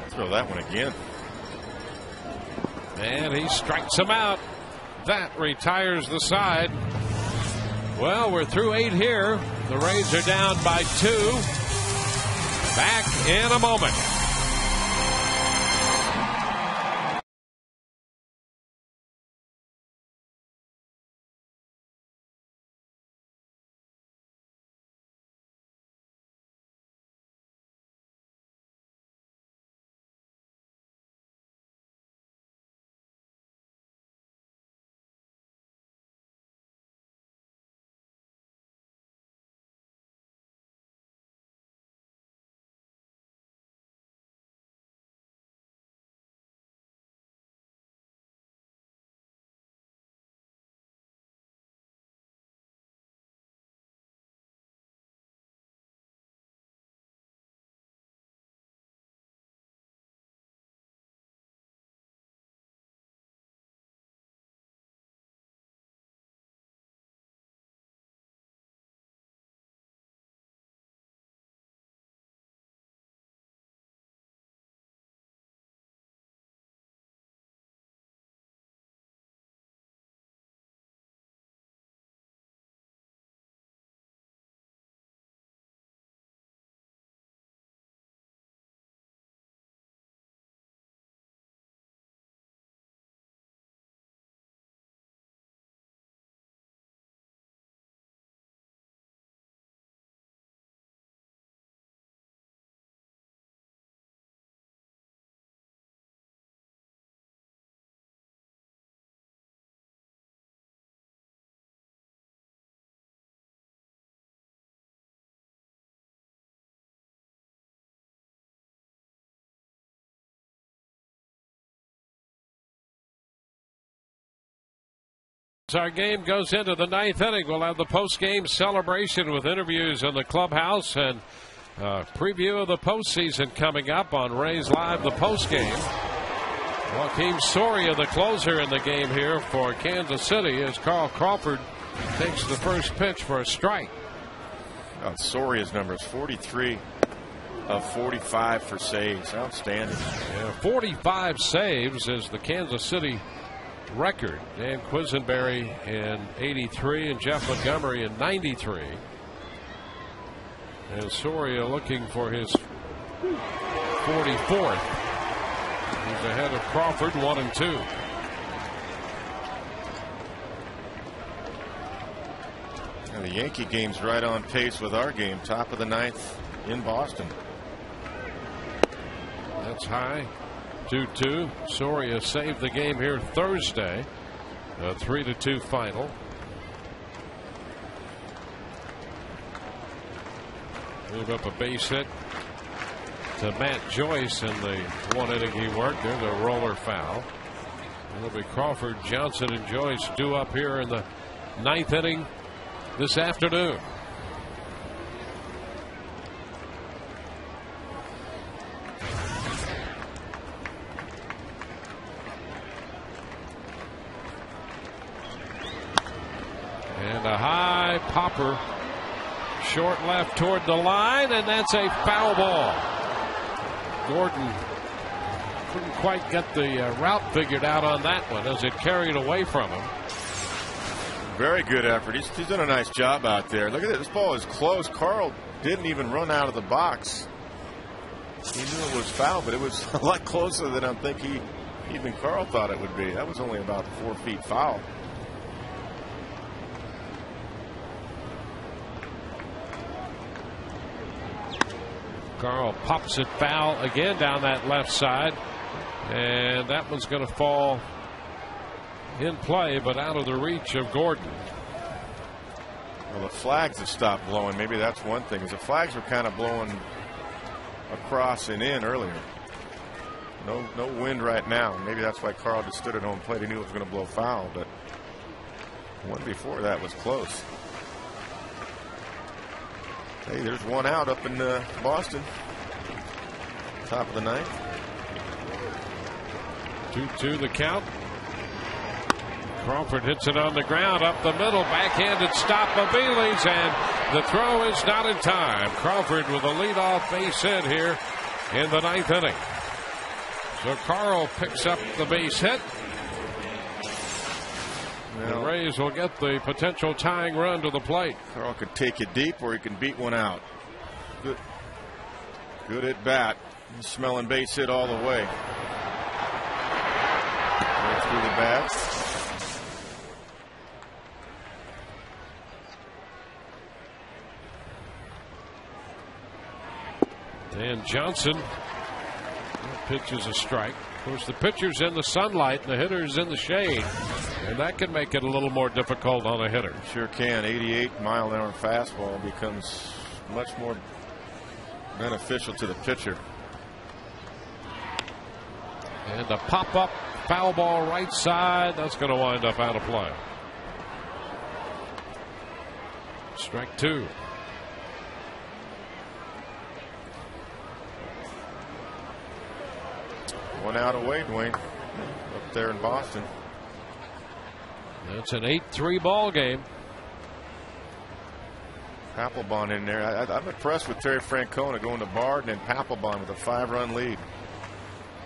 Throw that one again. And he strikes him out. That retires the side. Well, we're through 8 here. The Rays are down by 2. Back in a moment. As our game goes into the 9th inning, we'll have the post-game celebration with interviews in the clubhouse and preview of the postseason coming up on Rays Live, the postgame. Joakim Soria, the closer in the game here for Kansas City, as Carl Crawford takes the first pitch for a strike. Soria's numbers 43 of 45 for saves. Outstanding. Yeah, 45 saves is the Kansas City record. Dan Quisenberry in 83 and Jeff Montgomery in 93. And Soria looking for his 44th. He's ahead of Crawford, 1-2. And the Yankee game's right on pace with our game. Top of the 9th in Boston. That's high. 2-2. Soria saved the game here Thursday. A 3-2 final. Move up a base hit to Matt Joyce in the 1 inning he worked. There's a roller foul. It'll be Crawford, Johnson, and Joyce due up here in the 9th inning this afternoon. And a high popper. Short left toward the line, and that's a foul ball. Gordon couldn't quite get the route figured out on that one as it carried away from him. Very good effort. He's done a nice job out there. Look at this. This ball is close. Carl didn't even run out of the box. He knew it was foul, but it was a lot closer than I think even Carl thought it would be. That was only about 4 feet foul. Carl pops it foul again down that left side, and that one's going to fall in play but out of the reach of Gordon. Well, the flags have stopped blowing. Maybe that's one thing, is the flags were kind of blowing across and in earlier. No wind right now. Maybe that's why Carl just stood at home plate. He knew it was going to blow foul, but the one before that was close. Hey, there's one out up in Boston. Top of the 9th. 2-2 the count. Crawford hits it on the ground up the middle. Backhanded stop of Bealey's, and the throw is not in time. Crawford with a leadoff base hit here in the 9th inning. So Carl picks up the base hit. The Rays will get the potential tying run to the plate. Carl could take it deep, or he can beat one out. Good at bat. Smelling base hit all the way. Right through the bat. Dan Johnson pitches a strike. Of course, the pitcher's in the sunlight and the hitter's in the shade, and that can make it a little more difficult on a hitter. Sure can. 88-mile-an-hour fastball becomes much more beneficial to the pitcher. And a pop-up foul ball right side. That's going to wind up out of play. Strike 2. One out away, Dwayne, up there in Boston. It's an 8-3 ball game. Papelbon in there. I'm impressed with Terry Francona going to Bard and then Papelbon with a 5-run lead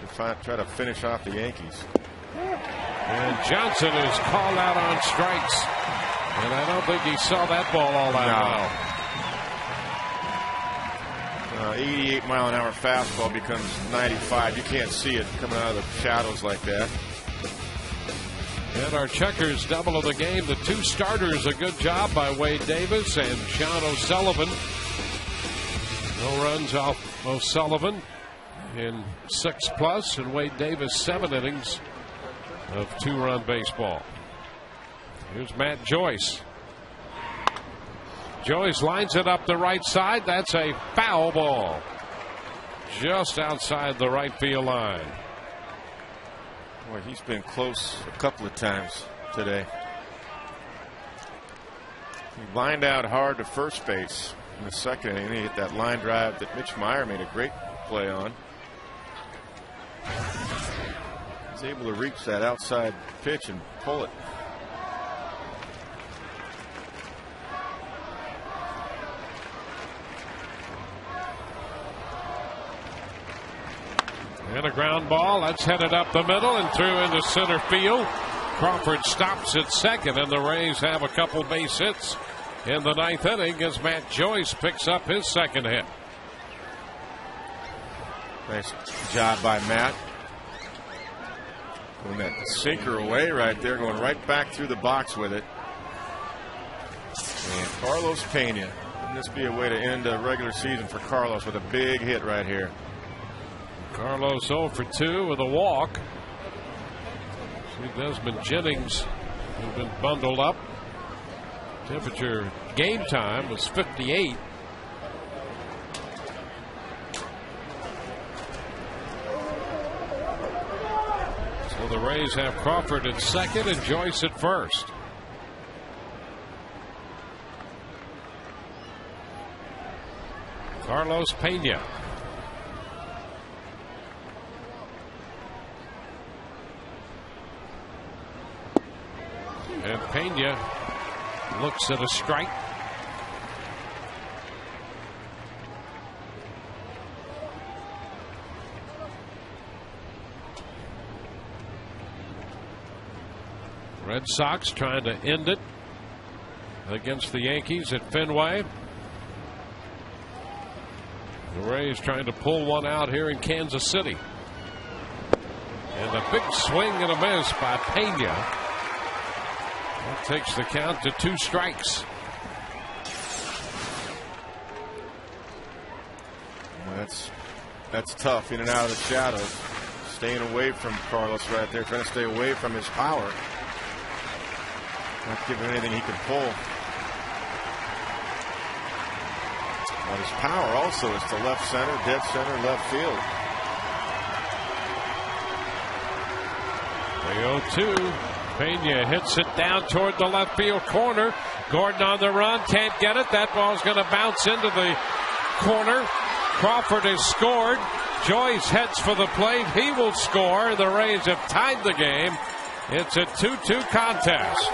to try to finish off the Yankees. And Johnson is called out on strikes, and I don't think he saw that ball all that well. 88-mile-an-hour fastball becomes 95. You can't see it coming out of the shadows like that. And our checkers double of the game. The two starters, a good job by Wade Davis and Sean O'Sullivan. No runs off O'Sullivan in 6+, and Wade Davis 7 innings of 2-run baseball. Here's Matt Joyce. Joyce lines it up the right side. That's a foul ball. Just outside the right field line. Boy, he's been close a couple of times today. He lined out hard to first base in the second inning. He hit that line drive that Mitch Meyer made a great play on. He's able to reach that outside pitch and pull it. And a ground ball that's headed up the middle and through into center field. Crawford stops at second, and the Rays have a couple base hits in the ninth inning as Matt Joyce picks up his second hit. Nice job by Matt. Pulling that sinker away right there, going right back through the box with it. And Carlos Pena. Wouldn't this be a way to end a regular season for Carlos with a big hit right here? Carlos 0 for 2 with a walk. See, Desmond Jennings has been bundled up. Temperature game time was 58. So the Rays have Crawford at second and Joyce at first. Carlos Pena. And Pena looks at a strike. Red Sox trying to end it against the Yankees at Fenway. The Rays trying to pull one out here in Kansas City. And a big swing and a miss by Pena. That takes the count to 2 strikes. Well, that's tough, in and out of the shadows. Staying away from Carlos right there, trying to stay away from his power. Not giving anything he can pull. But his power also is to left center, dead center, left field. The 0-2. Pena hits it down toward the left field corner. Gordon on the run, can't get it. That ball's going to bounce into the corner. Crawford has scored. Joyce heads for the plate. He will score. The Rays have tied the game. It's a 2-2 contest.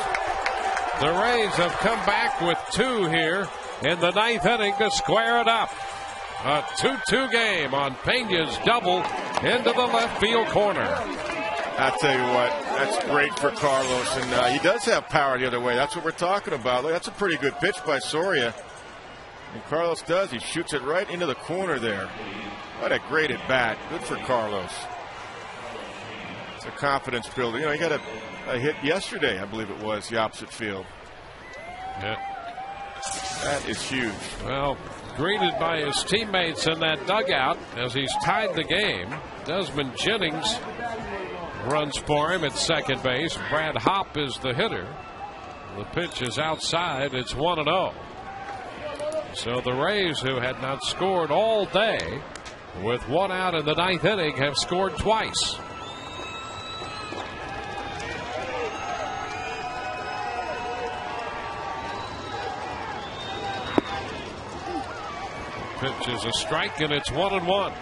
The Rays have come back with 2 here in the ninth inning to square it up. A 2-2 game on Pena's double into the left field corner. I'll tell you what, that's great for Carlos, and he does have power the other way. That's what we're talking about. Look, that's a pretty good pitch by Soria. And Carlos does. He shoots it right into the corner there. What a great at bat. Good for Carlos. It's a confidence builder. You know, he got a hit yesterday, I believe it was, the opposite field. Yeah. That is huge. Well, greeted by his teammates in that dugout as he's tied the game. Desmond Jennings runs for him at second base. Brad Hopp is the hitter. The pitch is outside. It's 1-0. So the Rays, who had not scored all day, with 1 out in the ninth inning, have scored twice. The pitch is a strike, and it's 1-1.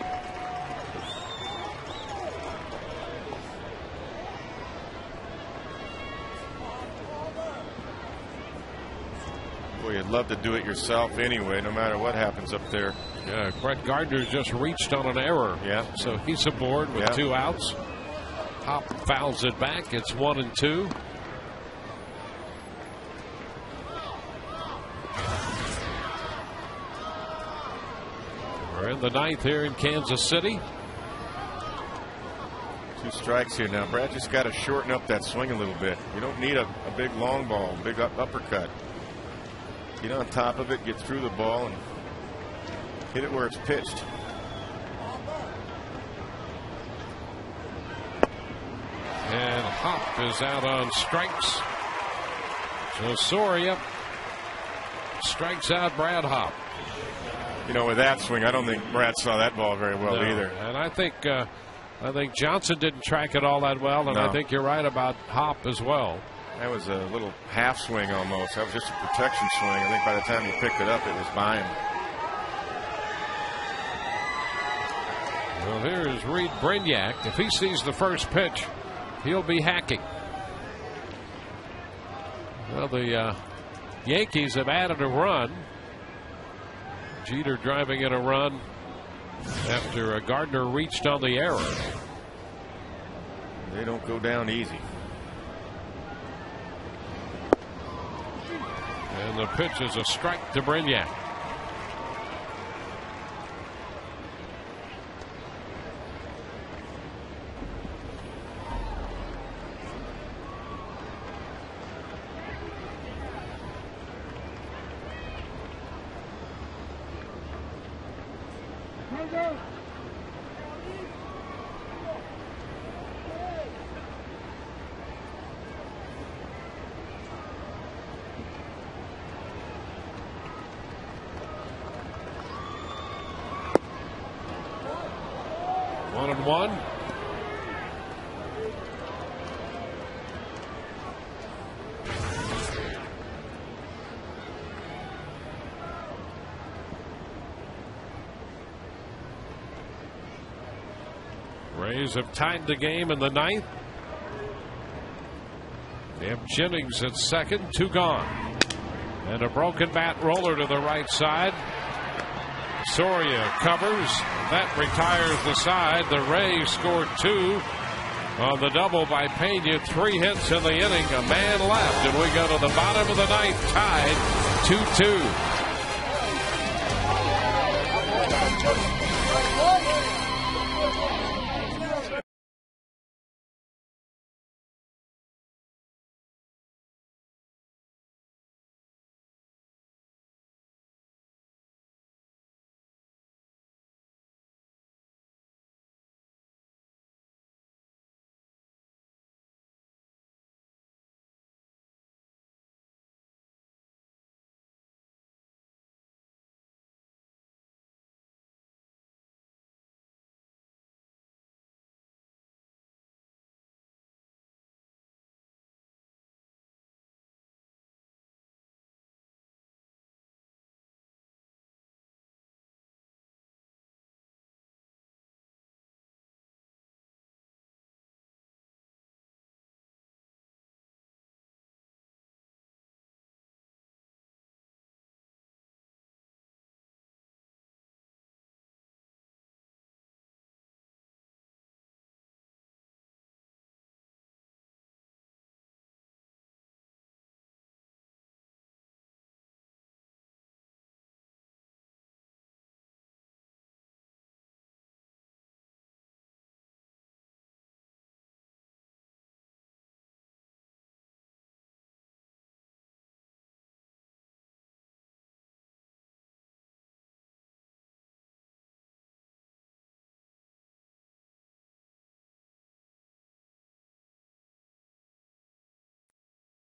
You'd love to do it yourself anyway, no matter what happens up there. Yeah, Brett Gardner just reached on an error. Yeah. So he's aboard with 2 outs. Hop fouls it back. It's 1-2. We're in the ninth here in Kansas City. 2 strikes here now. Brad just got to shorten up that swing a little bit. You don't need a big long ball, big uppercut. Get on top of it, get through the ball, and hit it where it's pitched. And Hop is out on strikes. So Soria strikes out Brad Hop. You know, with that swing, I don't think Brad saw that ball very well either. And I think Johnson didn't track it all that well, and I think you're right about Hop as well. That was a little half swing almost. That was just a protection swing. I think by the time he picked it up, it was by him. Well, here is Reed Brignac. If he sees the first pitch, he'll be hacking. Well, the Yankees have added a run. Jeter driving in a run after Gardner reached on the error. They don't go down easy. And the pitch is a strike to Brignac. One. Rays have tied the game in the ninth. They have Jennings at second, 2 gone. And a broken bat roller to the right side. Soria covers. That retires the side. The Rays scored 2 on the double by Pena. 3 hits in the inning. A man left. And we go to the bottom of the ninth, tied 2-2.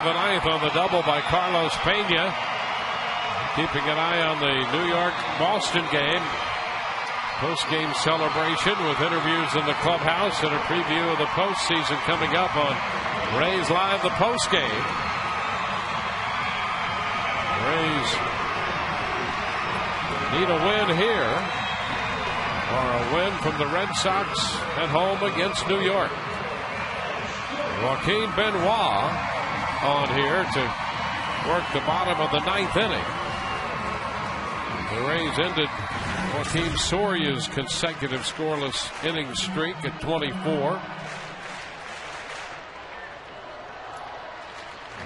The ninth on the double by Carlos Pena. Keeping an eye on the New York-Boston game. Post-game celebration with interviews in the clubhouse and a preview of the postseason coming up on Rays Live, the postgame. Rays need a win here, or a win from the Red Sox at home against New York. Joaquin Benoit on here to work the bottom of the ninth inning. The Rays ended Joaquin Soria's consecutive scoreless inning streak at 24.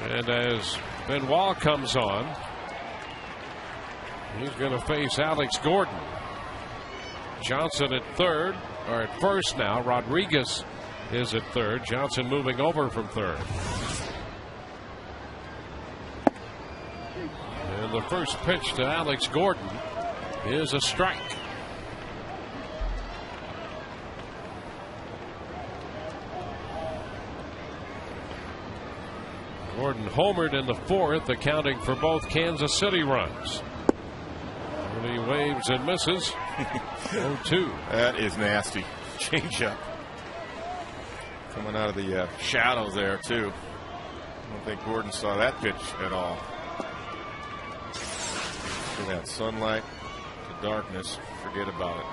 And as Benoit comes on, he's going to face Alex Gordon. Johnson at third, or at first now. Rodriguez is at third. Johnson moving over from third. And the first pitch to Alex Gordon is a strike. Gordon homered in the fourth, accounting for both Kansas City runs. And he waves and misses. 0-2. That is nasty. Change up. Coming out of the shadows there, too. don't think Gordon saw that pitch at all. Look at that sunlight, the darkness. Forget about it.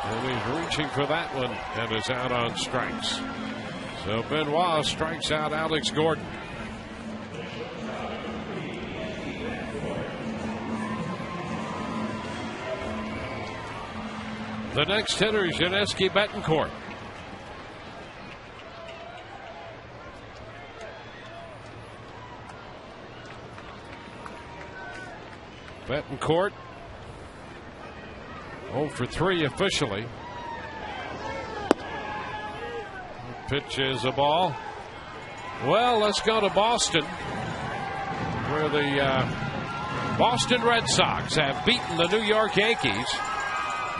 And he's reaching for that one and is out on strikes. So Benoit strikes out Alex Gordon. The next hitter is Yuniesky Betancourt. Betancourt 0 for 3 officially. Pitch is a ball. Well, let's go to Boston, where the Boston Red Sox have beaten the New York Yankees,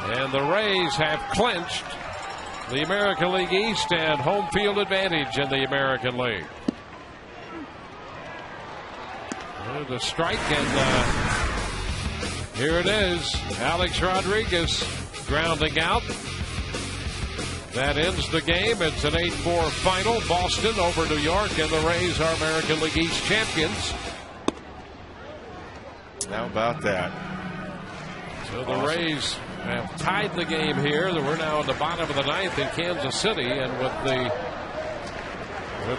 and the Rays have clinched the American League East and home field advantage in the American League. The strike, and here it is. Alex Rodriguez grounding out. That ends the game. It's an 8-4 final. Boston over New York, and the Rays are American League East champions. How about that? So the Rays have tied the game here. We're now in the bottom of the ninth in Kansas City, and with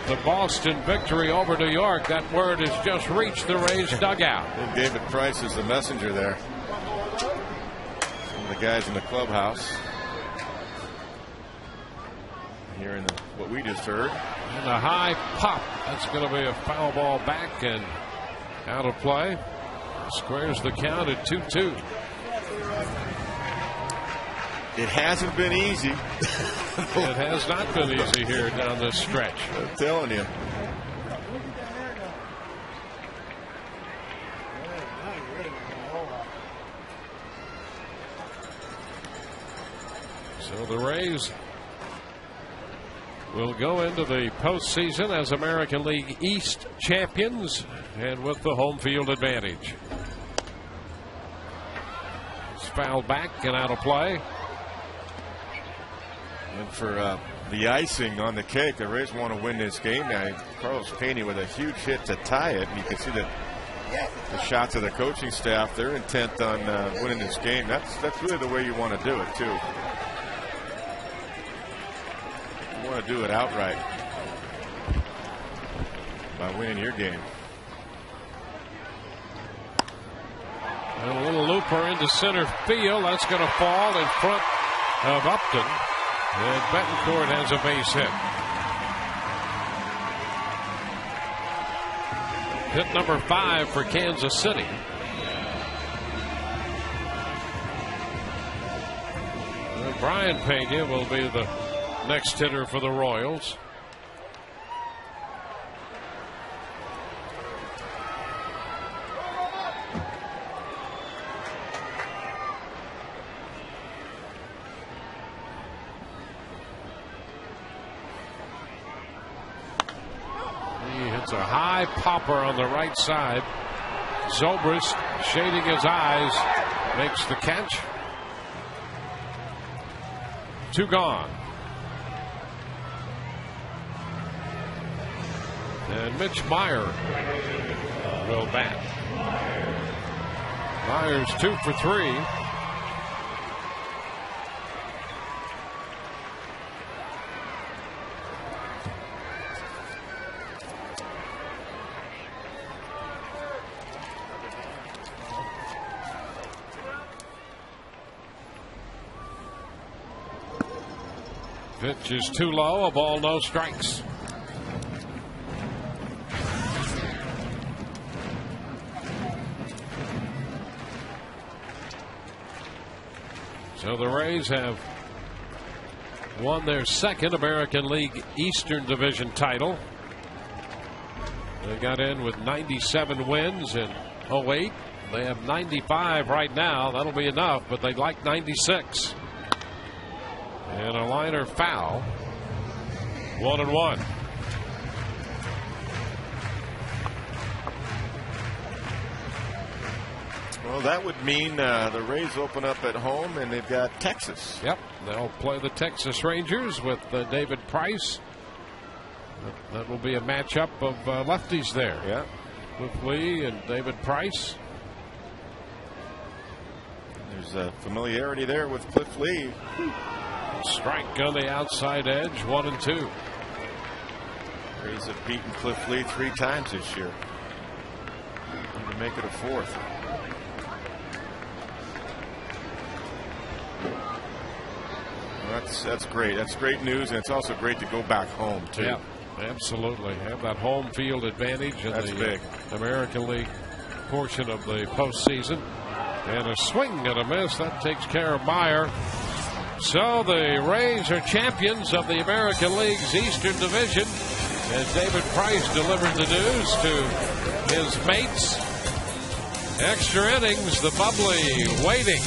the Boston victory over New York, that word has just reached the Rays dugout. I think David Price is the messenger there. Some of the guys in the clubhouse hearing what we just heard. And a high pop. That's going to be a foul ball back and out of play. Squares the count at 2-2. It hasn't been easy. It has not been easy here down this stretch. I'm telling you. So the Rays will go into the postseason as American League East champions and with the home field advantage. It's fouled back and out of play. And for the icing on the cake, the Rays want to win this game now. Carlos Pena with a huge hit to tie it, and you can see the shots of the coaching staff. They're intent on winning this game. That's really the way you want to do it too. You want to do it outright by winning your game. And a little looper into center field. That's going to fall in front of Upton. And Betancourt has a base hit. Hit number 5 for Kansas City. And Brian Pena will be the next hitter for the Royals. A high popper on the right side. Zobrist shading his eyes makes the catch. 2 gone. And Mitch Meyer will bat. Meyer's 2 for 3. Pitch is too low, a ball, no strikes. So the Rays have won their second American League Eastern Division title. They got in with 97 wins in 08. They have 95 right now. That'll be enough, but they'd like 96. And a liner foul. 1-1. Well, that would mean the Rays open up at home, and they've got Texas. Yep, they'll play the Texas Rangers with David Price. That will be a matchup of lefties there. Yeah, Cliff Lee and David Price. there's a familiarity there with Cliff Lee. Strike on the outside edge, 1-2. Rays have beaten Cliff Lee 3 times this year. To make it a 4th. Well, that's great. That's great news, and it's also great to go back home too. Yeah, absolutely. Have that home field advantage in the big. American League portion of the postseason. And a swing and a miss that takes care of Meyer. So the Rays are champions of the American League's Eastern Division. As David Price delivered the news to his mates. Extra innings, the bubbly waiting.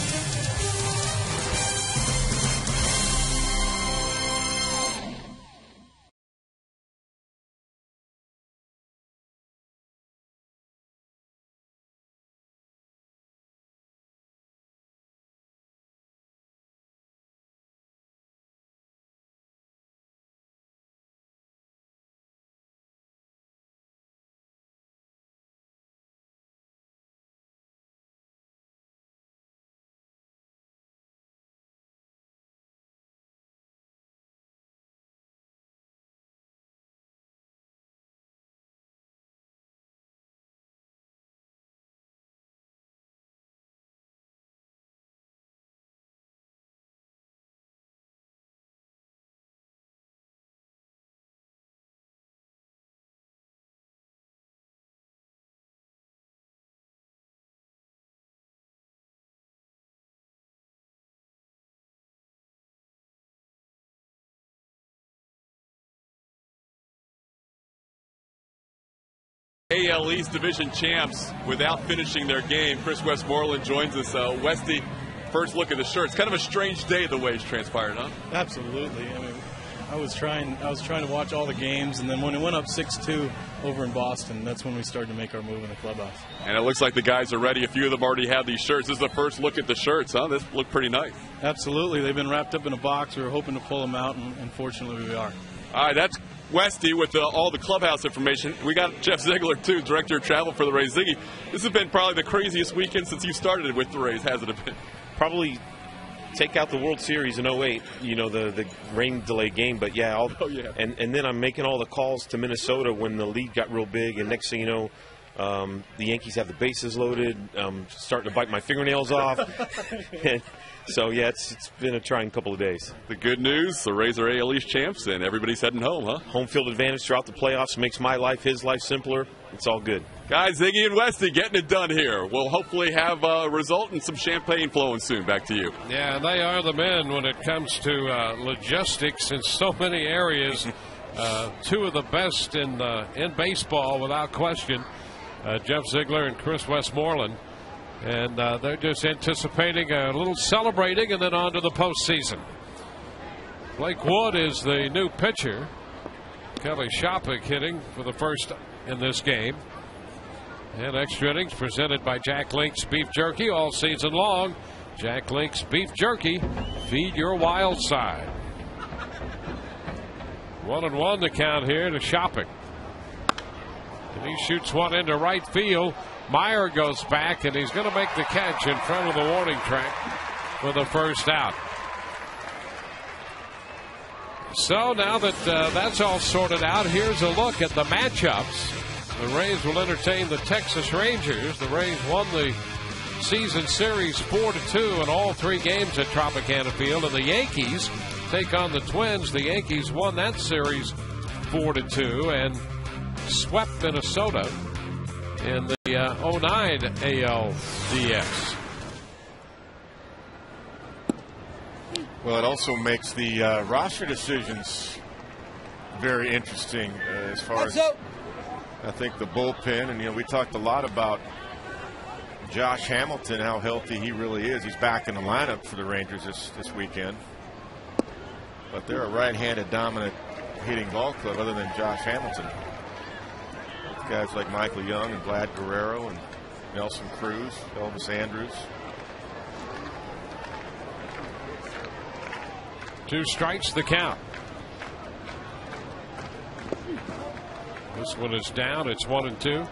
AL East Division champs without finishing their game. Chris Westmoreland joins us. Westy, first look at the shirt. It's kind of a strange day the way it's transpired, huh? Absolutely. I mean, I was trying to watch all the games, and then when it went up 6-2 over in Boston, that's when we started to make our move in the clubhouse. And it looks like the guys are ready. A few of them already have these shirts. This is the first look at the shirts, huh? This look pretty nice. Absolutely. They've been wrapped up in a box. We were hoping to pull them out, and fortunately we are. All right, that's Westy with all the clubhouse information. We got Jeff Ziegler, too, Director of Travel for the Rays. Ziggy, this has been probably the craziest weekend since you started with the Rays, hasn't it been? Probably take out the World Series in 08, the rain delay game. But, yeah, and then I'm making all the calls to Minnesota when the lead got real big. And next thing you know, the Yankees have the bases loaded, starting to bite my fingernails off. So, yeah, it's been a trying couple of days. The good news, the Rays are AL East champs, and everybody's heading home, huh? Home field advantage throughout the playoffs makes my life, his life simpler. It's all good. Guys, Ziggy and Westy getting it done here. We'll hopefully have a result and some champagne flowing soon. Back to you. Yeah, they are the men when it comes to logistics in so many areas. Two of the best in baseball, without question. Jeff Ziegler and Chris Westmoreland. And they're just anticipating a little celebrating and then on to the postseason. Blake Wood is the new pitcher. Kelly Shopik hitting for the first in this game. And extra innings presented by Jack Link's Beef Jerky all season long. Jack Link's Beef Jerky, feed your wild side. 1-1 the count here to Shopik. And he shoots one into right field. Meyer goes back, and he's going to make the catch in front of the warning track for the first out. So now that that's all sorted out, here's a look at the matchups. The Rays will entertain the Texas Rangers. The Rays won the season series 4-2 in all 3 games at Tropicana Field. And the Yankees take on the Twins. The Yankees won that series 4-2 and swept Minnesota in the 09 ALDS. Well, it also makes the roster decisions very interesting as far as I think the bullpen. And, we talked a lot about Josh Hamilton, how healthy he really is. He's back in the lineup for the Rangers this weekend. But they're a right-handed dominant hitting ball club other than Josh Hamilton. Guys like Michael Young and Vlad Guerrero and Nelson Cruz, Elvis Andrews. 2 strikes the count. This one is down. It's 1-2.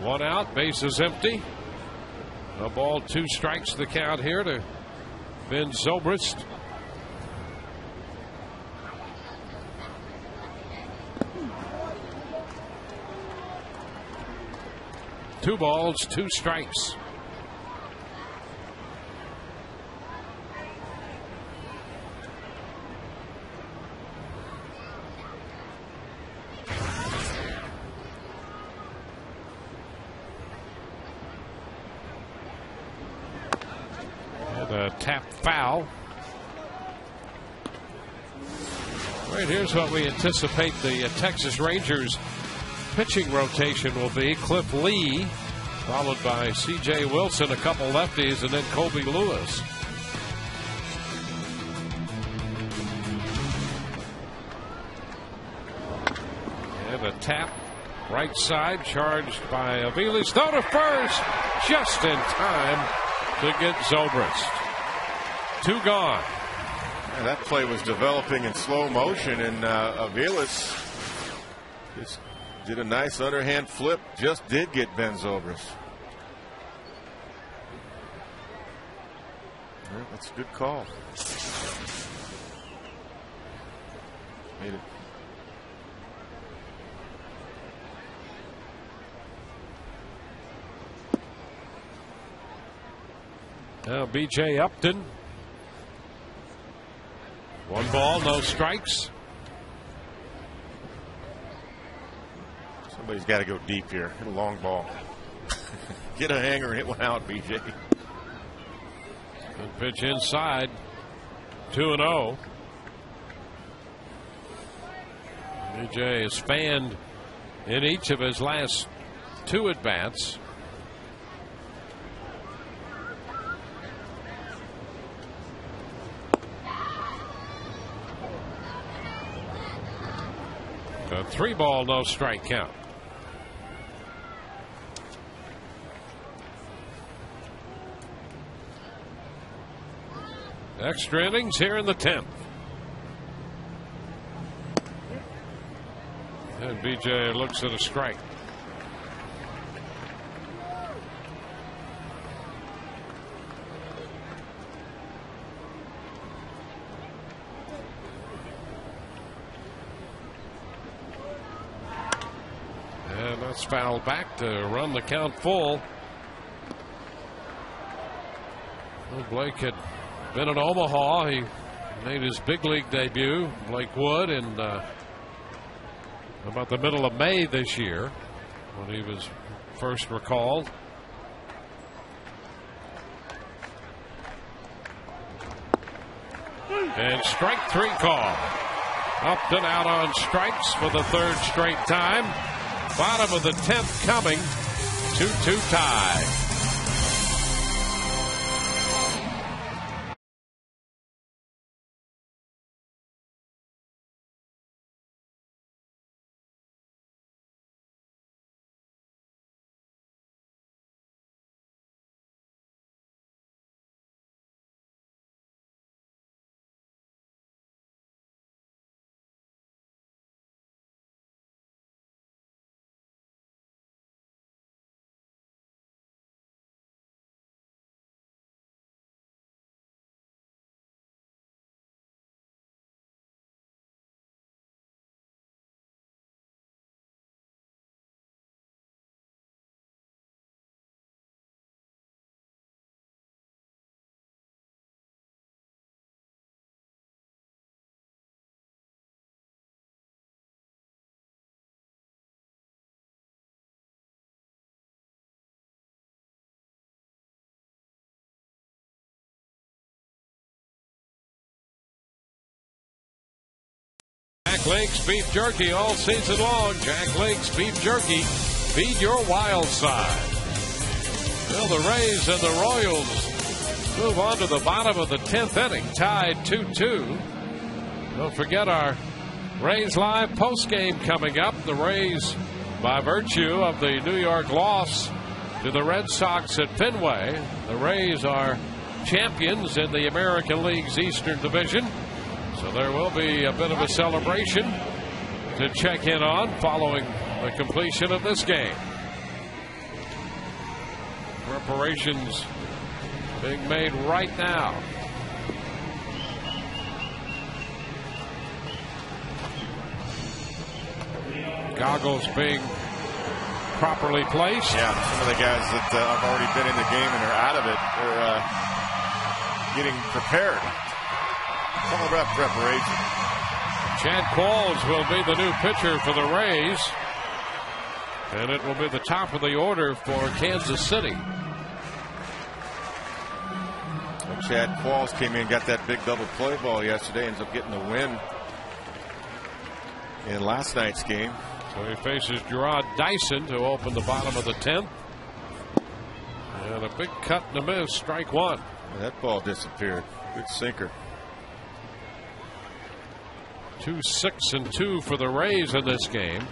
One out, base is empty. A ball, 2 strikes the count here to Ben Zobrist. Two balls, 2 strikes. Tap foul. Right, here's what we anticipate the Texas Rangers pitching rotation will be. Cliff Lee, followed by C.J. Wilson, a couple lefties, and then Colby Lewis. And a tap right side, charged by Aviles. Throw to first, just in time to get Zobrist. 2 gone. Yeah, that play was developing in slow motion, and Aviles just did a nice underhand flip. Just did get Ben Zobrist. Yeah, that's a good call. Made it. Now B.J. Upton. 1 ball, no strikes. Somebody's got to go deep here. Hit a long ball. Get a hanger, hit one out, BJ. Good pitch inside. 2-0. BJ has fanned in each of his last 2 at-bats. A 3 ball, no strike count. Extra innings here in the 10th. And BJ looks at a strike. And that's fouled back to run the count full. Well, Blake had been in Omaha. He made his big league debut, Blake Wood, in about the middle of May this year when he was first recalled. And strike 3 call. Upton out on strikes for the 3rd straight time. Bottom of the 10th coming. 2-2 tie. Jack Link's Beef Jerky all season long. Jack Link's Beef Jerky. Feed your wild side. Well, the Rays and the Royals move on to the bottom of the 10th inning, tied 2-2. Don't forget our Rays Live postgame coming up. The Rays, by virtue of the New York loss to the Red Sox at Fenway, the Rays are champions in the American League's Eastern Division. So there will be a bit of a celebration to check in on following the completion of this game. Preparations being made right now. Goggles being properly placed. Yeah, some of the guys that have already been in the game and are out of it are getting prepared. It's all about preparation. Chad Qualls will be the new pitcher for the Rays. And it will be the top of the order for Kansas City. Well, Chad Qualls came in, got that big double play ball yesterday, ends up getting the win in last night's game. So he faces Gerard Dyson to open the bottom of the 10th. And a big cut and a miss, strike one. That ball disappeared. Good sinker. 2-6-2 for the Rays in this game.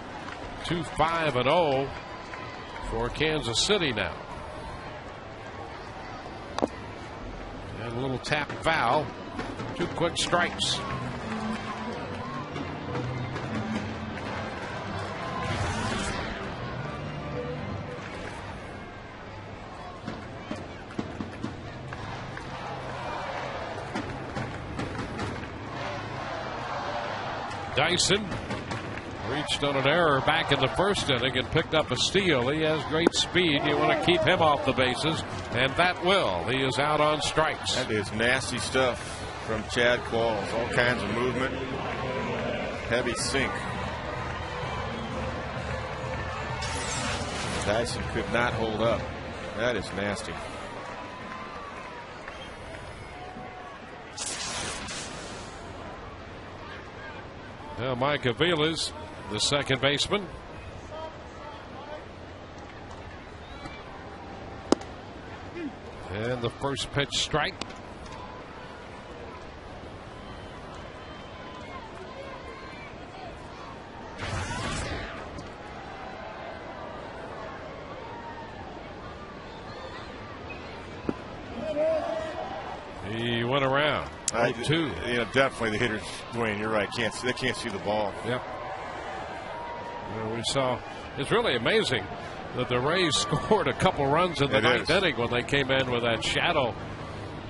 2-5-0 for Kansas City now. And a little tap foul. 2 quick strikes. Dyson reached on an error back in the first inning and picked up a steal. He has great speed. You want to keep him off the bases, and that will. He is out on strikes. That is nasty stuff from Chad Qualls. All kinds of movement. Heavy sink. Dyson could not hold up. That is nasty. Now Mike Avila's the second baseman. And the first pitch strike. He went around. 2. You know, definitely the hitters, Dwayne, you're right. They can't see the ball. Yep. We saw. It's really amazing that the Rays scored a couple runs in the ninth inning when they came in with that shadow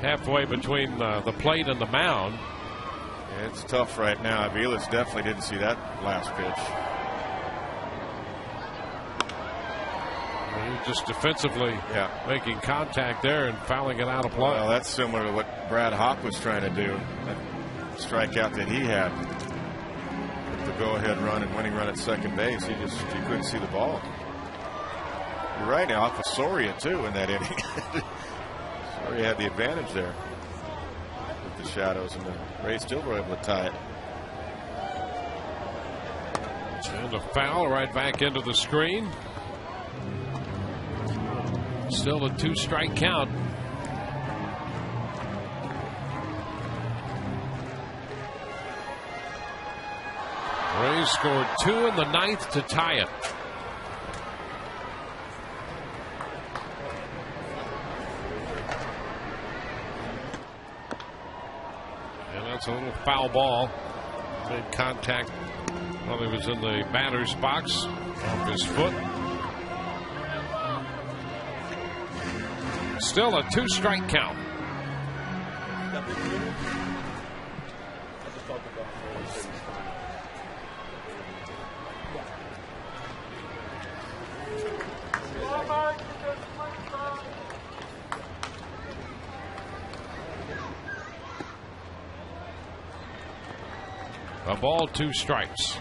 halfway between the plate and the mound. Yeah, it's tough right now. Aviles definitely didn't see that last pitch. Just defensively making contact there and fouling it out of play. Well, that's similar to what Brad Hawk was trying to do. That strikeout that he had. The go-ahead run and winning run at second base. He couldn't see the ball. You're right now. Off of Soria, too, in that inning. Soria had the advantage there with the shadows, and the Rays still were able to tie it. And a foul right back into the screen. Still a 2-strike count. Rays scored 2 in the ninth to tie it. And that's a little foul ball. Made contact while he was in the batter's box off his foot. Still a 2-strike count. A ball, 2 strikes.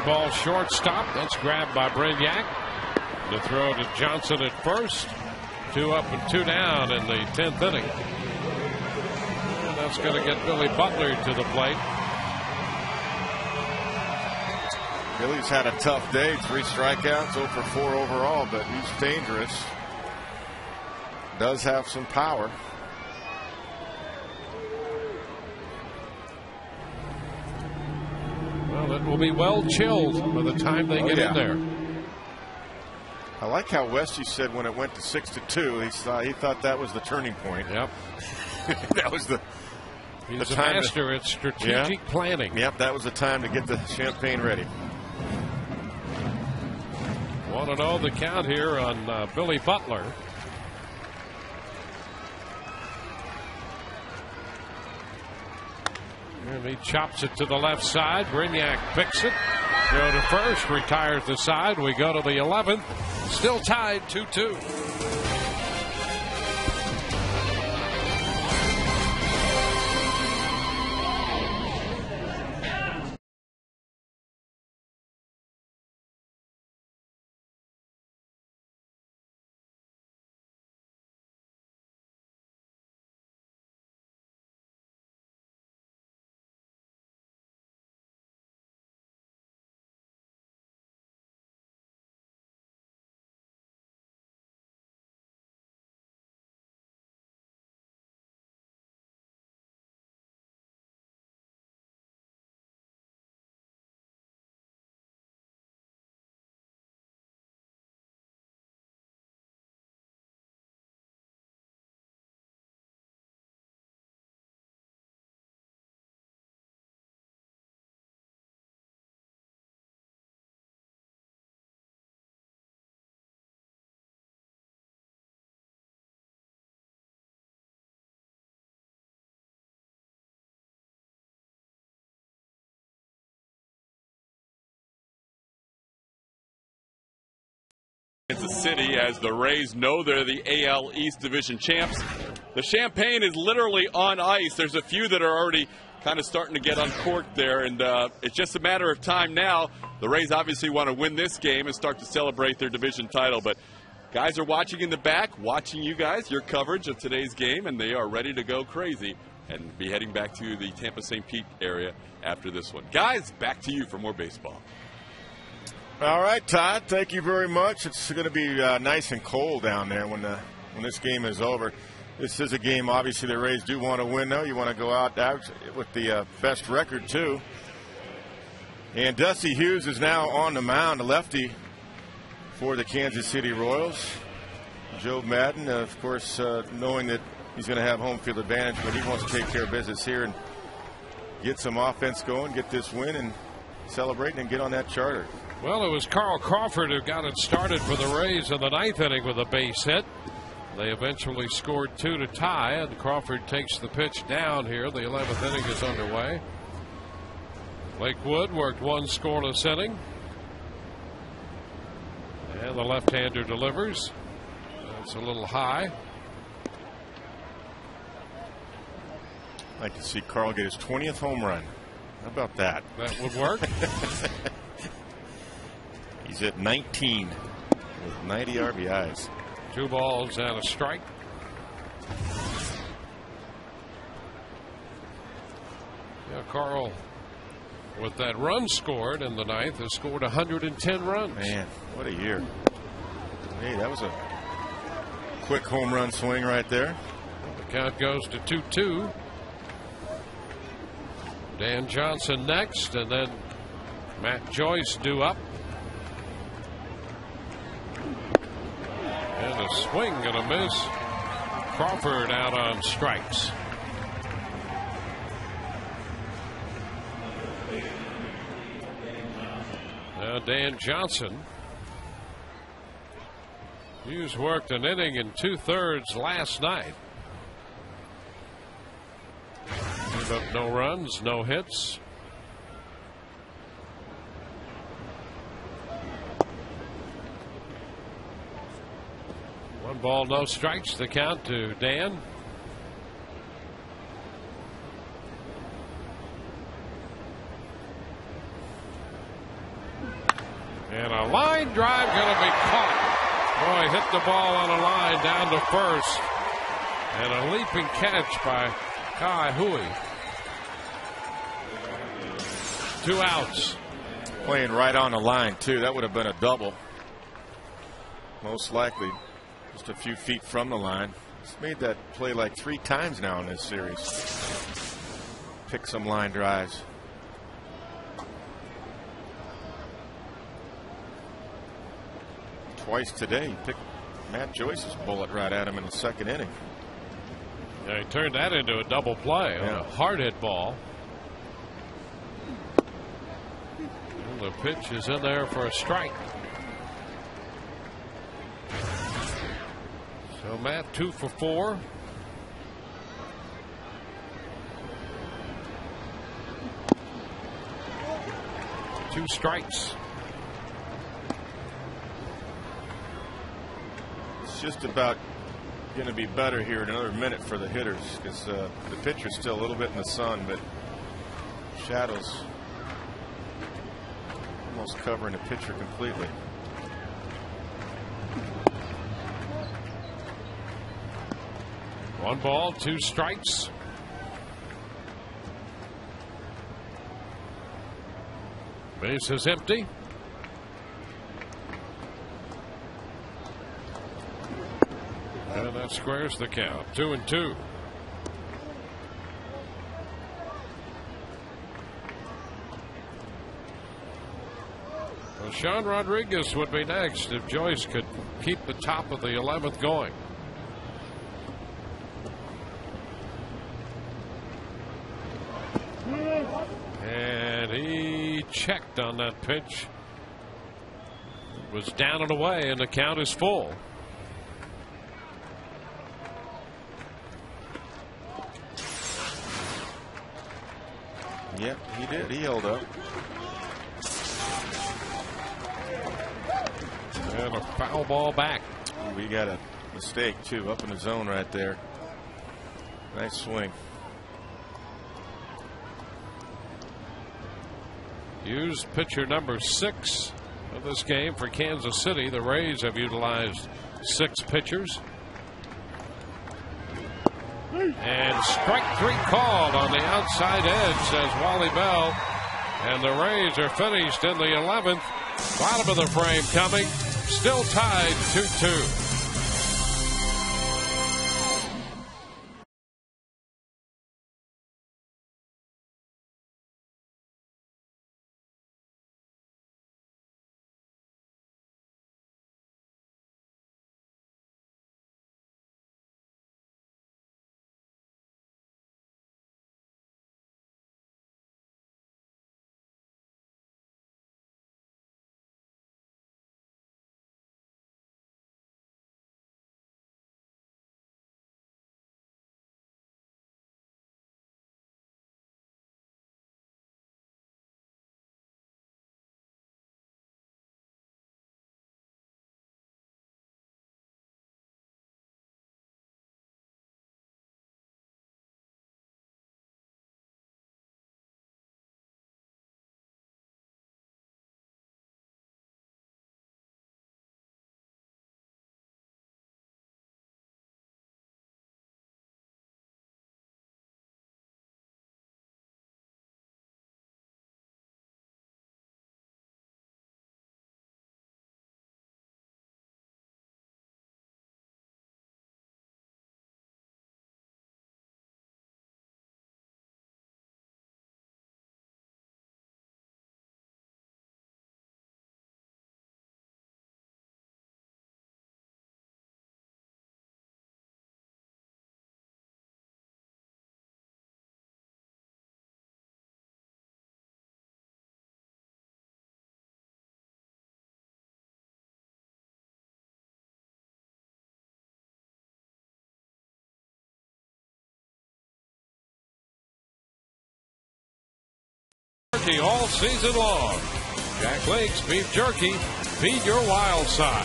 ball shortstop. That's grabbed by Brignac. The throw to Johnson at first. 2 up and 2 down in the 10th inning. And that's going to get Billy Butler to the plate. Billy's had a tough day. 3 strikeouts, 0 for 4 overall, but he's dangerous. Does have some power. Well, it will be well chilled by the time they get in there. I like how Westy said when it went to 6-2, he thought that was the turning point. Yep. That was He's a master at strategic planning. Yep, that was the time to get the champagne ready. 1-0 the count here on Billy Butler. And he chops it to the left side. Brignac picks it. Throw to first. Retires the side. We go to the 11th. Still tied 2-2. Kansas City, as the Rays know they're the AL East Division champs. The champagne is literally on ice. There's a few that are already kind of starting to get uncorked there, and it's just a matter of time now. The Rays obviously want to win this game and start to celebrate their division title, but guys are watching in the back, watching you guys, your coverage of today's game, and they are ready to go crazy and be heading back to the Tampa-St. Pete area after this one. Guys, back to you for more baseball. All right, Todd, thank you very much. It's going to be nice and cold down there when this game is over. This is a game, obviously, the Rays do want to win, though. You want to go out with the best record, too. And Dusty Hughes is now on the mound, a lefty for the Kansas City Royals. Joe Madden, of course, knowing that he's going to have home field advantage, but he wants to take care of business here and get some offense going, get this win, and celebrate and get on that charter. Well, it was Carl Crawford who got it started for the Rays in the 9th inning with a base hit. They eventually scored 2 to tie, and Crawford takes the pitch down here. The 11th inning is underway. Lakewood worked 1 scoreless inning. And the left-hander delivers. That's a little high. I'd like to see Carl get his 20th home run. How about that? That would work. He's at 19 with 90 RBIs. 2 balls and a strike. Yeah, Carl, with that run scored in the 9th, has scored 110 runs. Man, what a year. Hey, that was a quick home run swing right there. The count goes to 2-2. Dan Johnson next, and then Matt Joyce due up. And a swing and a miss. Crawford out on strikes. Now Dan Johnson. Hughes worked an inning in 2/3 last night. Gave up no runs, no hits. One ball, no strikes. The count to Dan. A line drive going to be caught. Boy, hit the ball on a line down to first. And a leaping catch by Kai Hui. 2 outs. Playing right on the line, too. That would have been a double. Most likely just a few feet from the line. He's made that play like 3 times now in this series. Pick some line drives. Twice today. He picked Matt Joyce's bullet right at him in the 2nd inning. Yeah, he turned that into a double play on a hard hit ball. And the pitch is in there for a strike. So Matt 2 for 4. Two strikes. It's just about going to be better here in another minute for the hitters because the pitcher's still a little bit in the sun, but shadows almost covering the pitcher completely. One ball, 2 strikes. Base is empty. And that squares the count. 2-2. Well, Sean Rodriguez would be next if Joyce could keep the top of the 11th going. And he checked on that pitch. It was down and away, and the count is full. Yep, he did. He held up. And a foul ball back. We got a mistake, too, up in the zone right there. Nice swing. Used pitcher number 6 of this game for Kansas City. The Rays have utilized 6 pitchers. And strike 3 called on the outside edge, says Wally Bell. And the Rays are finished in the 11th. Bottom of the frame coming. Still tied 2-2. All season long. Jack Lake's Beef Jerky. Feed your wild side.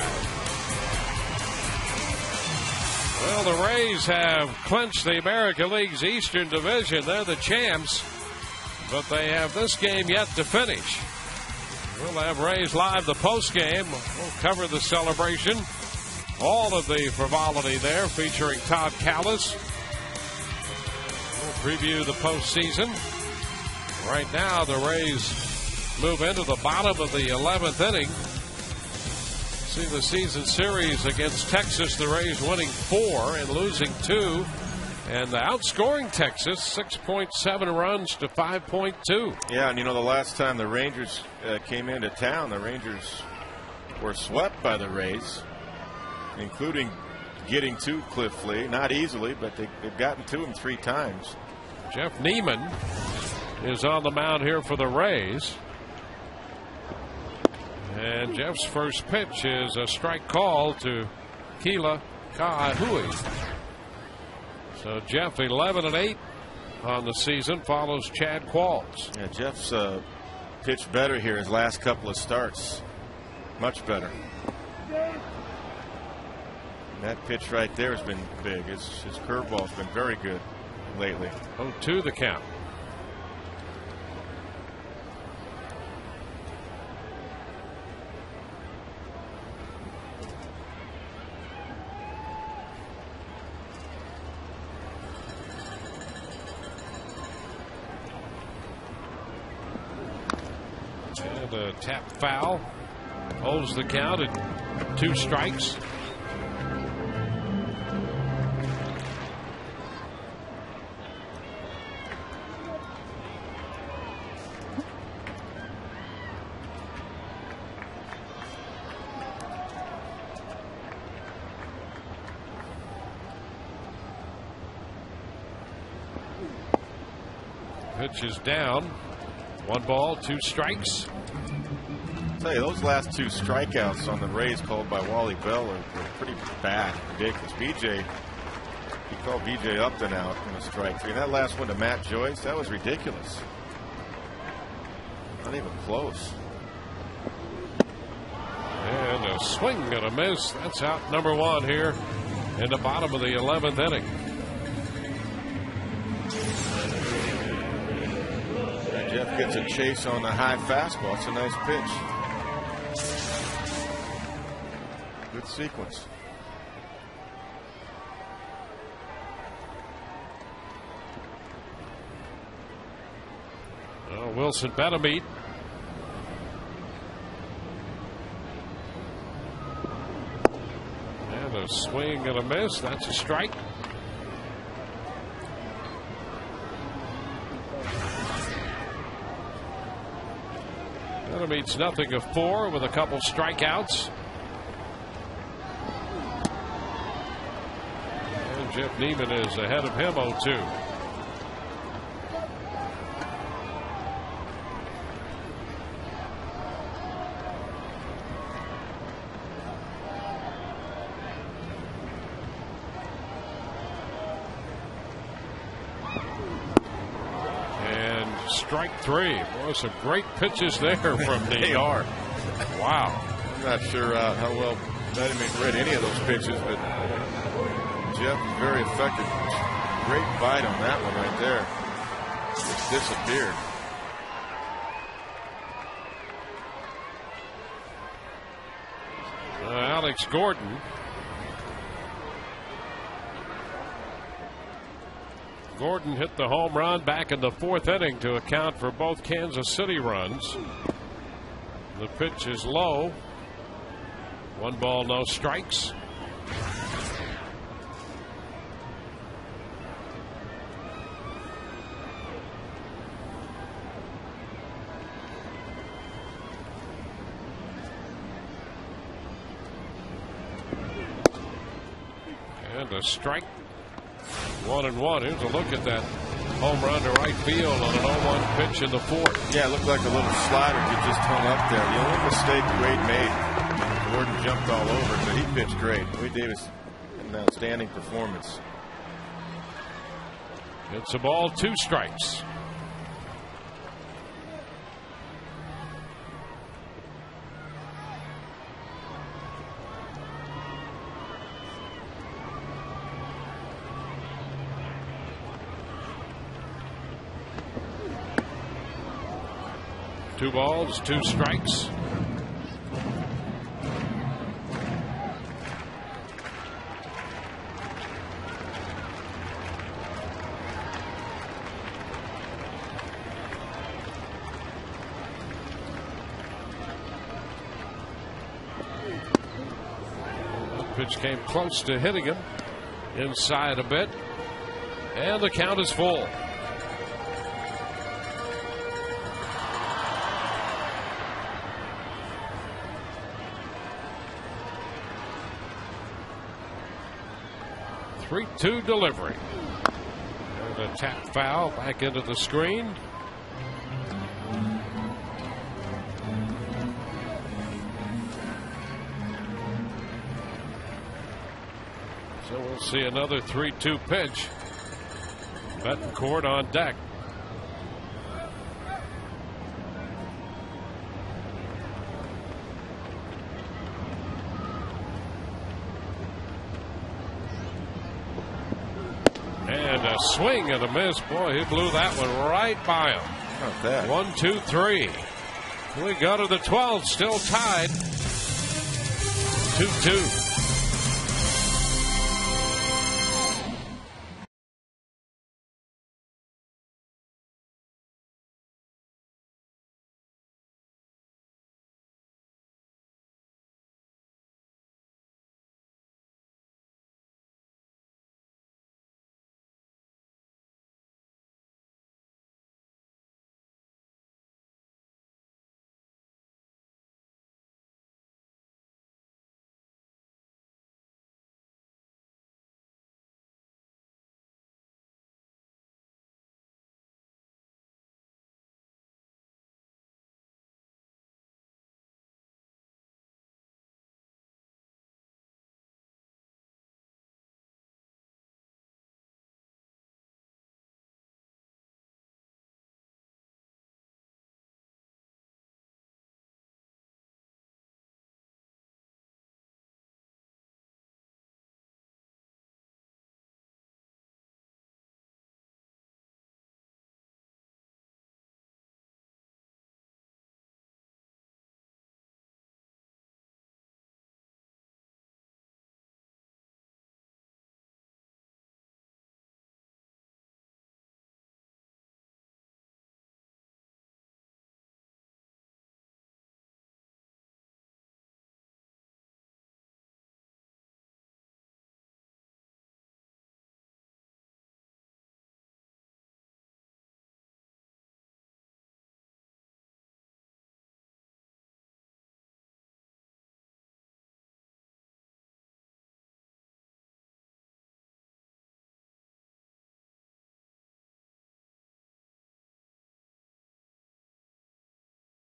Well, the Rays have clinched the American League's Eastern Division. They're the champs, but they have this game yet to finish. We'll have Rays Live, the postgame. We'll cover the celebration. All of the frivolity there, featuring Todd Callis. We'll preview the postseason. Right now, the Rays move into the bottom of the 11th inning. See the season series against Texas, the Rays winning 4 and losing 2. And outscoring Texas 6.7 runs to 5.2. Yeah, and the last time the Rangers came into town, the Rangers were swept by the Rays, including getting to Cliff Lee. Not easily, but they've gotten to him 3 times. Jeff Neiman is on the mound here for the Rays. And Jeff's first pitch is a strike call to Keila Ka'ahui. So Jeff 11-8 on the season, follows Chad Qualls. Yeah, Jeff's pitched better here his last couple of starts. Much better. And that pitch right there has been big. His curveball's been very good lately. 0-2 the count. The tap foul holds the count at 2 strikes. Pitch is down. 1 ball, 2 strikes. I'll tell you, those last 2 strikeouts on the Rays called by Wally Bell are pretty bad, ridiculous. He called BJ Upton out in a strike 3. And that last one to Matt Joyce, that was ridiculous. Not even close. And a swing and a miss. That's out number 1 here in the bottom of the 11th inning. And Jeff gets a chase on the high fastball. It's a nice pitch. Good sequence. Wilson Benameat. And a swing and a miss. That's a strike. Benameat's nothing of 4 with a couple strikeouts. And Jeff Neiman is ahead of him 0-2. Strike 3. Boy, some great pitches there from Neiman. They are. Wow. I'm not sure how well Benameat read any of those pitches, but Jeff is very effective. Great bite on that one right there. Just disappeared. Alex Gordon. Gordon hit the home run back in the 4th inning to account for both Kansas City runs. The pitch is low. 1 ball, no strikes. And a strike. 1-1. Here's a look at that home run to right field on an 0-1 pitch in the 4th. Yeah, it looked like a little slider that just hung up there. The only mistake Wade made, Gordon jumped all over it, but he pitched great. Wade Davis, an outstanding performance. It's a ball, 2 strikes. 2 balls, 2 strikes. Pitch came close to hitting him inside a bit, and the count is full. Three-two delivery, and a tap foul back into the screen. So we'll see another 3-2 pitch. Betancourt on deck. And a swing and a miss. Boy, he blew that one right by him. Not bad. 1, 2, 3. We go to the 12th, still tied. 2-2.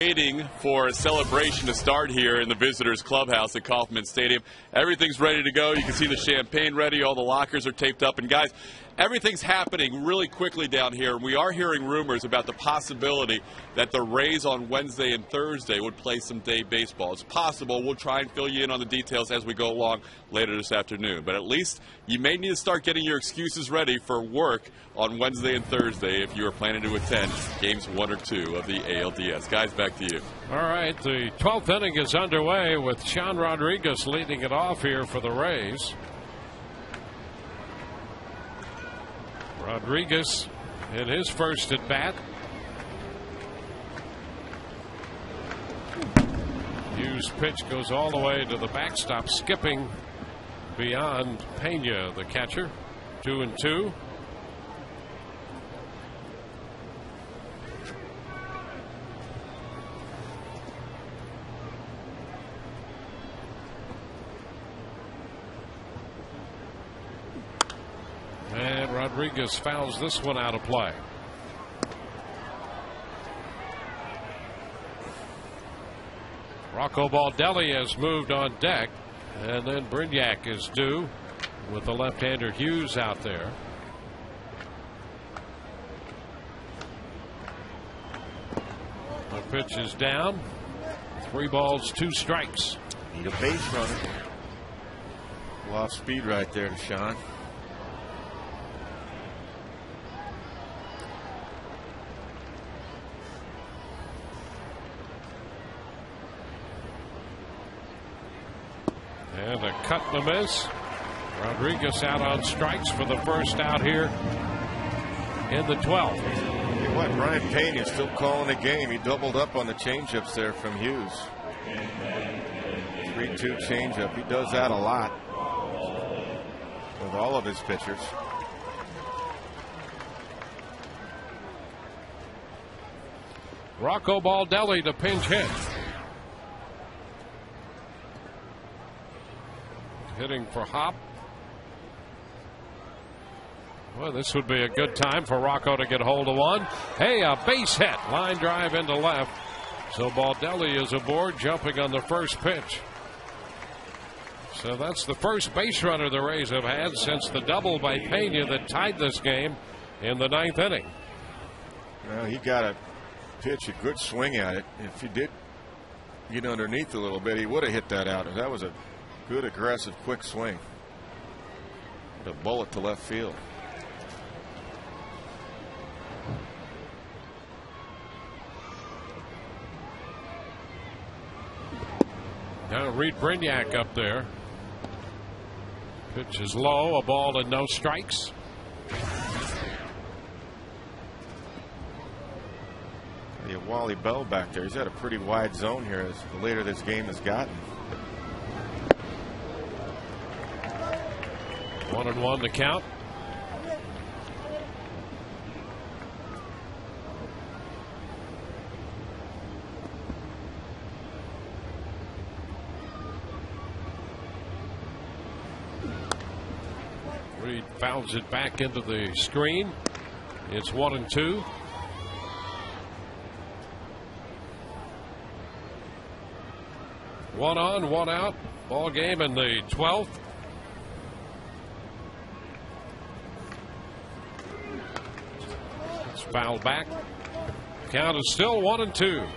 Waiting for a celebration to start here in the visitors clubhouse at Kauffman Stadium. Everything's ready to go. You can see the champagne ready. All the lockers are taped up. And guys, everything's happening really quickly down here. We are hearing rumors about the possibility that the Rays on Wednesday and Thursday would play some day baseball. It's possible. We'll try and fill you in on the details as we go along later this afternoon. But at least you may need to start getting your excuses ready for work on Wednesday and Thursday if you are planning to attend games 1 or 2 of the ALDS. Guys, back to you. All right, the 12th inning is underway with Sean Rodriguez leading it off here for the Rays. Rodriguez in his first at bat. Hughes' pitch goes all the way to the backstop, skipping beyond Pena, the catcher. 2-2. And Rodriguez fouls this one out of play. Rocco Baldelli has moved on deck, and then Brignac is due with the left-hander Hughes out there. The pitch is down. 3 balls, 2 strikes. Need a base runner. Lost speed right there to Sean. And a cut and a miss. Rodriguez out on strikes for the first out here in the 12th. What, Brian Payne is still calling the game. He doubled up on the changeups there from Hughes. 3-2 changeup. He does that a lot with all of his pitchers. Rocco Baldelli to pinch hit. Hitting for Hop. Well, this would be a good time for Rocco to get hold of one. Hey, a base hit. Line drive into left. So Baldelli is aboard, jumping on the first pitch. So that's the first base runner the Rays have had since the double by Pena that tied this game in the 9th inning. Well, he got a pitch, a good swing at it. If he did get underneath a little bit, he would have hit that out. That was a good, aggressive, quick swing. The bullet to left field. Now Reed Brignac up there. Pitch is low, a ball and no strikes. You have Wally Bell back there. He's had a pretty wide zone here as the later this game has gotten. 1-1 to count. Reed fouls it back into the screen. It's 1-2. One on, one out. Ball game in the 12th. It's fouled back. Count is still 1-2.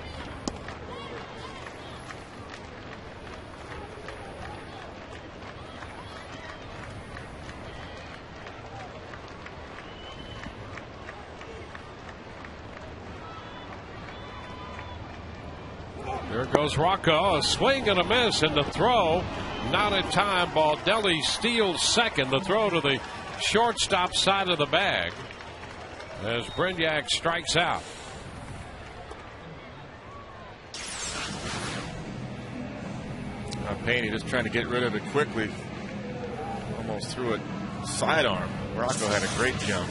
There goes Rocco. A swing and a miss, and the throw not in time. Baldelli steals second. The throw to the shortstop side of the bag as Brignac strikes out. Payne just trying to get rid of it quickly. Almost threw it sidearm. Rocco had a great jump.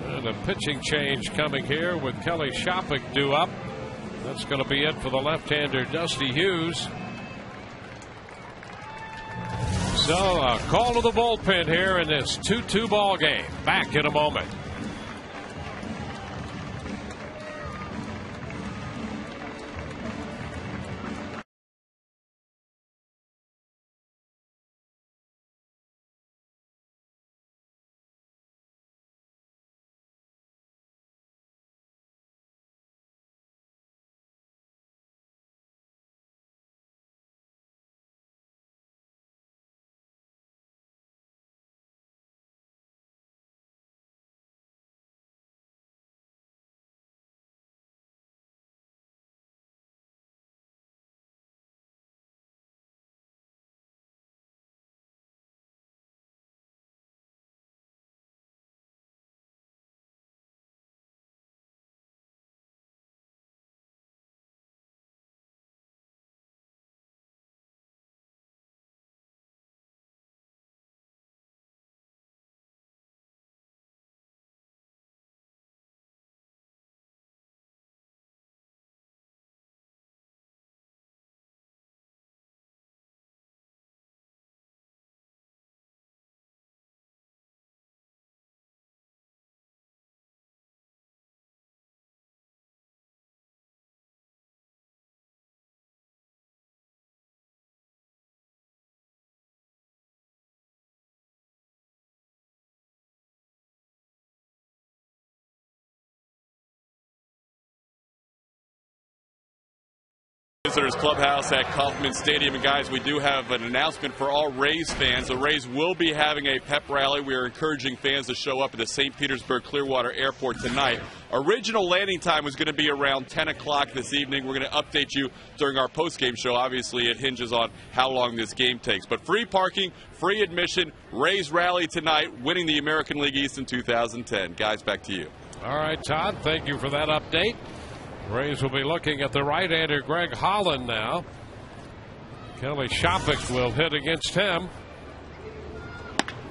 And a pitching change coming here with Kelly Shopik due up. That's going to be it for the left-hander Dusty Hughes. So a call to the bullpen here in this 2-2 ball game. Back in a moment. Visitors Clubhouse at Kauffman Stadium. And guys, we do have an announcement for all Rays fans. The Rays will be having a pep rally. We are encouraging fans to show up at the St. Petersburg Clearwater Airport tonight. Original landing time was going to be around 10 o'clock this evening. We're going to update you during our postgame show. Obviously, it hinges on how long this game takes. But free parking, free admission, Rays rally tonight, winning the American League East in 2010. Guys, back to you. All right, Todd, thank you for that update. Rays will be looking at the right-hander Greg Holland now. Kelly Shopik will hit against him.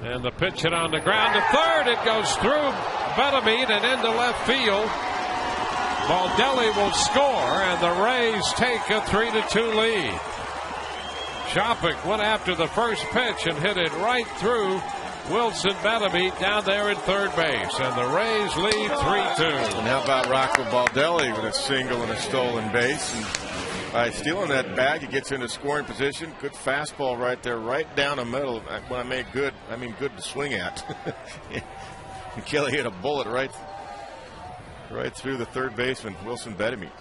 And the pitch hit on the ground to third. It goes through Betamit and into left field. Baldelli will score, and the Rays take a 3-2 lead. Shopik went after the first pitch and hit it right through Wilson Betamit down there at third base, and the Rays lead 3-2. And how about Rocco Baldelli with a single and a stolen base? And by stealing that bag, he gets into scoring position. Good fastball right there, right down the middle. When I mean good to swing at. And Kelly hit a bullet right through the third baseman, Wilson Betamit.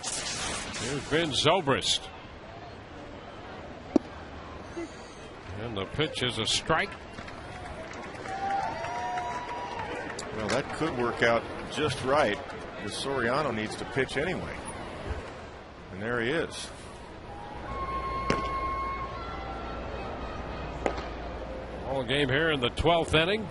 Here's Ben Zobrist. And the pitch is a strike. Well, that could work out just right, because Soriano needs to pitch anyway. And there he is. All game here in the 12th inning.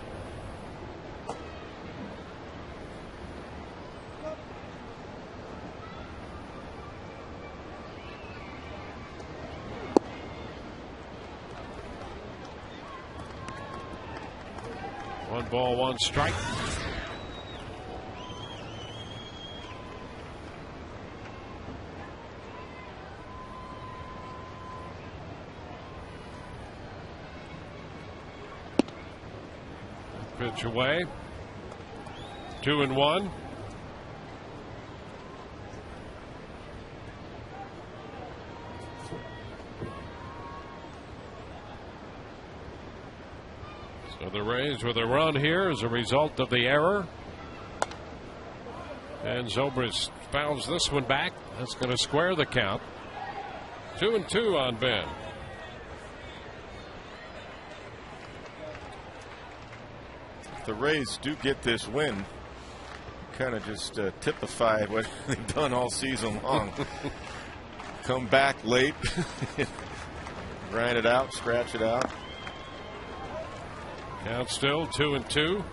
One ball, one strike. Pitch away. 2-1. So the Rays with a run here as a result of the error. And Zobrist fouls this one back. That's going to square the count. 2-2 on Ben. If the Rays do get this win, kind of just typify what they've done all season long. Come back late, grind it out, scratch it out. Count still 2-2.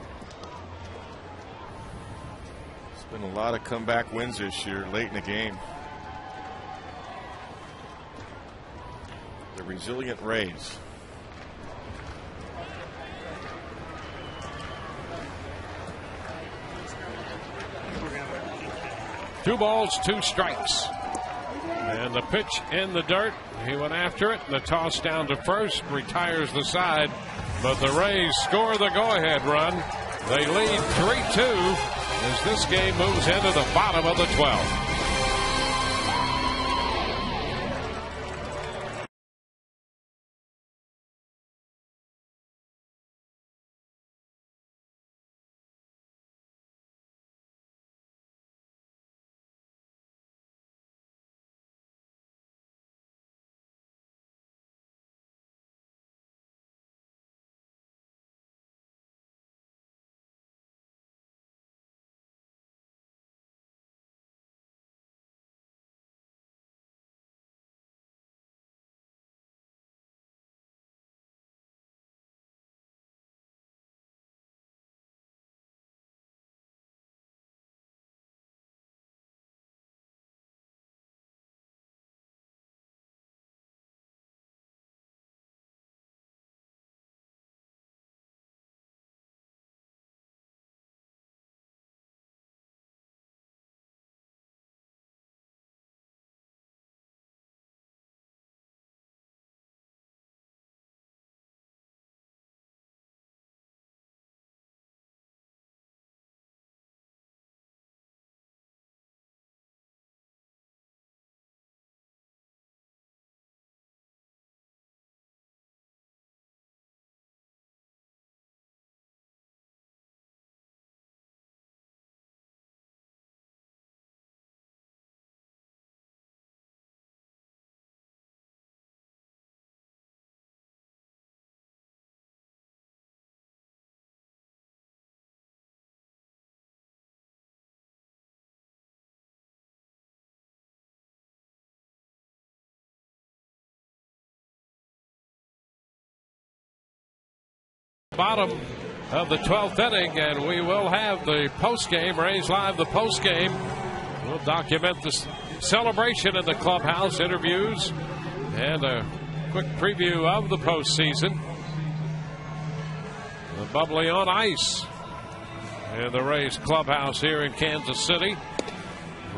It's been a lot of comeback wins this year late in the game. The resilient Rays. Two balls, two strikes. And the pitch in the dirt. He went after it. The toss down to first, retires the side. But the Rays score the go-ahead run. They lead 3-2 as this game moves into the bottom of the 12th. Bottom of the 12th inning, and we will have the postgame. Rays Live, the postgame. We'll document the celebration in the clubhouse, interviews, and a quick preview of the postseason. The bubbly on ice in the Rays clubhouse here in Kansas City.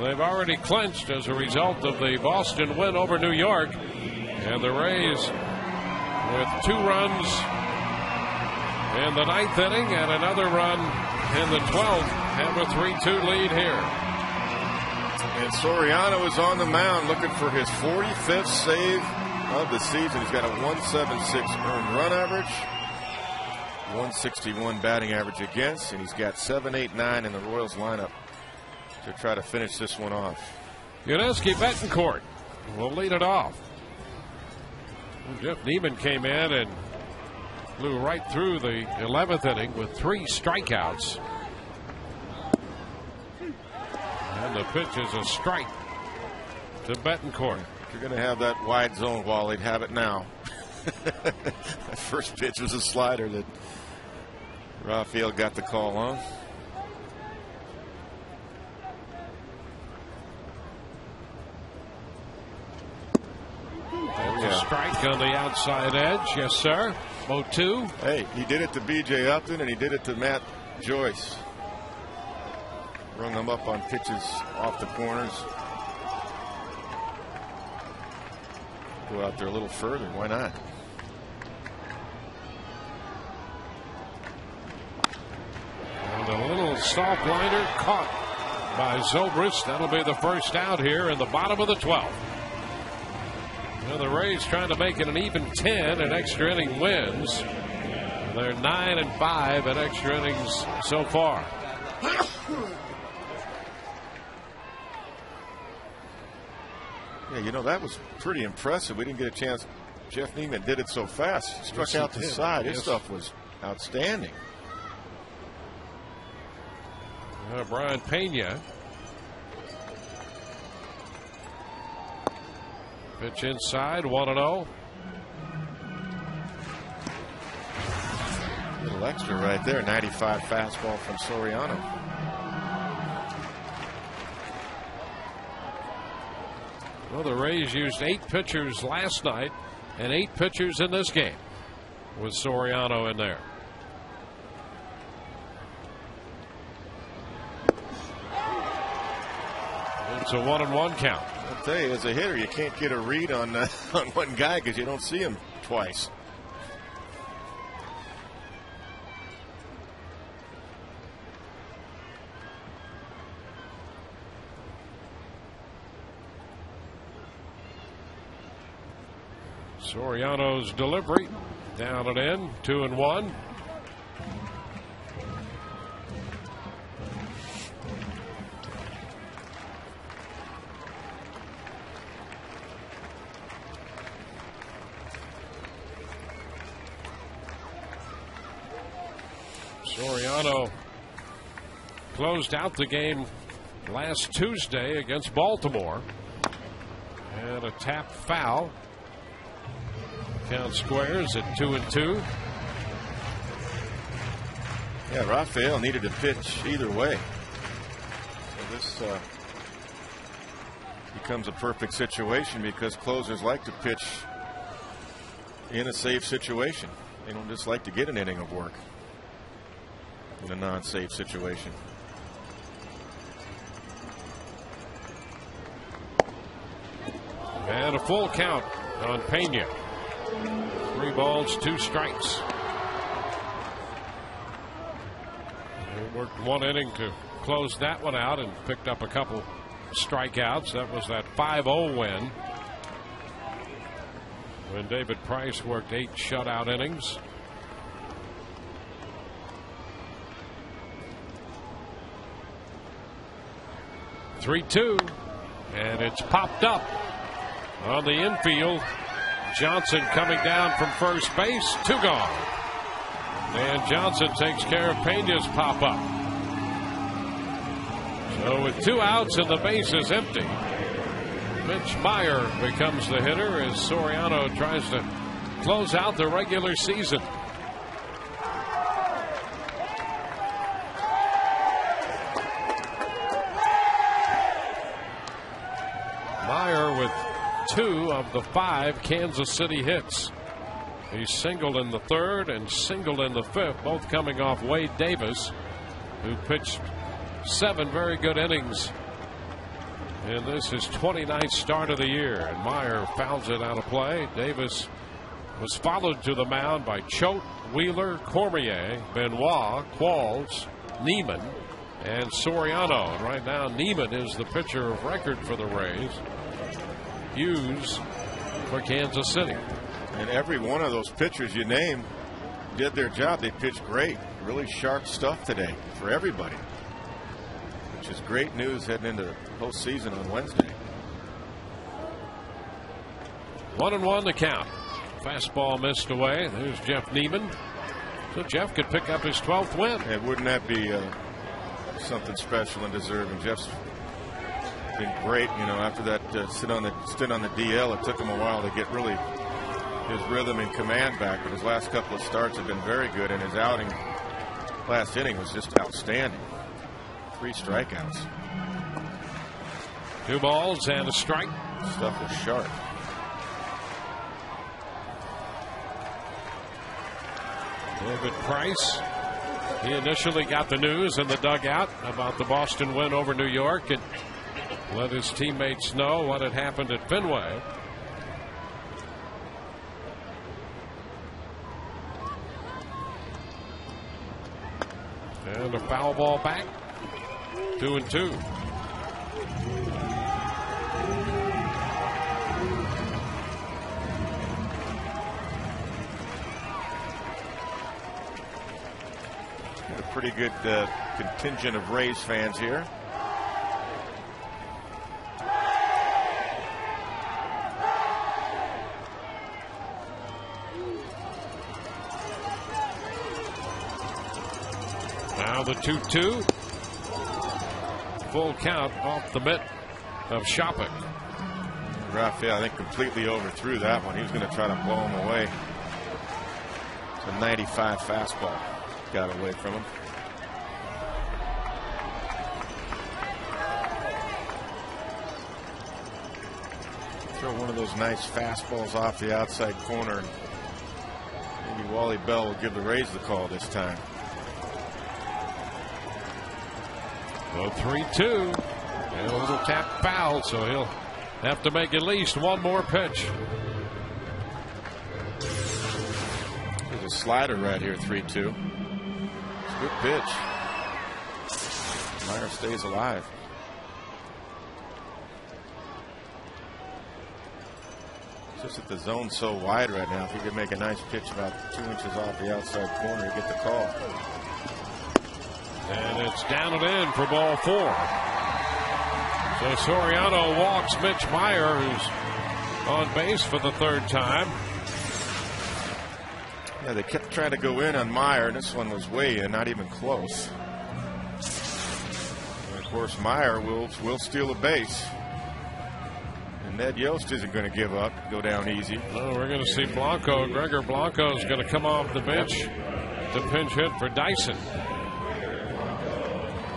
They've already clinched as a result of the Boston win over New York. And the Rays with 2 runs in the 9th inning and another run in the 12th have a 3-2 lead here. And Soriano is on the mound looking for his 45th save of the season. He's got a 176 earned run average, 161 batting average against, and he's got 7, 8, 9 in the Royals lineup to try to finish this one off. Yuniesky Betancourt will lead it off. Jeff Neiman came in and flew right through the 11th inning with 3 strikeouts. And the pitch is a strike to Betancourt. If you're going to have that wide zone, Wally, have it now. That first pitch was a slider that Rafael got the call on. That's a strike on the outside edge. Yes, sir. 0-2. Hey, he did it to B.J. Upton, and he did it to Matt Joyce. Rung them up on pitches off the corners. Go out there a little further. Why not? And a little soft liner caught by Zobrist. That'll be the first out here in the bottom of the 12th. Well, the Rays trying to make it an even 10 in extra inning wins. They're 9-5 in extra innings so far. Yeah, you know, that was pretty impressive. We didn't get a chance. Jeff Neiman did it so fast. Struck out the side. His stuff was outstanding. Brian Pena. Pitch inside, 1-0. Little extra right there. 95 fastball from Soriano. Well, the Rays used 8 pitchers last night and 8 pitchers in this game with Soriano in there. It's a 1-1 count. I'll tell you, as a hitter, you can't get a read on on one guy because you don't see him twice. Soriano's delivery down and in, 2-1. Soriano closed out the game last Tuesday against Baltimore. And a tap foul. Count squares at 2-2. Yeah, Rafael needed to pitch either way. So this becomes a perfect situation because closers like to pitch in a safe situation. They don't just like to get an inning of work in a non-safe situation. And a full count on Pena. 3 balls, 2 strikes. He worked 1 inning to close that one out and picked up a couple strikeouts. That was that 5-0 win when David Price worked 8 shutout innings. Three-2, and it's popped up on the infield. Johnson coming down from first base, 2 gone. And Johnson takes care of Pena's pop-up. So with 2 outs and the bases empty, Mitch Meyer becomes the hitter as Soriano tries to close out the regular season. 2 of the 5 Kansas City hits. He singled in the 3rd and singled in the 5th, both coming off Wade Davis, who pitched 7 very good innings. And this is 29th start of the year. And Meyer fouls it out of play. Davis was followed to the mound by Choate, Wheeler, Cormier, Benoit, Qualls, Neiman, and Soriano. And right now, Neiman is the pitcher of record for the Rays. Hughes for Kansas City. And every one of those pitchers you named did their job. They pitched great. Really sharp stuff today for everybody, which is great news heading into the postseason on Wednesday. 1-1 the count. Fastball missed away. There's Jeff Neiman. So Jeff could pick up his 12th win. And wouldn't that be something special and deserving? Jeff's been great. You know, after that stint on the DL, it took him a while to get really his rhythm and command back. But his last couple of starts have been very good, and his outing last inning was just outstanding. 3 strikeouts. 2 balls and a strike. Stuff was sharp. David Price. He initially got the news in the dugout about the Boston win over New York and let his teammates know what had happened at Fenway. And a foul ball back. 2-2. A pretty good contingent of Rays fans here. Now the 2-2. Full count off the mitt of Shopping. Raphael, I think, completely overthrew that one. He was going to try to blow him away. It's a 95 fastball. Got away from him. Throw one of those nice fastballs off the outside corner. Maybe Wally Bell will give the Rays the call this time. So 3-2. And a little tap foul, so he'll have to make at least one more pitch. There's a slider right here, 3-2. It's a good pitch. Meyer stays alive. Just that the zone's so wide right now. If he could make a nice pitch about 2 inches off the outside corner, he'd get the call. And it's down and in for ball 4. So Soriano walks Mitch Meyer, who's on base for the 3rd time. Yeah, they kept trying to go in on Meyer, and this one was way in, not even close. And of course, Meyer will steal a base. And Ned Yost isn't going to give up, go down easy. Oh, we're going to see Blanco. Gregor Blanco is going to come off the bench to pinch hit for Dyson.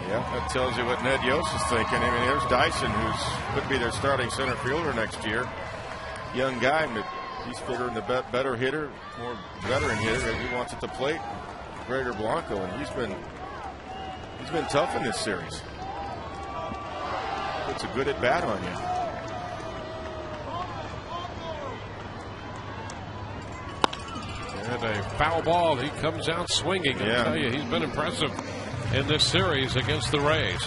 Yeah, that tells you what Ned Yost is thinking. I mean, there's Dyson, who's could be their starting center fielder next year. Young guy, but he's figuring the better hitter, more veteran hitter, and he wants at the plate. Gregor Blanco, and he's been tough in this series. Puts a good at bat on you. And a foul ball. He comes out swinging. I tell you, he's been impressive in this series against the Rays.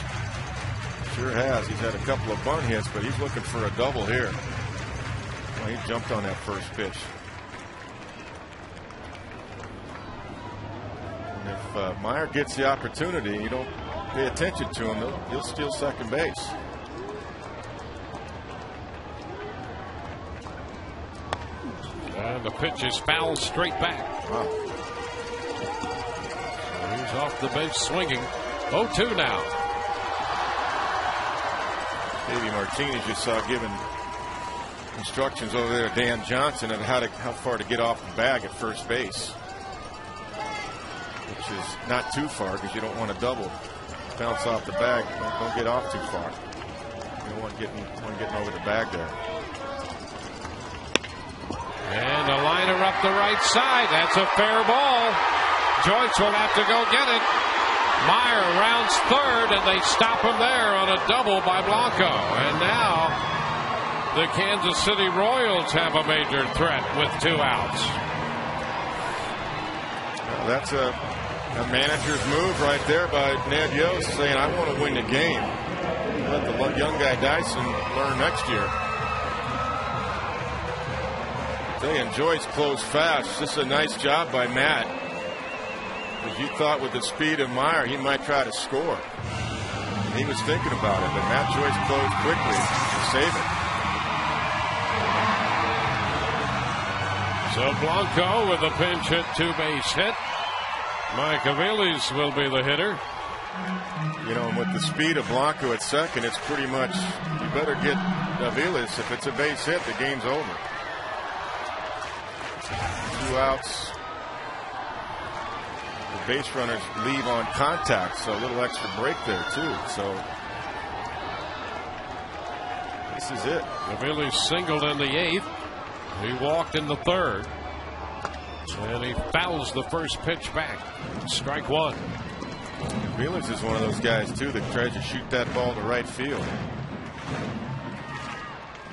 Sure has. He's had a couple of bunt hits, but he's looking for a double here. Well, he jumped on that first pitch. And if Meyer gets the opportunity, you don't pay attention to him, he'll steal second base. And the pitch is fouled straight back. Wow. He's off the bench swinging. 0-2 now. Davey Martinez you saw giving instructions over there to Dan Johnson on how far to get off the bag at first base, which is not too far because you don't want to double bounce off the bag. Don't get off too far. You don't want getting over the bag there. And a liner up the right side. That's a fair ball. Joyce will have to go get it. Meyer rounds third, and they stop him there on a double by Blanco. And now the Kansas City Royals have a major threat with 2 outs. Well, that's a manager's move right there by Ned Yost, saying, I want to win the game. Let the young guy Dyson learn next year. And Joyce closed fast. This is a nice job by Matt. If you thought with the speed of Meyer, he might try to score. He was thinking about it, but Matt Joyce closed quickly to save it. So Blanco with a pinch hit, 2-base hit. Mike Aviles will be the hitter. You know, and with the speed of Blanco at second, it's pretty much, you better get Aviles. If it's a base hit, the game's over. 2 outs. The base runners leave on contact, so a little extra break there too. So this is it. Aviles singled in the 8th. He walked in the 3rd. And he fouls the first pitch back. Strike 1. Aviles is one of those guys too that tries to shoot that ball to right field.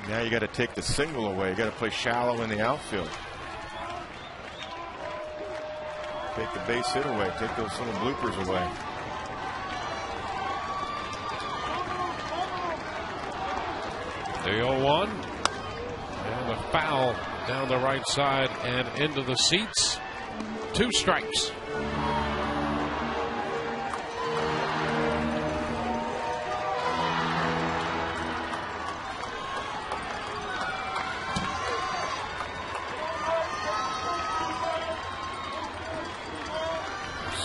Now you got to take the single away. You got to play shallow in the outfield. Take the base hit away. Take those little bloopers away. The 0-1. And a foul down the right side and into the seats. 2 strikes.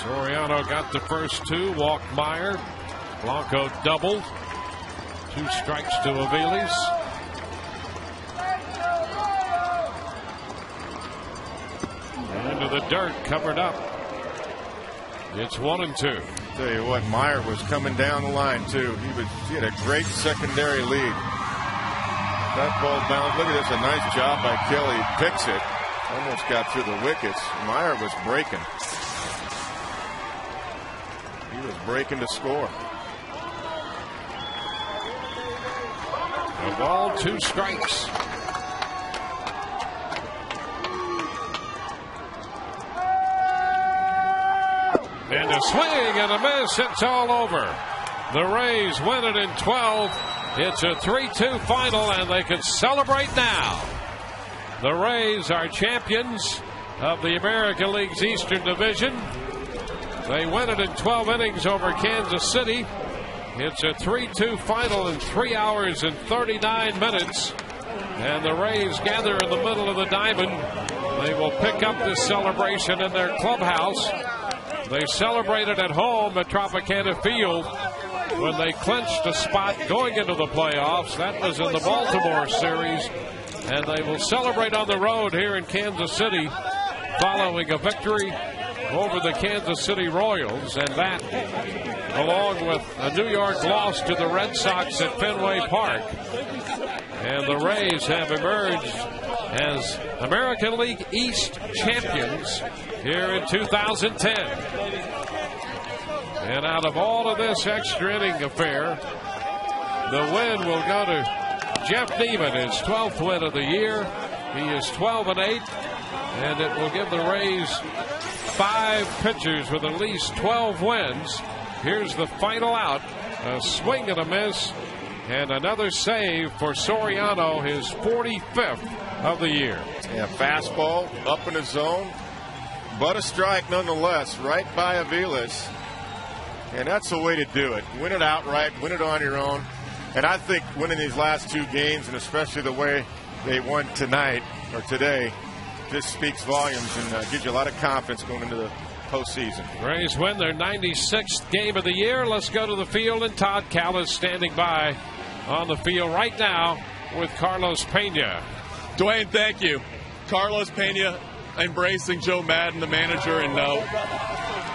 Soriano got the first 2, walked Meyer. Blanco doubled. 2 strikes to Aviles. Into the dirt, covered up. It's 1-2. Tell you what, Meyer was coming down the line too. He had a great secondary lead. That ball bounced. Look at this, a nice job by Kelly. Picks it. Almost got through the wickets. Meyer was breaking. He was breaking to score. A ball, 2 strikes. And a swing and a miss. It's all over. The Rays win it in 12. It's a 3-2 final, and they can celebrate now. The Rays are champions of the American League's Eastern Division. They win it in 12 innings over Kansas City. It's a 3-2 final in 3 hours and 39 minutes. And the Rays gather in the middle of the diamond. They will pick up this celebration in their clubhouse. They celebrated at home at Tropicana Field when they clinched a spot going into the playoffs. That was in the Baltimore series. And they will celebrate on the road here in Kansas City following a victory over the Kansas City Royals. And that, along with a New York loss to the Red Sox at Fenway Park. And the Rays have emerged as American League East champions here in 2010. And out of all of this extra inning affair, the win will go to Jeff Neiman, his 12th win of the year. He is 12-8, and it will give the Rays 5 pitchers with at least 12 wins. Here's the final out. A swing and a miss, and another save for Soriano, his 45th of the year. Yeah, fastball up in the zone, but a strike nonetheless, right by Aviles. And that's the way to do it. Win it outright, win it on your own. And I think winning these last 2 games, and especially the way they won tonight or today, just speaks volumes and gives you a lot of confidence going into the postseason. Rays win their 96th game of the year. Let's go to the field, and Todd Callis standing by on the field right now with Carlos Pena. Dwayne, thank you. Carlos Pena embracing Joe Madden, the manager, and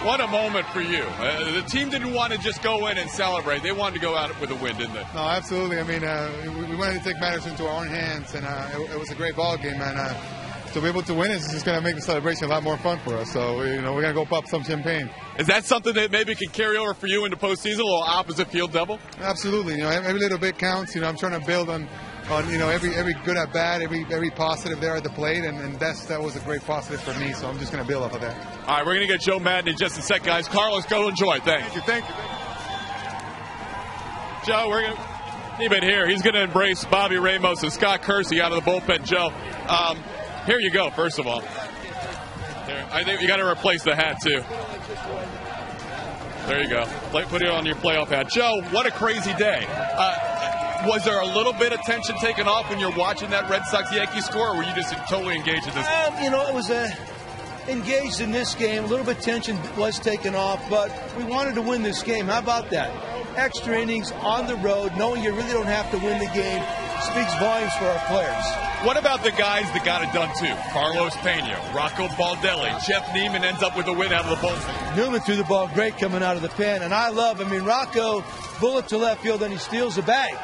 what a moment for you. The team didn't want to just go in and celebrate. They wanted to go out with a win, didn't they? No, absolutely. I mean, we wanted to take matters into our own hands, and it was a great ball game. And to be able to win is just going to make the celebration a lot more fun for us. So, we're going to go pop some champagne. Is that something that maybe can carry over for you into postseason, a little opposite field double? Absolutely. Every little bit counts. I'm trying to build on every good at bat, every positive there at the plate, and that was a great positive for me. So I'm just going to build off of that. All right, we're going to get Joe Madden in just a sec, guys. Carlos, go enjoy. Thank you. Thank you. Joe, we're going to keep it here. He's going to embrace Bobby Ramos and Scott Kersey out of the bullpen. Joe, here you go, first of all. There, I think you got to replace the hat, too. There you go. Put it on your playoff hat. Joe, what a crazy day. Was there a little bit of tension taken off when you're watching that Red Sox-Yankees score, or were you just totally engaged in this? It was engaged in this game. A little bit of tension was taken off, but we wanted to win this game. How about that? Extra innings on the road, knowing you really don't have to win the game, speaks volumes for our players. What about the guys that got it done, too? Carlos Pena, Rocco Baldelli, Jeff Neiman ends up with a win out of the bullpen. Newman threw the ball great coming out of the pen, and Rocco, bullet to left field, and he steals the bag.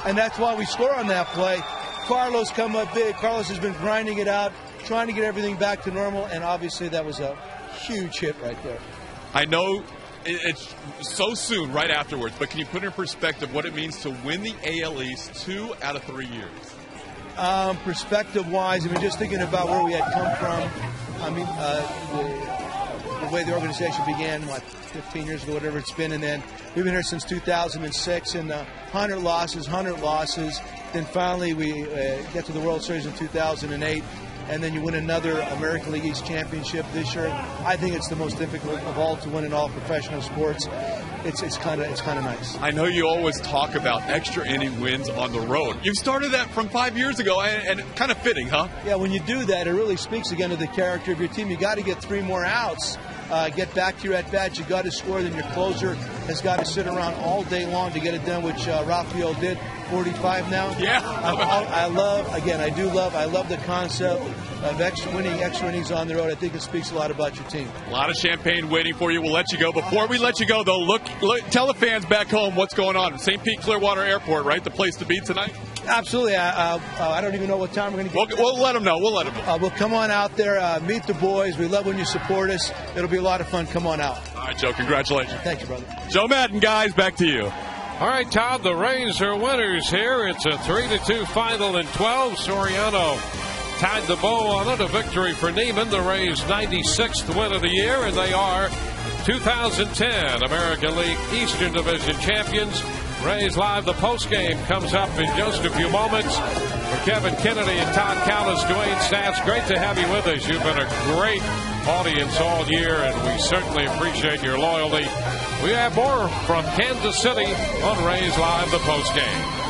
And that's why we score on that play. Carlos come up big. Carlos has been grinding it out, trying to get everything back to normal, and obviously that was a huge hit right there. I know it's so soon right afterwards, but can you put in perspective what it means to win the AL East 2 out of 3 years? Perspective-wise, just thinking about where we had come from, the way the organization began, 15 years ago, whatever it's been, and then we've been here since 2006, and 100 losses. Then finally we get to the World Series in 2008, and then you win another American League East championship this year. I think it's the most difficult of all to win in all professional sports. It's kind of nice. I know you always talk about extra inning wins on the road. You started that from 5 years ago, and kind of fitting, huh? Yeah, when you do that, it really speaks again to the character of your team. You got to get 3 more outs. Get back to your at-bats. You got to score. Then your closer has got to sit around all day long to get it done, which Rafael did. 45 now. Yeah. I love the concept of winning extra innings on the road. I think it speaks a lot about your team. A lot of champagne waiting for you. We'll let you go. Before we let you go, though, look tell the fans back home what's going on. St. Pete Clearwater Airport, right? The place to be tonight? Absolutely. I don't even know what time we're going to get. We'll let them know. We'll come on out there, meet the boys. We love when you support us. It'll be a lot of fun. Come on out. All right, Joe. Congratulations. Thank you, brother. Joe Madden, guys, back to you. All right, Todd, the Rays are winners here. It's a 3-2 final in 12. Soriano tied the bow on it. A victory for Neiman, the Rays' 96th win of the year, and they are 2010 American League Eastern Division champions. Rays Live, the postgame comes up in just a few moments. For Kevin Kennedy and Todd Callis, Dwayne Stats, great to have you with us. You've been a great audience all year, and we certainly appreciate your loyalty. We have more from Kansas City on Rays Live, the postgame.